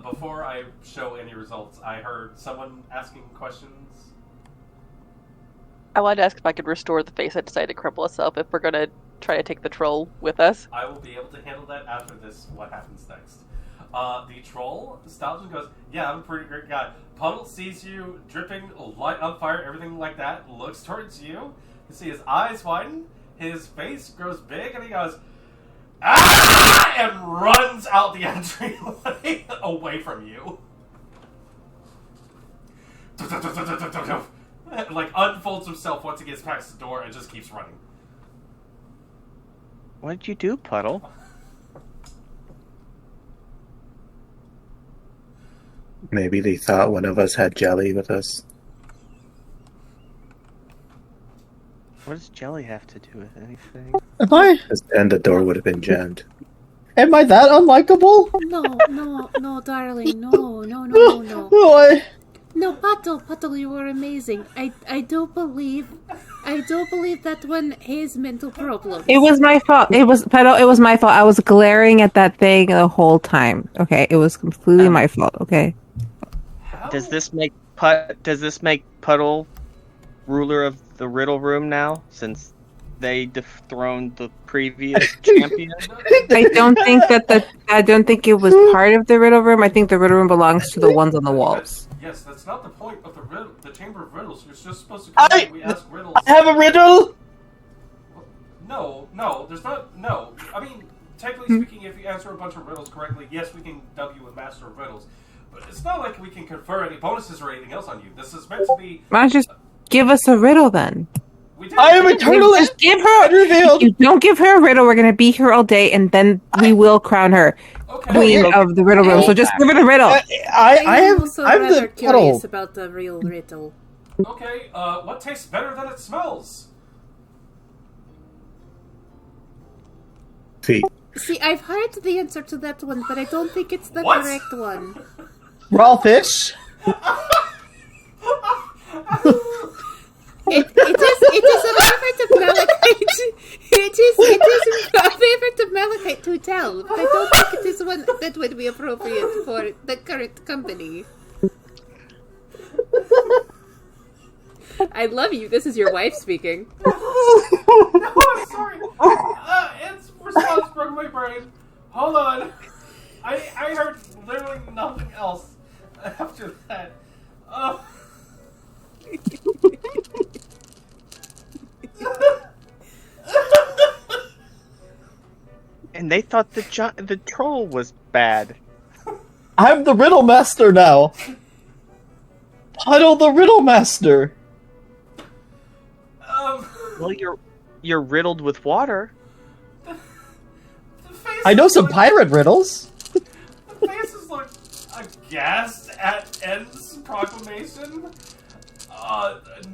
Before I show any results, I heard someone asking questions. I wanted to ask if I could restore the face that decided to crumple itself if we're going to try to take the troll with us. I will be able to handle that after this, what happens next. The troll stops and goes, "Yeah, I'm a pretty great guy." Puddle sees you dripping, light on fire, everything like that, looks towards you. You see his eyes widen, his face grows big, and he goes, "Ah!" and runs out the entryway away from you. Like unfolds himself once he gets past the door and just keeps running. What did you do, Puddle? Maybe they thought one of us had jelly with us. What does jelly have to do with anything? And the door would have been jammed. Am I that unlikable? No, darling, no. Boy. No, Puddle, you were amazing. I do believe that one has mental problems. It was my fault. It was my fault. I was glaring at that thing the whole time. Okay, it was completely my fault. Okay. Does this make Puddle ruler of the riddle room now, since they dethroned the previous champion? I don't think it was part of the riddle room. I think the riddle room belongs to the ones on the walls. Yes, that's not the point of the Chamber of Riddles. You're just supposed to come and we ask riddles. I have a riddle. No, there's not. No, I mean, technically speaking, if you answer a bunch of riddles correctly, yes, we can dub you a master of riddles. But it's not like we can confer any bonuses or anything else on you. This is meant to be. Why don't you just give us a riddle then? I am eternally Just give her. revealed. If you don't give her a riddle, we're gonna be here all day, and then we will crown her queen of the riddle room. So just give her the riddle. I'm also I'm rather the curious puddle. about the real riddle. Okay, what tastes better than it smells? Feet. See, I've heard the answer to that one, but I don't think it's the What? correct one. Raw fish. It is a favorite of Malachite. It is a favorite of Malachite to tell, but I don't think it is one that would be appropriate for the current company. I love you. This is your wife speaking. No, I'm sorry. Its response broke my brain. Hold on. I heard literally nothing else after that. And they thought the troll was bad. I'm the riddle master now. Puddle the riddle master. Well, you're riddled with water. The face I know is some like- pirate riddles. The face is like aghast at N's proclamation.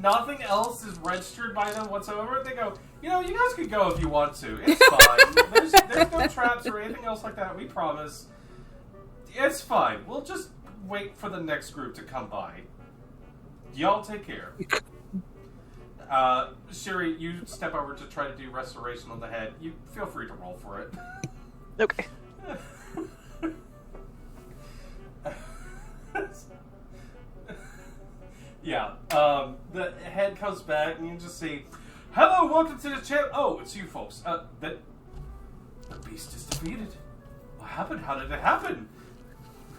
Nothing else is registered by them whatsoever. They go, you guys can go if you want to. It's fine. There's no traps or anything else like that. We promise. It's fine. We'll just wait for the next group to come by. Y'all take care. Sherry, you step over to try to do restoration on the head. You feel free to roll for it. Okay. Yeah, the head comes back and you just see, hello, welcome to the channel. Oh, it's you folks. The beast is defeated. What happened? How did it happen?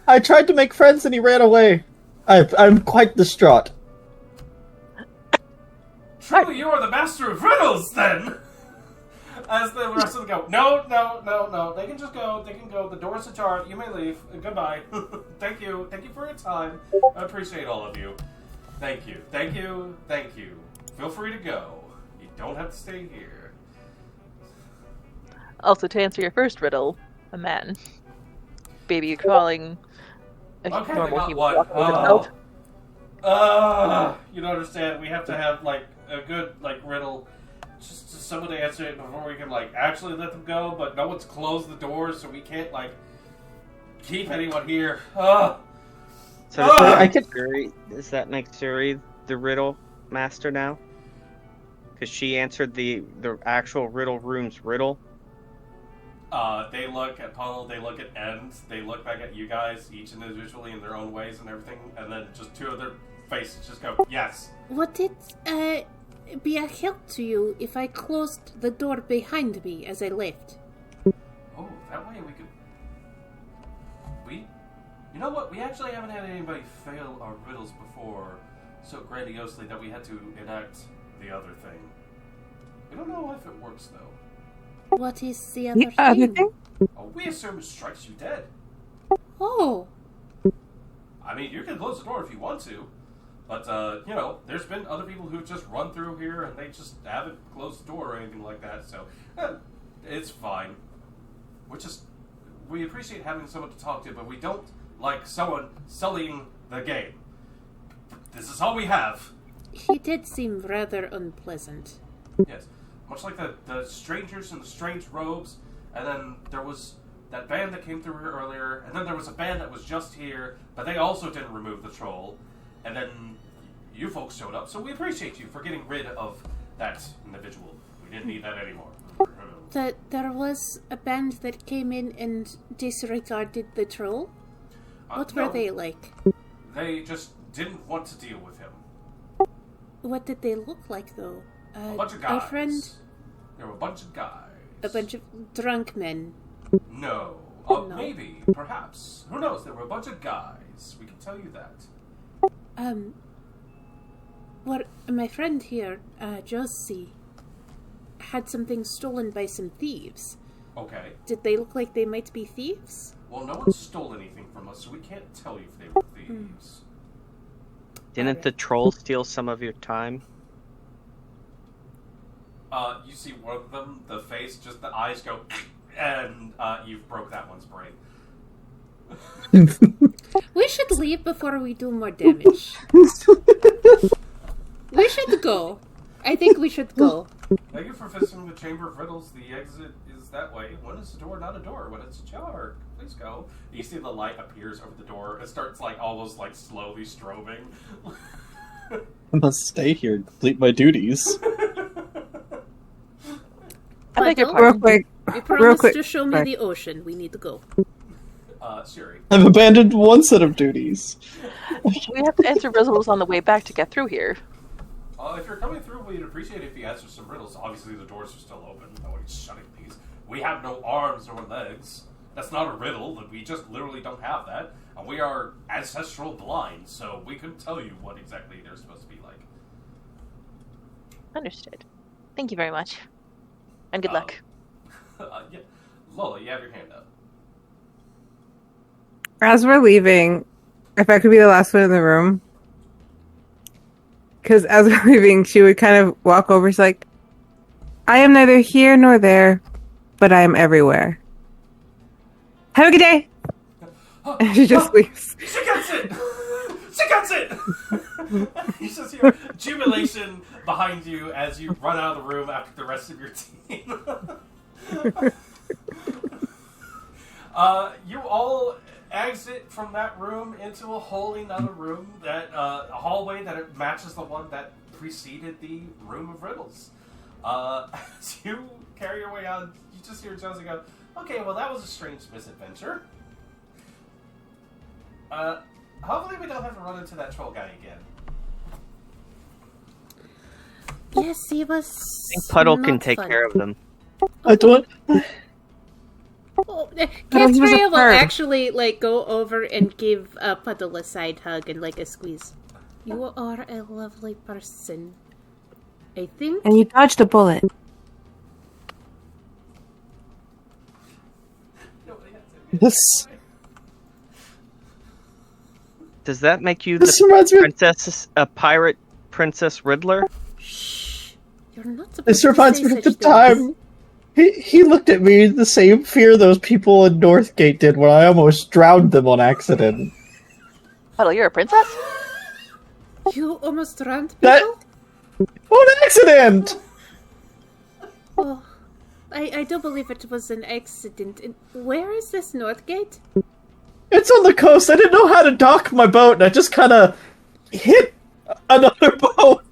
I tried to make friends and he ran away. I'm quite distraught. Truly, you are the master of riddles, then! As the rest of them go, no. They can just go. They can go. The door's ajar. You may leave. Goodbye. Thank you. Thank you for your time. I appreciate all of you. Thank you. Feel free to go. You don't have to stay here. Also, to answer your first riddle, a man. Baby crawling. A Okay, they normal got human one. walking with a belt. You don't understand. We have to have, like, a good, like, riddle. Just someone to answer it before we can, like, actually let them go, but no one's closed the doors, so we can't, like, keep anyone here. So does that make Suri the riddle master now? Because she answered the actual riddle room's riddle. They look at Puddle, they look at End, they look back at you guys, each individually in their own ways and everything, and then just two of their faces just go, yes. Would it be a help to you if I closed the door behind me as I left? Oh, that way we could... You know what? We actually haven't had anybody fail our riddles before so grandiosely that we had to enact the other thing. We don't know if it works, though. What is the other thing? Oh, we assume it strikes you dead. Oh. I mean, you can close the door if you want to. But, there's been other people who've just run through here and they just haven't closed the door or anything like that, so it's fine. We appreciate having someone to talk to, but we don't like someone sullying the game. This is all we have. He did seem rather unpleasant. Yes. Much like the strangers in the strange robes, and then there was that band that came through here earlier, and then there was a band that was just here, but they also didn't remove the troll. And then you folks showed up, so we appreciate you for getting rid of that individual. We didn't need that anymore. There was a band that came in and disregarded the troll? What were they like? They just didn't want to deal with him. What did they look like, though? A bunch of guys. Our friend... There were a bunch of guys. A bunch of drunk men. No. No. Maybe. Perhaps. Who knows? There were a bunch of guys. We can tell you that. What my friend here, Josie, had something stolen by some thieves. Okay. Did they look like they might be thieves? Well, no one stole anything from us, so we can't tell you if they were thieves. Didn't the troll steal some of your time? You see one of them, the face, just the eyes go, and you've broke that one's brain. We should leave before we do more damage. We should go. I think we should go. Thank you for visiting the Chamber of Riddles. The exit is that way. When it's a door, not a door. When it's a jar, please go. You see the light appears over the door. It starts almost slowly strobing. I must stay here and complete my duties. I beg your Real pardon. quick. You promised quick. to show me Sorry. the ocean. We need to go. Siri. I've abandoned one set of duties. We have to answer riddles on the way back to get through here. If you're coming through, we'd appreciate it if you answer some riddles. Obviously, the doors are still open. Nobody's shutting these. We have no arms nor legs. That's not a riddle. We just literally don't have that. And we are ancestral blind, so we couldn't tell you what exactly they're supposed to be like. Understood. Thank you very much. And good luck. Yeah. Lola, you have your hand up. As we're leaving, if I could be the last one in the room, because as we're leaving, she would kind of walk over. She's like, "I am neither here nor there, but I am everywhere. Have a good day." And she just leaves. She gets it! She gets it! You just hear jubilation behind you as you run out of the room after the rest of your team. You all exit from that room into a whole another room, a hallway that it matches the one that preceded the room of riddles. As you carry your way out, you just hear Josie go, "Okay, well that was a strange misadventure. Hopefully we don't have to run into that troll guy again." Yes, he was. I think Puddle can not take fun. care of them. I don't. Oh, he was a Kestria will bird. actually go over and give Puddle a side hug and a squeeze. You are a lovely person. I think. And you dodged a bullet. This Does that make you This the reminds me. princess, a pirate princess Riddler? Shh. You're not supposed This to reminds say me of such the things. time he looked at me the same fear those people in Northgate did when I almost drowned them on accident. Puddle, you're a princess? You almost drowned people? That- On accident! Oh, I do believe it was an accident. Where is this Northgate? It's on the coast. I didn't know how to dock my boat, and I just kind of hit another boat.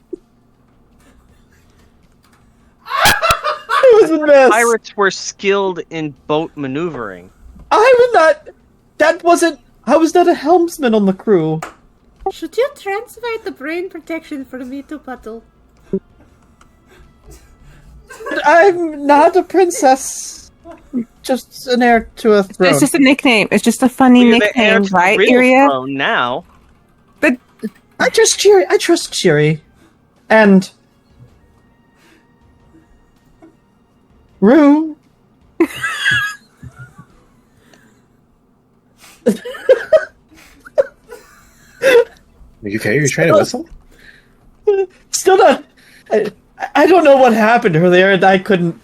It was a mess. Pirates were skilled in boat maneuvering. I was not. That wasn't. I was not a helmsman on the crew. Should you transfer the brain protection for me to Puddle? I'm not a princess. Just an heir to a throne. It's just a nickname. It's just a funny You're the heir nickname, to the right, real Iria? throne now. But I trust Cheery. I trust Cheery. And Rue. You okay? You're trying to whistle? Still not. I don't know what happened earlier, and I couldn't.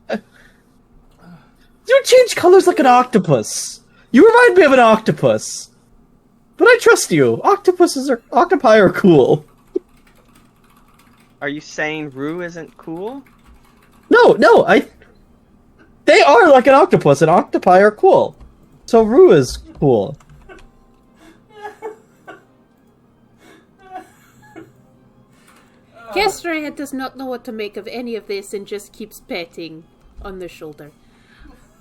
You change colors like an octopus. You remind me of an octopus. But I trust you. Octopi are cool. Are you saying Rue isn't cool? No, they are like an octopus, and octopi are cool. So Rue is cool. Kestria does not know what to make of any of this and just keeps petting on the shoulder.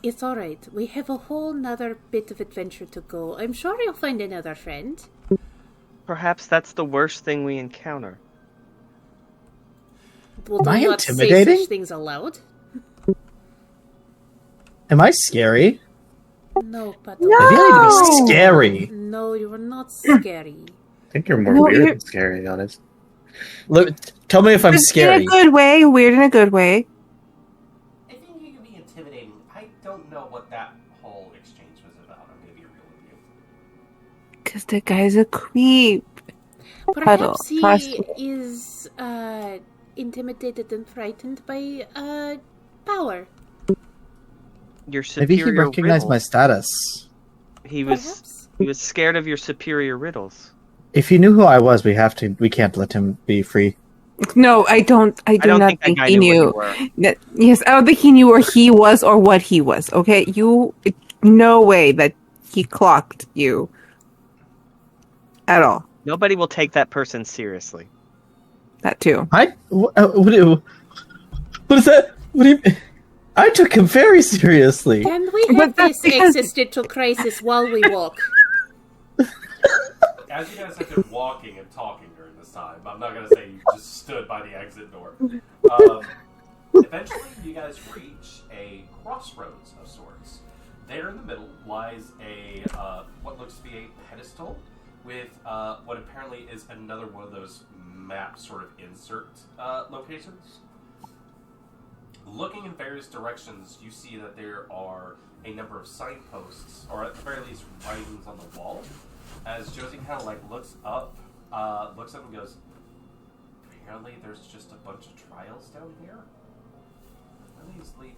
It's alright. We have a whole nother bit of adventure to go. I'm sure you'll find another friend. Perhaps that's the worst thing we encounter. Will Am I you not say intimidating? such things aloud? Am I scary? No, but No! Maybe I need to be scary. No, you are not scary. I think you're more No, weird you're- than scary, to be honest. Look, tell me if I'm Just scary. in a good way. Weird in a good way. I think you can be intimidating. I don't know what that whole exchange was about. I'm gonna be real with you. Because the guy's a creep. Puddle. Perhaps he Trust me. is intimidated and frightened by power. Your Maybe superior he recognized my riddles. status. He was Perhaps. scared of your superior riddles. If he knew who I was, we can't let him be free. No, I don't. I do don't not think that think guy he knew knew. what you Yes, I don't think he knew where he was or what he was. Okay, no way that he clocked you at all. Nobody will take that person seriously. That too. What is that? What do you? I took him very seriously. Can we But have that's this because- existential crisis while we walk? As you guys have been walking and talking during this time, I'm not going to say you just stood by the exit door. Eventually, you guys reach a crossroads of sorts. There in the middle lies a what looks to be a pedestal with what apparently is another one of those map sort of insert locations. Looking in various directions, you see that there are a number of signposts, or at the very least, writings on the wall. As Josie kind of like looks up and goes, apparently there's just a bunch of trials down here. Where do these lead?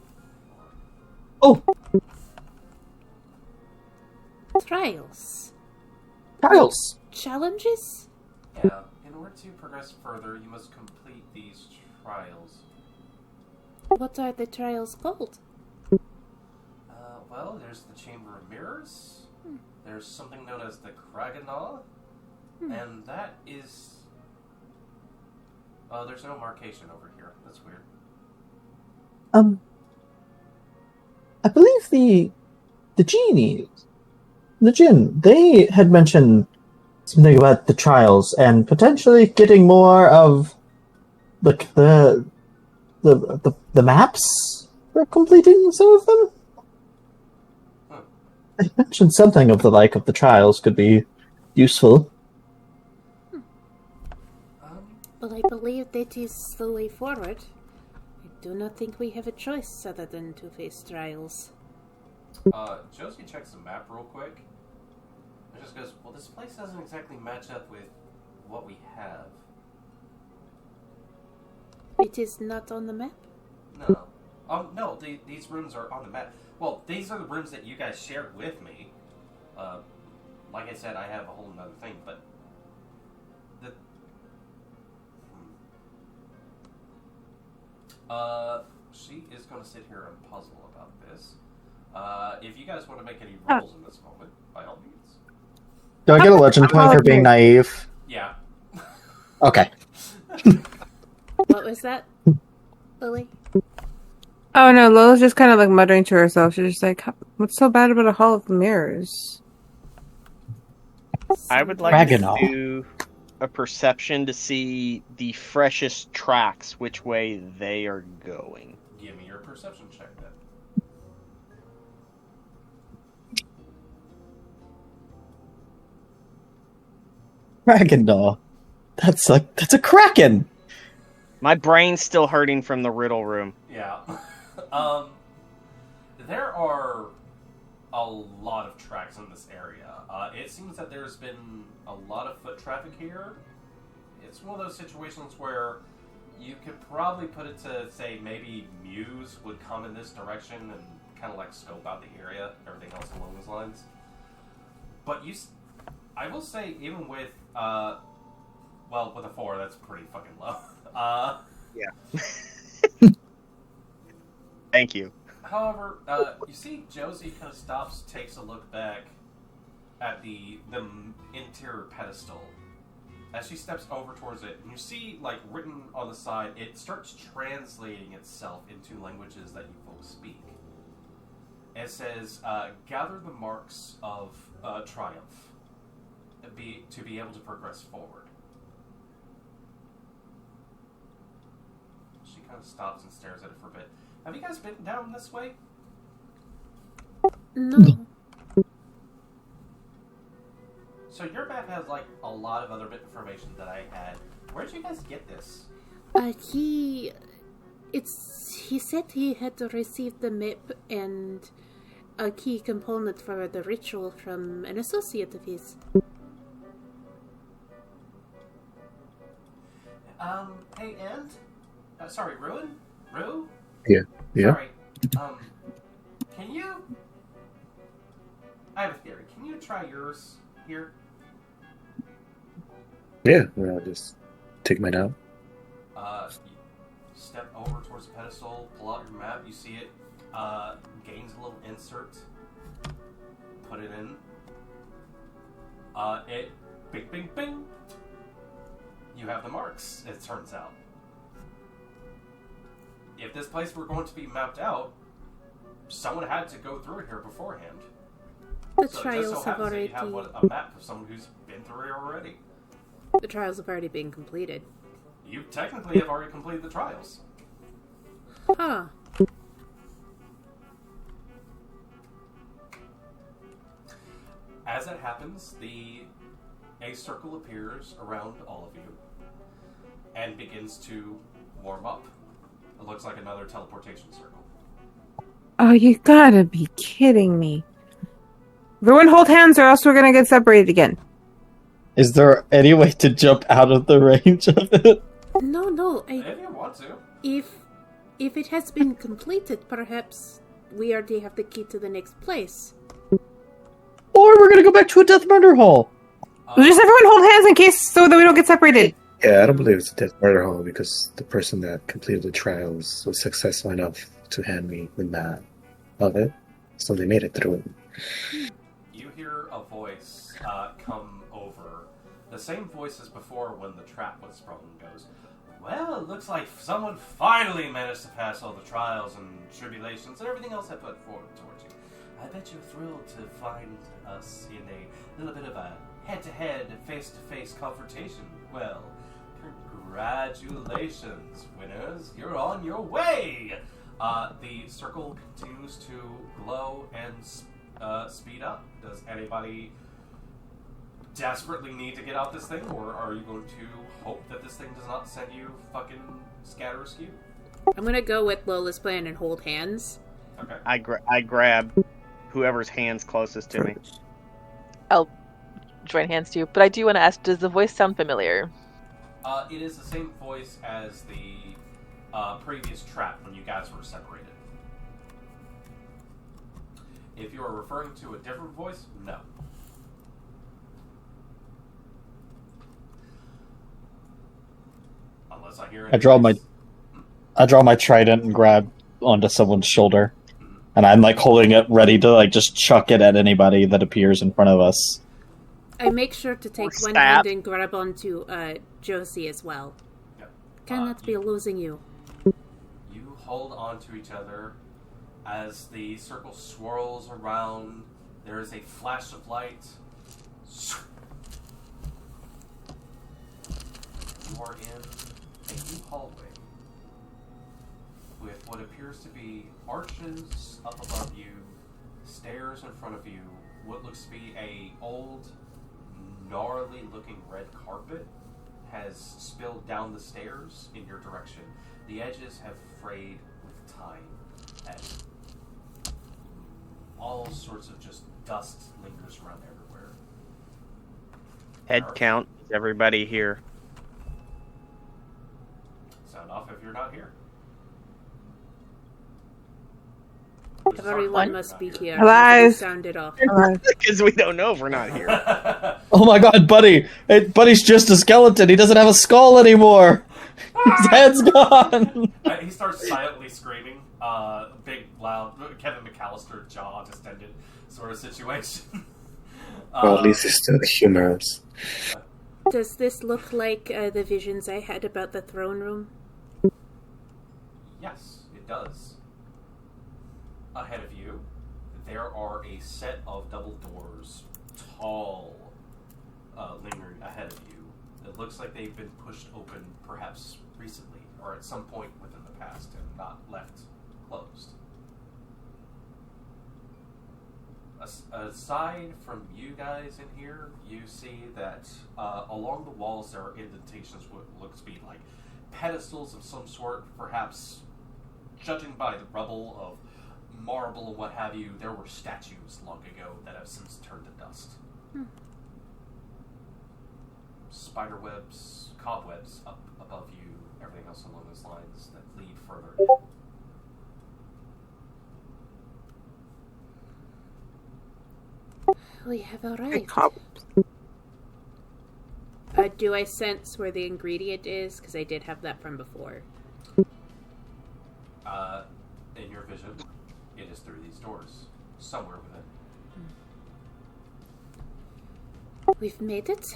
Oh, Trials. Trials. Challenges? Yeah, in order to progress further, you must complete these trials. What are the trials called? Well, there's the Chamber of Mirrors. There's something known as the Kraganaw. And that is... there's no markation over here. That's weird. I believe the genie, the Jinn, they had mentioned something about the trials and potentially getting more of the maps for completing some of them. I mentioned something of the like of the trials could be useful. Well, I believe that is the way forward. I do not think we have a choice other than to face trials. Josie checks the map real quick. And just goes, well, this place doesn't exactly match up with what we have. It is not on the map? No. No, these rooms are on the map. Well, these are the rooms that you guys shared with me. Like I said, I have a whole nother thing, but... She is going to sit here and puzzle about this. If you guys want to make any rolls in this moment, by all means. Do I get a legend point for being naive? Yeah. Okay. What was that, Lily? Oh no, Lola's just kind of like muttering to herself. She's just like, "What's so bad about a hall of mirrors?" I would like Kraganaw. to do a perception to see the freshest tracks, which way they are going. Give me your perception check then. Kraganaw. That's a kraken. My brain's still hurting from the riddle room. Yeah. There are a lot of tracks in this area. It seems that there's been a lot of foot traffic here. It's one of those situations where you could probably put it to, say, maybe Muse would come in this direction and kind of like scope out the area, everything else along those lines. But I will say, even with, with a 4, that's pretty fucking low. Yeah. Thank you. However, you see Josie kind of stops, takes a look back at the interior pedestal. As she steps over towards it, and you see, like, written on the side, it starts translating itself into languages that you folks speak. It says, gather the marks of triumph to be able to progress forward. kind of stops and stares at it for a bit. Have you guys been down this way? No. So your map has like a lot of other bit information that I had. Where'd you guys get this? He said he had received the map and a key component for the ritual from an associate of his. Hey, and? Sorry, Ruin? Rue? Yeah. Sorry. Can you... I have a theory. Can you try yours here? Yeah, well, I'll just take mine out. You step over towards the pedestal, pull out your map, you see it, gains a little insert, put it in, it, bing, bing, bing, you have the marks, it turns out. If this place were going to be mapped out, someone had to go through here beforehand. The So it trials just so have happens that already. you have a map of someone who's been through here already. The trials have already been completed. You technically have already completed the trials. Huh. As it happens, a circle appears around all of you and begins to warm up. It looks like another teleportation circle. Oh, you gotta be kidding me. Everyone hold hands or else we're gonna get separated again. Is there any way to jump out of the range of it? No. If you want to. If it has been completed, perhaps we already have the key to the next place. Or we're gonna go back to a death murder hall. Just everyone hold hands in case so that we don't get separated. Yeah, I don't believe it's a death murder hall because the person that completed the trials was successful enough to hand me the map of it, so they made it through it. You hear a voice come over. The same voice as before when the trap was sprung goes, well, it looks like someone finally managed to pass all the trials and tribulations and everything else I put forward towards you. I bet you're thrilled to find us in a little bit of a head-to-head, face-to-face confrontation. Well, congratulations, winners. You're on your way! The circle continues to glow and speed up. Does anybody desperately need to get out this thing, or are you going to hope that this thing does not send you fucking scatter askew? I'm gonna go with Lola's plan and hold hands. Okay. I grab whoever's hands closest to me. I'll join hands too, but I do want to ask, does the voice sound familiar? It is the same voice as the previous trap when you guys were separated. If you are referring to a different voice, no. Unless I hear it. I draw my trident and grab onto someone's shoulder. And I'm like holding it ready to like just chuck it at anybody that appears in front of us. I make sure to take one hand and grab onto Josie as well. Yep. Cannot be losing you. You hold on to each other as the circle swirls around. There is a flash of light. You are in a new hallway with what appears to be arches up above you, stairs in front of you, what looks to be a old, gnarly looking red carpet has spilled down the stairs in your direction. The edges have frayed with time as all sorts of just dust lingers around everywhere. Head count. Is everybody here? Sound off if you're not here. Everyone must be here. Alive. Sound it off. Because we don't know if we're not here. Oh my god, Buddy! Buddy's just a skeleton. He doesn't have a skull anymore. His head's gone. He starts silently screaming. Big, loud, Kevin McAllister jaw distended sort of situation. Well, at least it's still humorous. Does this look like the visions I had about the throne room? Yes, it does. Ahead of you, there are a set of double doors, tall, lingering ahead of you. It looks like they've been pushed open, perhaps recently. or at some point within the past, and not left closed. Aside from you guys in here, you see that along the walls there are indentations what looks to be like pedestals of some sort, perhaps, judging by the rubble of marble and what have you, there were statues long ago that have since turned to dust. Spider webs, cobwebs up above you, everything else along those lines that lead further in. We have arrived. Cobwebs. Do I sense where the ingredient is? Because I did have that from before. In your vision, it is through these doors, somewhere within. We've made it.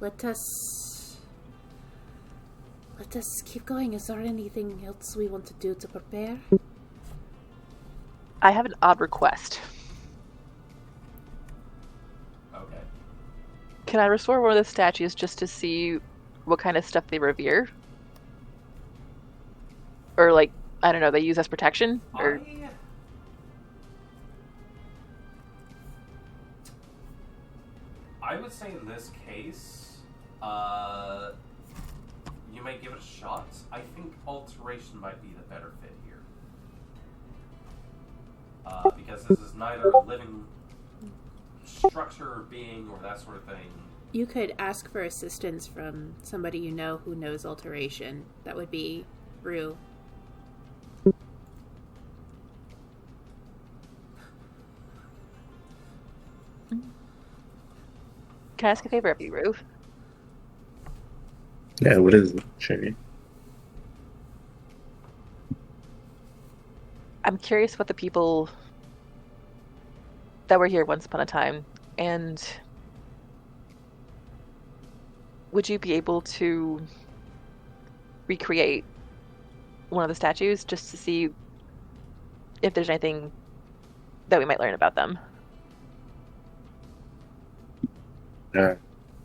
Let us keep going. Is there anything else we want to do to prepare? I have an odd request. Okay. Can I restore one of the statues just to see what kind of stuff they revere? Or, like, I don't know, they use as protection? Or I would say in this case, you may give it a shot. I think alteration might be the better fit here. Because this is neither a living structure or being or that sort of thing. You could ask for assistance from somebody you know who knows alteration. That would be Rue. can I ask a favor of you, Rue? Yeah, what is it, Sherry? I'm curious what the people that were here once upon a time, and would you be able to recreate one of the statues just to see if there's anything that we might learn about them?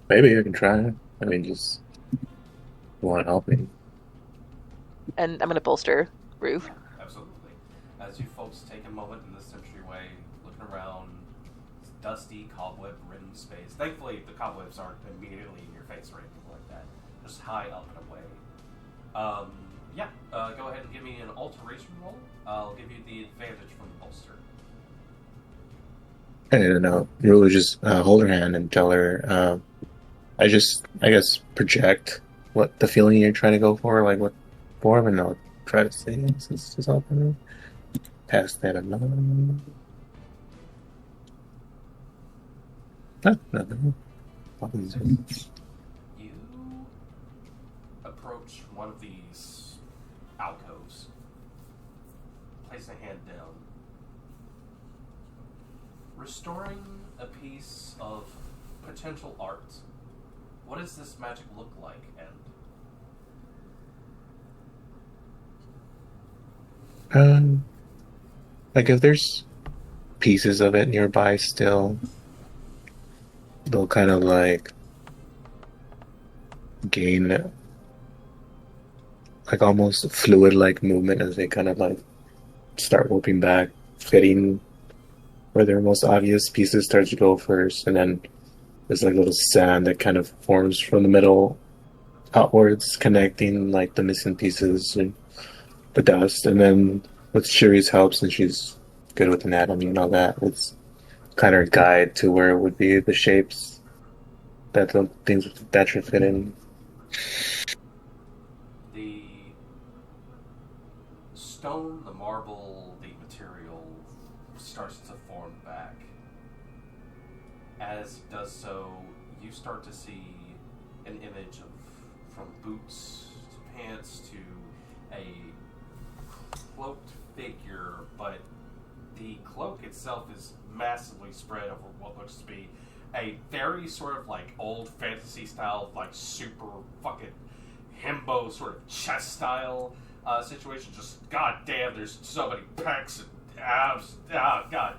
Maybe I can try. I mean, just want to help me. And I'm going to bolster Rue. Absolutely. As you folks take a moment in this entryway, looking around, it's dusty, cobweb-ridden space. Thankfully, the cobwebs aren't immediately in your face or anything like that. Just high up and away. Go ahead and give me an alteration roll. I'll give you the advantage from the bolster. And Rue will just hold her hand and tell her, I guess, project what the feeling you're trying to go for, like what form, and I'll try to say it since it's all kind of past that. Nothing. You approach one of these alcoves, place a hand down, restoring a piece of potential art. What does this magic look like, and like if there's pieces of it nearby still, they'll kind of like gain like almost fluid-like movement as they kind of like start warping back, fitting where their most obvious pieces start to go first, and then there's like little sand that kind of forms from the middle outwards, connecting like the missing pieces and the dust. And then with Shiri's help, since she's good with anatomy and all that, it's kind of a guide to where it would be the shapes that the things that should fit in. the stone, the marble, the material starts to form back. As it does so, you start to see an image of from boots to pants to a cloaked figure, but the cloak itself is massively spread over what looks to be a very sort of like old fantasy style, like super fucking himbo sort of chest style situation. Just goddamn, there's so many pecs and abs. Oh god.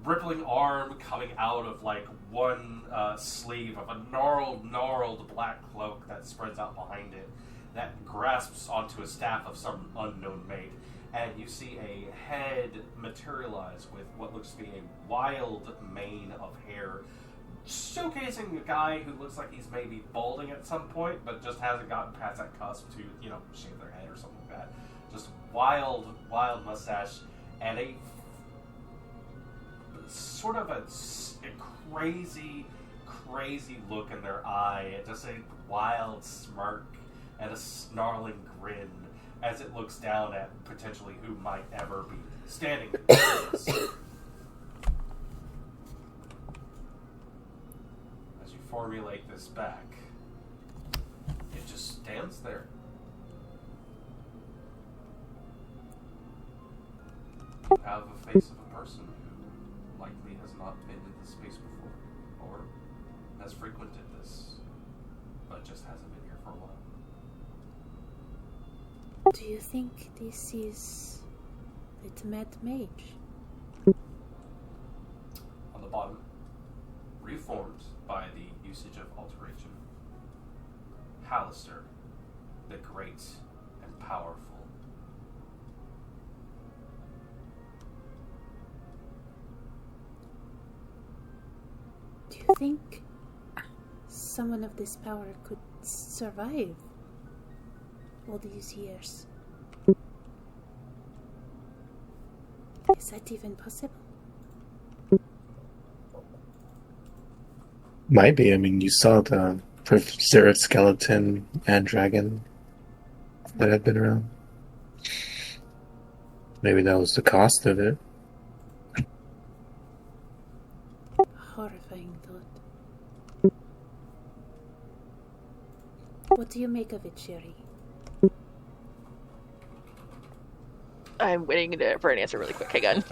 Rippling arm coming out of like one sleeve of a gnarled black cloak that spreads out behind it. that grasps onto a staff of some unknown mate, and you see a head materialize with what looks to be a wild mane of hair, showcasing a guy who looks like he's maybe balding at some point, but just hasn't gotten past that cusp to, shave their head or something like that. Just wild mustache, and a sort of a crazy look in their eye, and just a wild smirk and a snarling grin as it looks down at potentially who might ever be standing before us. As you formulate this back, it just stands there. You have a face of a person who likely has not been in this space before, or has frequented this, but just hasn't been here for a while. Do you think this is the Mad Mage? On the bottom, reformed by the usage of alteration, Hallister, the great and powerful. Do you think someone of this power could survive all these years? Is that even possible? Might be. I mean, you saw the preserved skeleton and dragon that had been around. Maybe that was the cost of it. Horrifying thought. What do you make of it, Sherry? I'm waiting for an answer really quick. Hang on.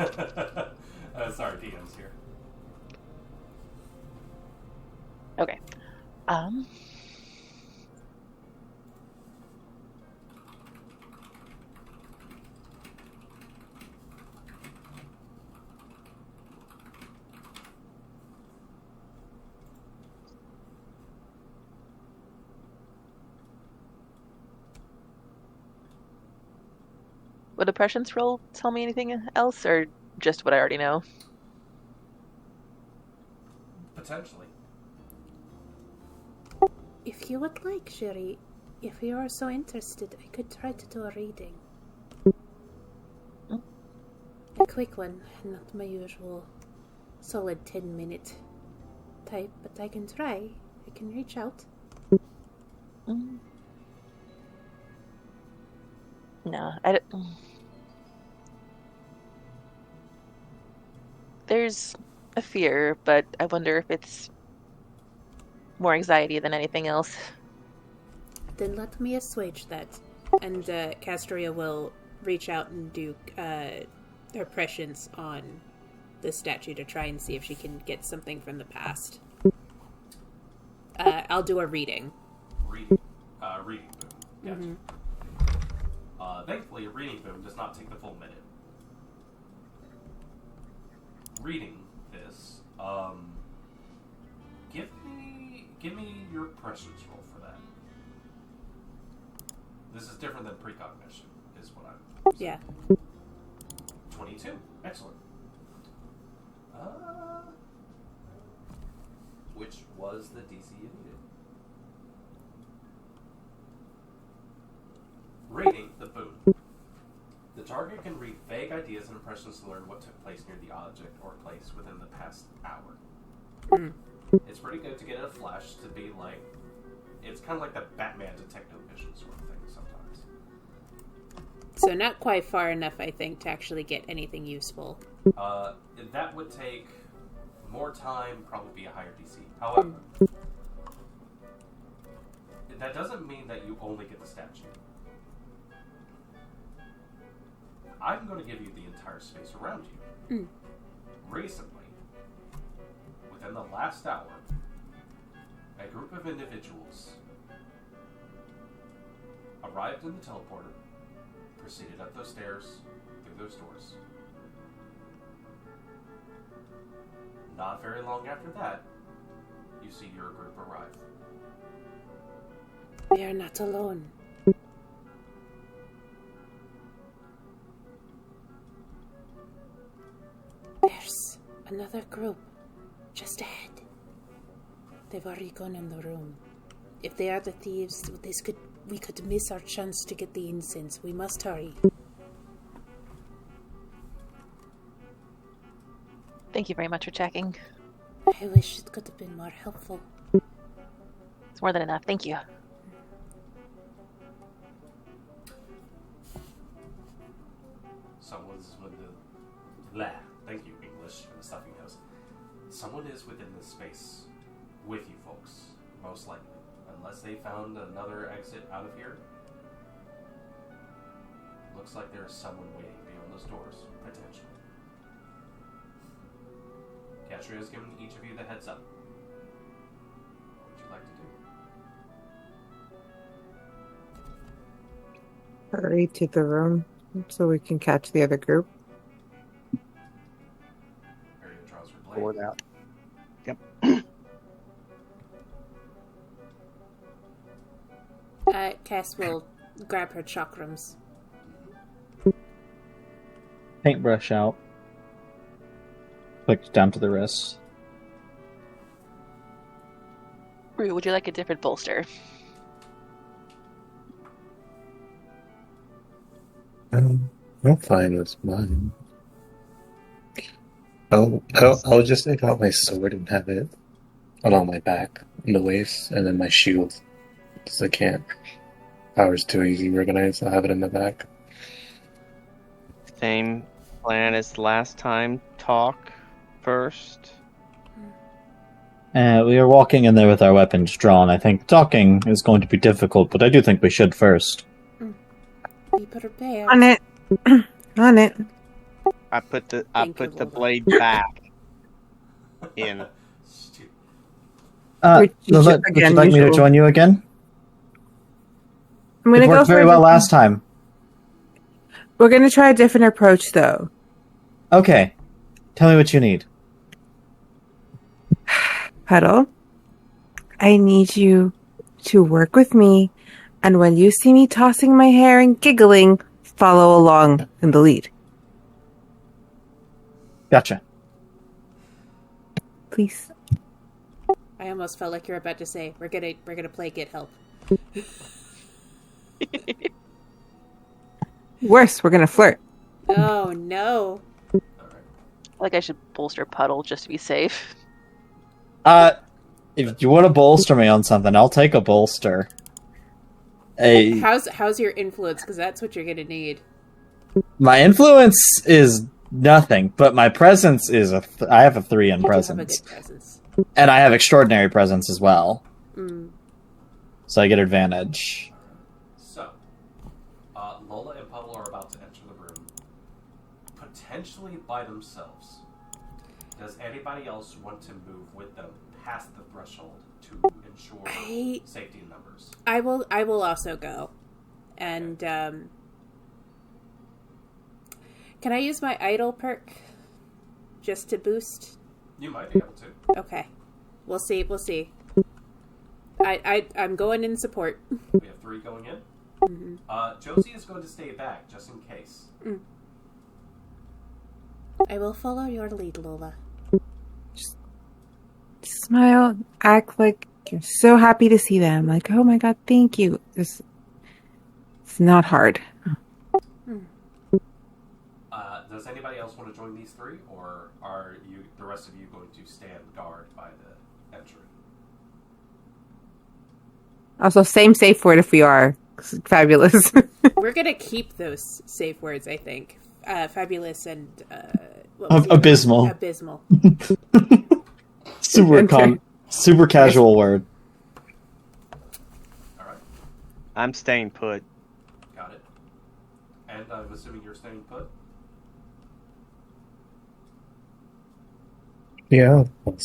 Sorry, DM's here. Okay. Would a prescience roll tell me anything else, or just what I already know? Potentially. If you would like, Sherry, if you are so interested, I could try to do a reading. A quick one, not my usual solid 10-minute type, but I can try. I can reach out. No, There's a fear, but I wonder if it's more anxiety than anything else. Then let me assuage that. And Castria will reach out and do her prescience on the statue to try and see if she can get something from the past. I'll do a reading. Reading boom. Gotcha. Mm-hmm. Thankfully, a reading boom does not take the full minute. Reading this, give me your prescience roll for that. This is different than precognition, is what I'm saying. Yeah. 22. Excellent. Which was the DC you needed. Reading the boom. The target can read vague ideas and impressions to learn what took place near the object or place within the past hour. Mm. It's pretty good to get a flash to be like, it's kind of like the Batman detective vision sort of thing sometimes. So not quite far enough, I think, to actually get anything useful. That would take more time, probably be a higher DC. However, that doesn't mean that you only get the statue. I'm going to give you the entire space around you. Mm. Recently, within the last hour, a group of individuals arrived in the teleporter, proceeded up those stairs, through those doors. Not very long after that, you see your group arrive. We are not alone. Another group. Just ahead. They've already gone in the room. If they are the thieves, we could miss our chance to get the incense. We must hurry. Thank you very much for checking. I wish it could have been more helpful. It's more than enough. Thank you. Someone's with the... Thank you, English, for the stuffing nose. Someone is within this space with you folks, most likely. Unless they found another exit out of here. Looks like there is someone waiting beyond those doors, potentially. Katria has given each of you the heads up. What would you like to do? Hurry to the room so we can catch the other group. Harriet draws her blade. Pull it out. Cass will grab her chakrams. Paintbrush out. Clicked down to the wrist. Rue, would you like a different bolster? I'm fine with mine. I'll just take out my sword and have it along my back, in the waist, and then my shield. Because I can't. Power's too easy to organize, I'll have it in the back. Same plan as last time. Talk first. We are walking in there with our weapons drawn. I think talking is going to be difficult, but I do think we should first. Be prepared. On it. On it. I put the Thank you, blade back in. Would you like me to join you again? I'm gonna It go worked for very well last time. We're gonna try a different approach, though. Okay. Tell me what you need. Puddle, I need you to work with me, and when you see me tossing my hair and giggling, follow along in the lead. Gotcha. Please. I almost felt like you were about to say, we're gonna play Get Help. Worse, we're gonna flirt. Oh no. Like I should bolster Puddle just to be safe. If you want to bolster me on something, I'll take a bolster. How's your influence? Because that's what you're gonna need. My influence is nothing, but my presence is I have a 3 in You have a presence. good presence. And I have extraordinary presence as well. Mm. So I get advantage. So, Lola and Puddle are about to enter the room, potentially by themselves. Does anybody else want to move with them past the threshold to ensure safety in numbers? I will also go. And can I use my idle perk just to boost? You might be able to. Okay. We'll see. I'm going in support. We have 3 going in. Mm-hmm. Josie is going to stay back, just in case. Mm. I will follow your lead, Lola. Just smile, act like you're so happy to see them. Like, oh my god, thank you. It's not hard. Does anybody else want to join these 3, or are the rest of you going to stand guard by the entry? Also, same safe word if we are. Fabulous. We're gonna keep those safe words, I think. Fabulous and Abysmal. Abysmal. Super casual word. All right, I'm staying put. got it. And I'm assuming you're staying put. Yeah. Okay.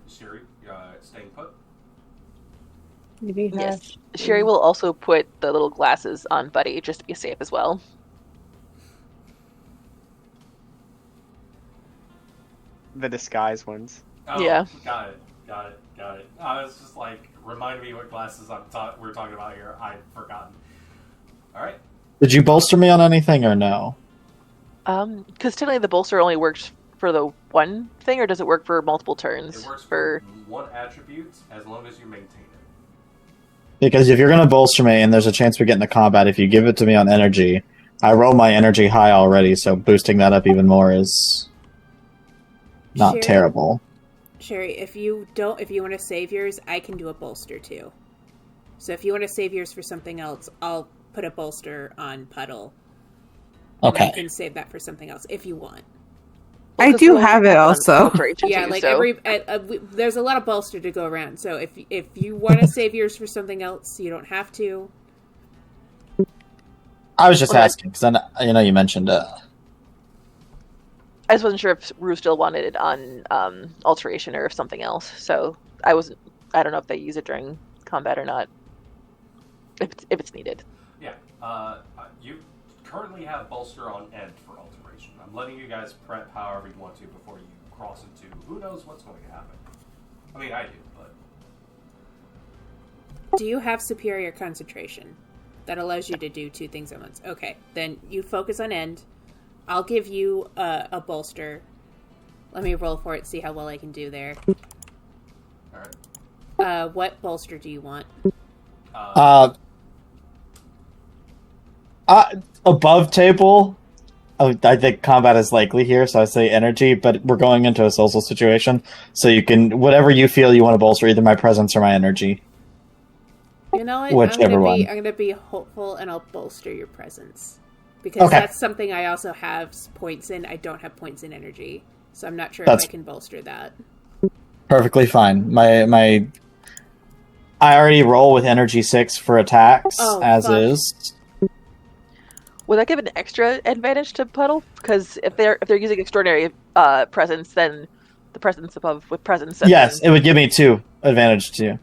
Sherry, staying put. Yes. Sherry will also put the little glasses on Buddy just to be safe as well. The disguise ones. Oh, Yeah. Got it. I was just like, remind me what glasses we're talking about here. I've forgotten. All right. Did you bolster me on anything or no? Because technically the bolster only works for the one thing, or does it work for multiple turns? It works for one attribute as long as you maintain it. Because if you're going to bolster me and there's a chance we get into combat, if you give it to me on energy, I roll my energy high already, so boosting that up even more is not Sherry- terrible. Sherry, if you want to save yours, I can do a bolster too. So if you want to save yours for something else, I'll put a bolster on Puddle. And Okay. I can save that for something else if you want. I do have it also. Yeah, like there's a lot of bolster to go around. So if you want to save yours for something else, you don't have to. I was just asking, because I know you mentioned it. I just wasn't sure if Rue still wanted it on alteration or if something else. So I don't know if they use it during combat or not. If it's needed. Yeah. You currently have bolster on end for alteration. I'm letting you guys prep however you want to before you cross into who knows what's going to happen. I mean, I do, but... Do you have superior concentration? That allows you to do two things at once. Okay, then you focus on end. I'll give you a bolster. Let me roll for it, see how well I can do there. Alright. What bolster do you want? Above table, I think combat is likely here, so I say energy, but we're going into a social situation, so you can, whatever you feel you want to bolster, either my presence or my energy. You know what? Whichever one. I'm gonna be hopeful, and I'll bolster your presence because that's something I also have points in. I don't have points in energy, so I'm not sure if I can bolster that. Perfectly fine. I already roll with energy 6 for attacks is. Would that give an extra advantage to Puddle? Because if they're using extraordinary presence, then the presence above with presence. Yes, it would give me 2 advantage too.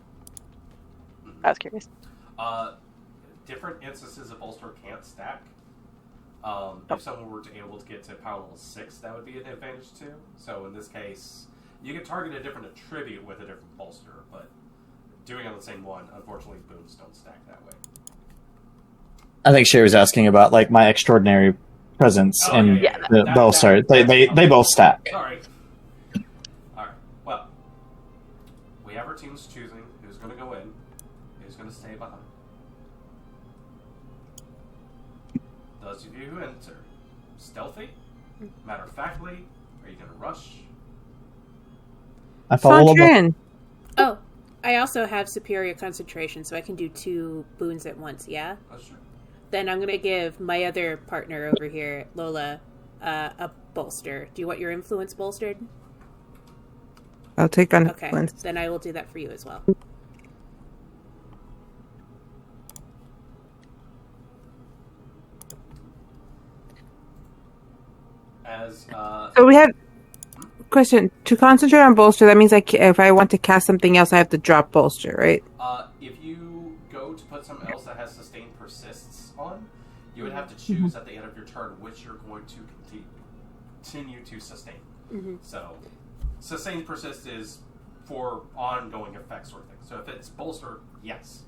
I was curious. Different instances of bolster can't stack. If someone were to able to get to power level 6, that would be an advantage too. So in this case, you can target a different attribute with a different bolster, but doing on the same one, unfortunately, boons don't stack that way. I think Sherry was asking about like my extraordinary presence and the bolster. They both stack. Sorry. Alright. Well, we have our teams choosing who's going to go in, who's going to stay behind. Those of you who enter, stealthy, matter-of-factly, are you going to rush? I follow along. Oh, I also have superior concentration, so I can do 2 boons at once, yeah? Oh, sure. Then I'm going to give my other partner over here, Lola, a bolster. Do you want your influence bolstered? I'll take on influence. Then I will do that for you as well. So we have question to concentrate on bolster. That means if I want to cast something else, I have to drop bolster, right? If you go to put something else that has sustained persists on, you would have to choose at the end of your turn which you're going to continue to sustain. Mm-hmm. So, sustained persist is for ongoing effects sort of thing. So if it's bolster, yes.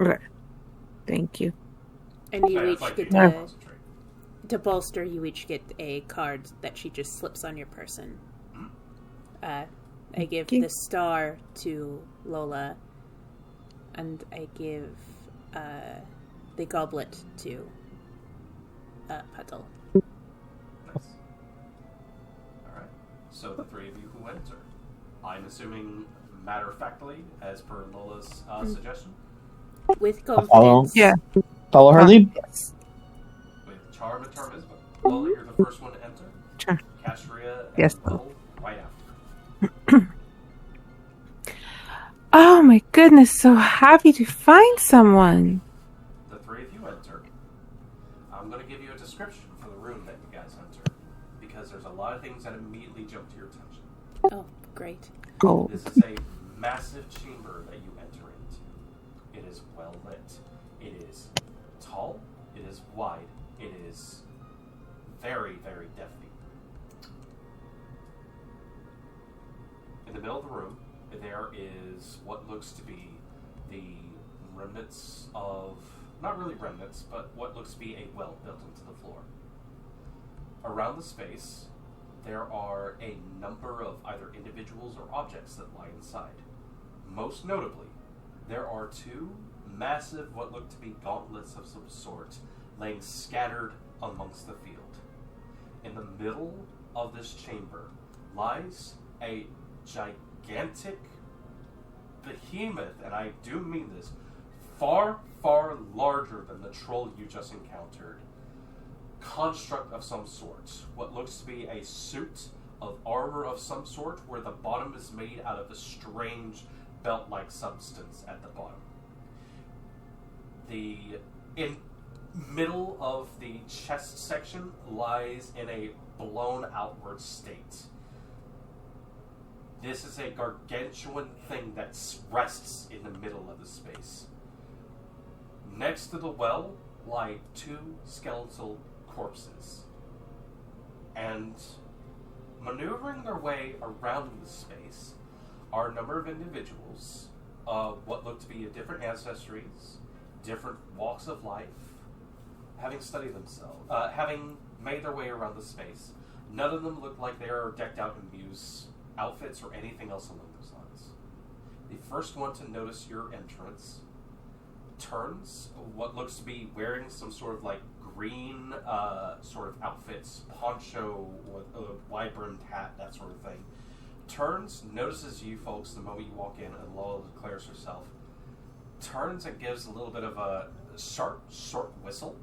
Okay. Thank you. And you each get to bolster, you each get a card that she just slips on your person. I give the star to Lola, and I give the goblet to Puddle. Nice. Alright. So the 3 of you who enter. I'm assuming matter-of-factly, as per Lola's suggestion? With confidence. Follow her lead? Yes. With charm and charisma. Lola, you're the first one to enter. Sure. Castria and Yes. Puddle right after. Oh my goodness, so happy to find someone. The 3 of you enter. I'm going to give you a description for the room that you guys enter, because there's a lot of things that immediately jump to your attention. Oh, great. Gold. This is a massive chamber that you enter into. It is well lit. It is tall. It is wide. It is very, very depthy. In the middle of the room, there is what looks to be the remnants of, not really remnants, but what looks to be a well built into the floor. Around the space, there are a number of either individuals or objects that lie inside. Most notably, there are two massive, what look to be gauntlets of some sort, laying scattered amongst the field. In the middle of this chamber lies a gigantic behemoth, and I do mean this, far, far larger than the troll you just encountered, construct of some sort. What looks to be a suit of armor of some sort, where the bottom is made out of a strange belt-like substance at the bottom. In middle of the chest section lies in a blown outward state. This is a gargantuan thing that rests in the middle of the space. Next to the well lie two skeletal corpses. And maneuvering their way around the space are a number of individuals of what look to be of different ancestries, different walks of life, having studied themselves, having made their way around the space. None of them look like they are decked out in muse outfits or anything else along those lines. The first one to notice your entrance turns, what looks to be wearing some sort of like green sort of outfits, poncho with a wide-brimmed hat, that sort of thing. Turns, notices you folks the moment you walk in, and Lola declares herself. Turns and gives a little bit of a short whistle.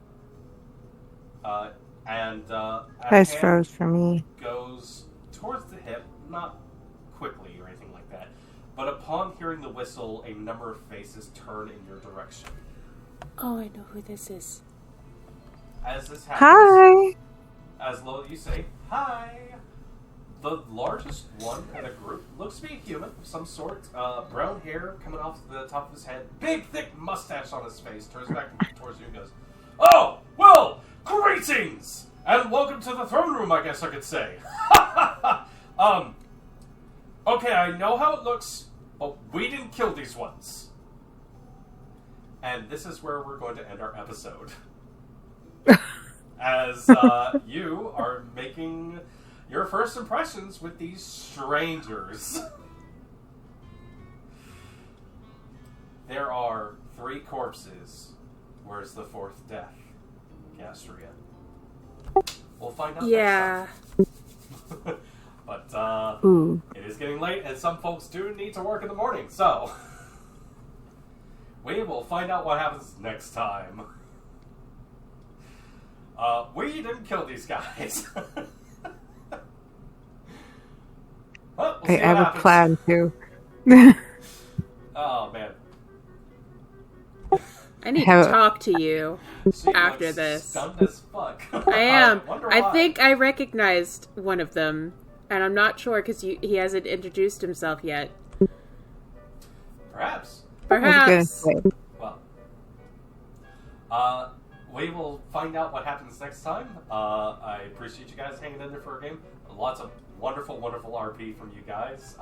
Eyes froze for me. Goes towards the hip, not quickly or anything like that, but upon hearing the whistle, a number of faces turn in your direction. Oh, I know who this is. As this happens, Hi! as Lola, you say, hi! The largest one in the group looks to be a human of some sort. Brown hair coming off the top of his head. Big, thick mustache on his face. Turns back towards you and goes, "Oh, well, greetings! And welcome to the throne room, I guess I could say." Okay, I know how it looks, but we didn't kill these ones. And this is where we're going to end our episode. As you are making your first impressions with these strangers. There are 3 corpses. Where's the 4th death? Gastria. We'll find out next time. But, it is getting late, and some folks do need to work in the morning, so... we will find out what happens next time. We didn't kill these guys. Well, I have a plan, too. Oh, man. I need to talk to you She after looks this. stunned as fuck. I am. Wonder I why. think I recognized one of them, and I'm not sure because he hasn't introduced himself yet. Perhaps. Perhaps. Well, we will find out what happens next time. I appreciate you guys hanging in there for a game. Lots of wonderful, wonderful RP from you guys.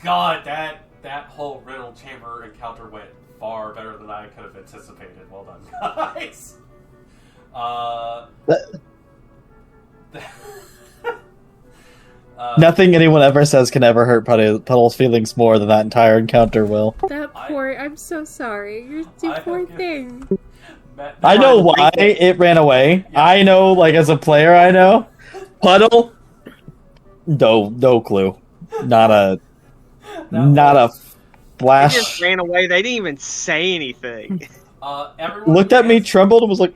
God, that whole riddle chamber encounter went far better than I could have anticipated. Well done, guys. Nothing anyone ever says can ever hurt Puddle's feelings more than that entire encounter will. That poor... I'm so sorry. You poor thing. I know why it ran away. Yeah. I know, like, as a player, I know. Puddle? No clue. Not a They flash. just ran away. They didn't even say anything. Everyone Looked who at me, answered- trembled, and was like,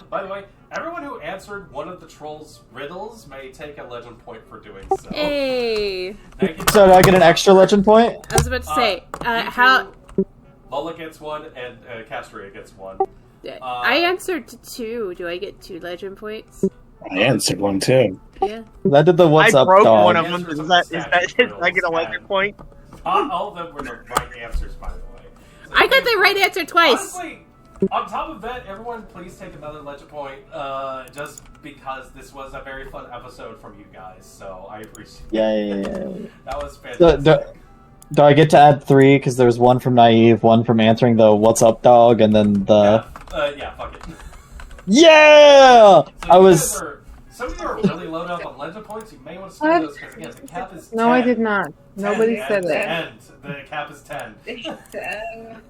By the way, everyone who answered one of the troll's riddles may take a legend point for doing so. Hey. Thank you. so do I get an extra legend point? I was about to say, you how... two, Lola gets 1, and Castria gets 1. I answered to 2. Do I get 2 legend points? I answered one too. Yeah. That did the what's I up broke dog. one of them. Answers Is of that the statute I get a legend riddles, point? Not all of them were the right answers, by the way. So I got the right answer twice. Honestly, on top of that, everyone please take another legend point, just because this was a very fun episode from you guys, so I appreciate it. Yeah. That was fantastic. Do I get to add 3? Because there's 1 from Naive, 1 from answering the what's up dog, and then the... Yeah, fuck it. Yeah! So some of you are really loaded up on legend points. You may want to spend those because again, the cap is 10. No, I did not. Nobody 10, said that. 10. The cap is 10.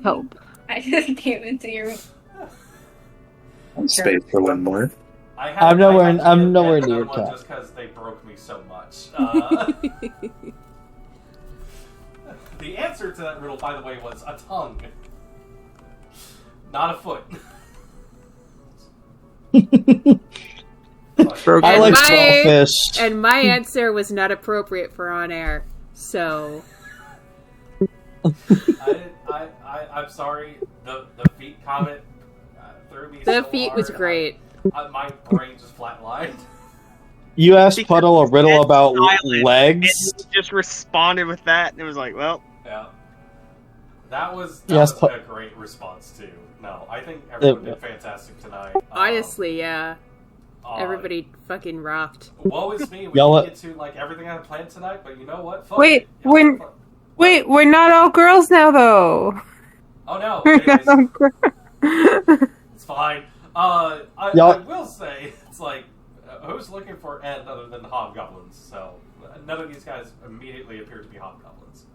Hope. I just came into your room. Space for one more. I'm nowhere near one cap. just because they broke me so much. The answer to that riddle, by the way, was a tongue, not a foot. I like swordfish. And my answer was not appropriate for on air, so. I'm sorry. The feet comment threw me. The so feet hard. was great. My brain just flatlined. You asked Puddle a riddle about silent. legs. And he just responded with that, and it was like, well. Yeah. That was Yes, a great response too. No, I think everyone did fantastic tonight. Honestly, yeah. Everybody fucking rocked. Woe is me. We Y'all- didn't get to like everything I had planned tonight, but you know what? Fuck Wait, it. Yeah, fuck. Wait, we're not all girls now, though. Oh no. We're not all Anyways, girls. it's fine. I Y'all- will say it's like who's looking for end other than hobgoblins? So none of these guys immediately appear to be hobgoblins.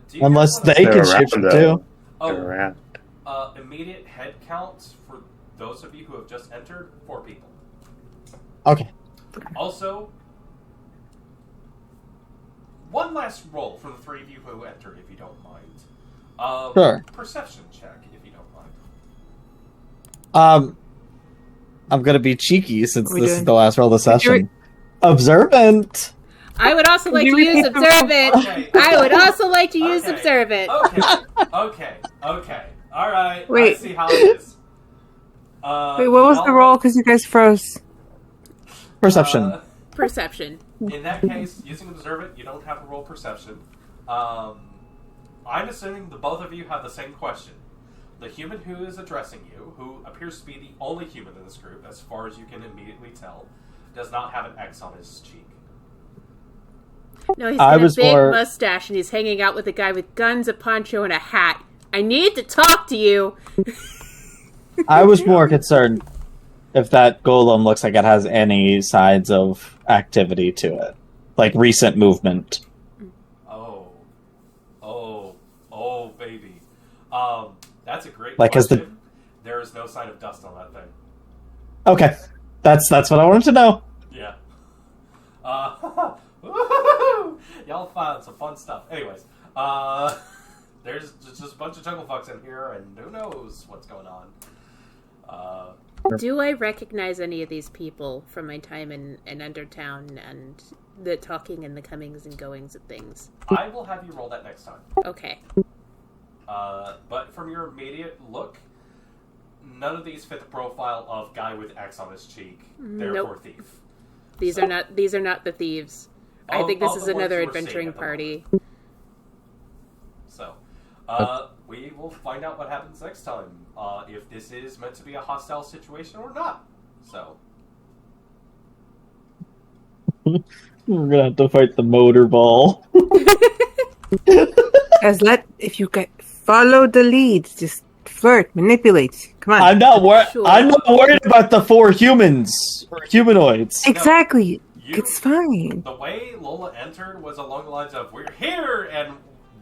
Do you Unless guys they wanna- They're can around, shift though. too. They're Oh, around. immediate head count for those of you who have just entered, 4 people. Okay. Also, one last roll for the 3 of you who entered, if you don't mind. Sure. Perception check, if you don't mind. I'm gonna be cheeky since What are we this is doing? the last roll of the session. Observant. Observant. I would also like You to use repeat the roll? observant. Okay. I would also like to use Okay. observant. Okay. Alright, I Wait. see how it is. Wait, what was the well, roll? Because you guys froze. Perception. Perception. In that case, using observant, you don't have to roll perception. I'm assuming the both of you have the same question. The human who is addressing you, who appears to be the only human in this group, as far as you can immediately tell, does not have an X on his cheek. No, he's I got a was big more- mustache and he's hanging out with a guy with guns, a poncho, and a hat. I need to talk to you. I was more concerned if that golem looks like it has any signs of activity to it, like recent movement. Oh, baby. That's a great Like, has question. There is no sign of dust on that thing. Okay, that's what I wanted to know. Yeah. Woohoo! Y'all found some fun stuff. Anyways, there's just a bunch of jungle fucks in here, and who knows what's going on. Do I recognize any of these people from my time in Undertown and the talking and the comings and goings of things? I will have you roll that next time. Okay. But from your immediate look, none of these fit the profile of guy with X on his cheek, therefore Nope. thief. These are not the thieves. I think this Of is the ones another you were seeing adventuring at the party. So, we will find out what happens next time, if this is meant to be a hostile situation or not. So, We're gonna have to fight the motor ball. Guys, if you follow the lead, just flirt, manipulate. Come on. I'm not Sure. I'm not worried about the 4 humans or humanoids. Exactly. you, It's fine. the way Lola entered was along the lines of, we're here, and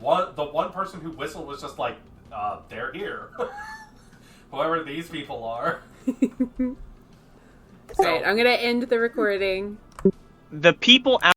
the one person who whistled was just like, they're here. Whoever these people are. Right, I'm gonna end the recording. The people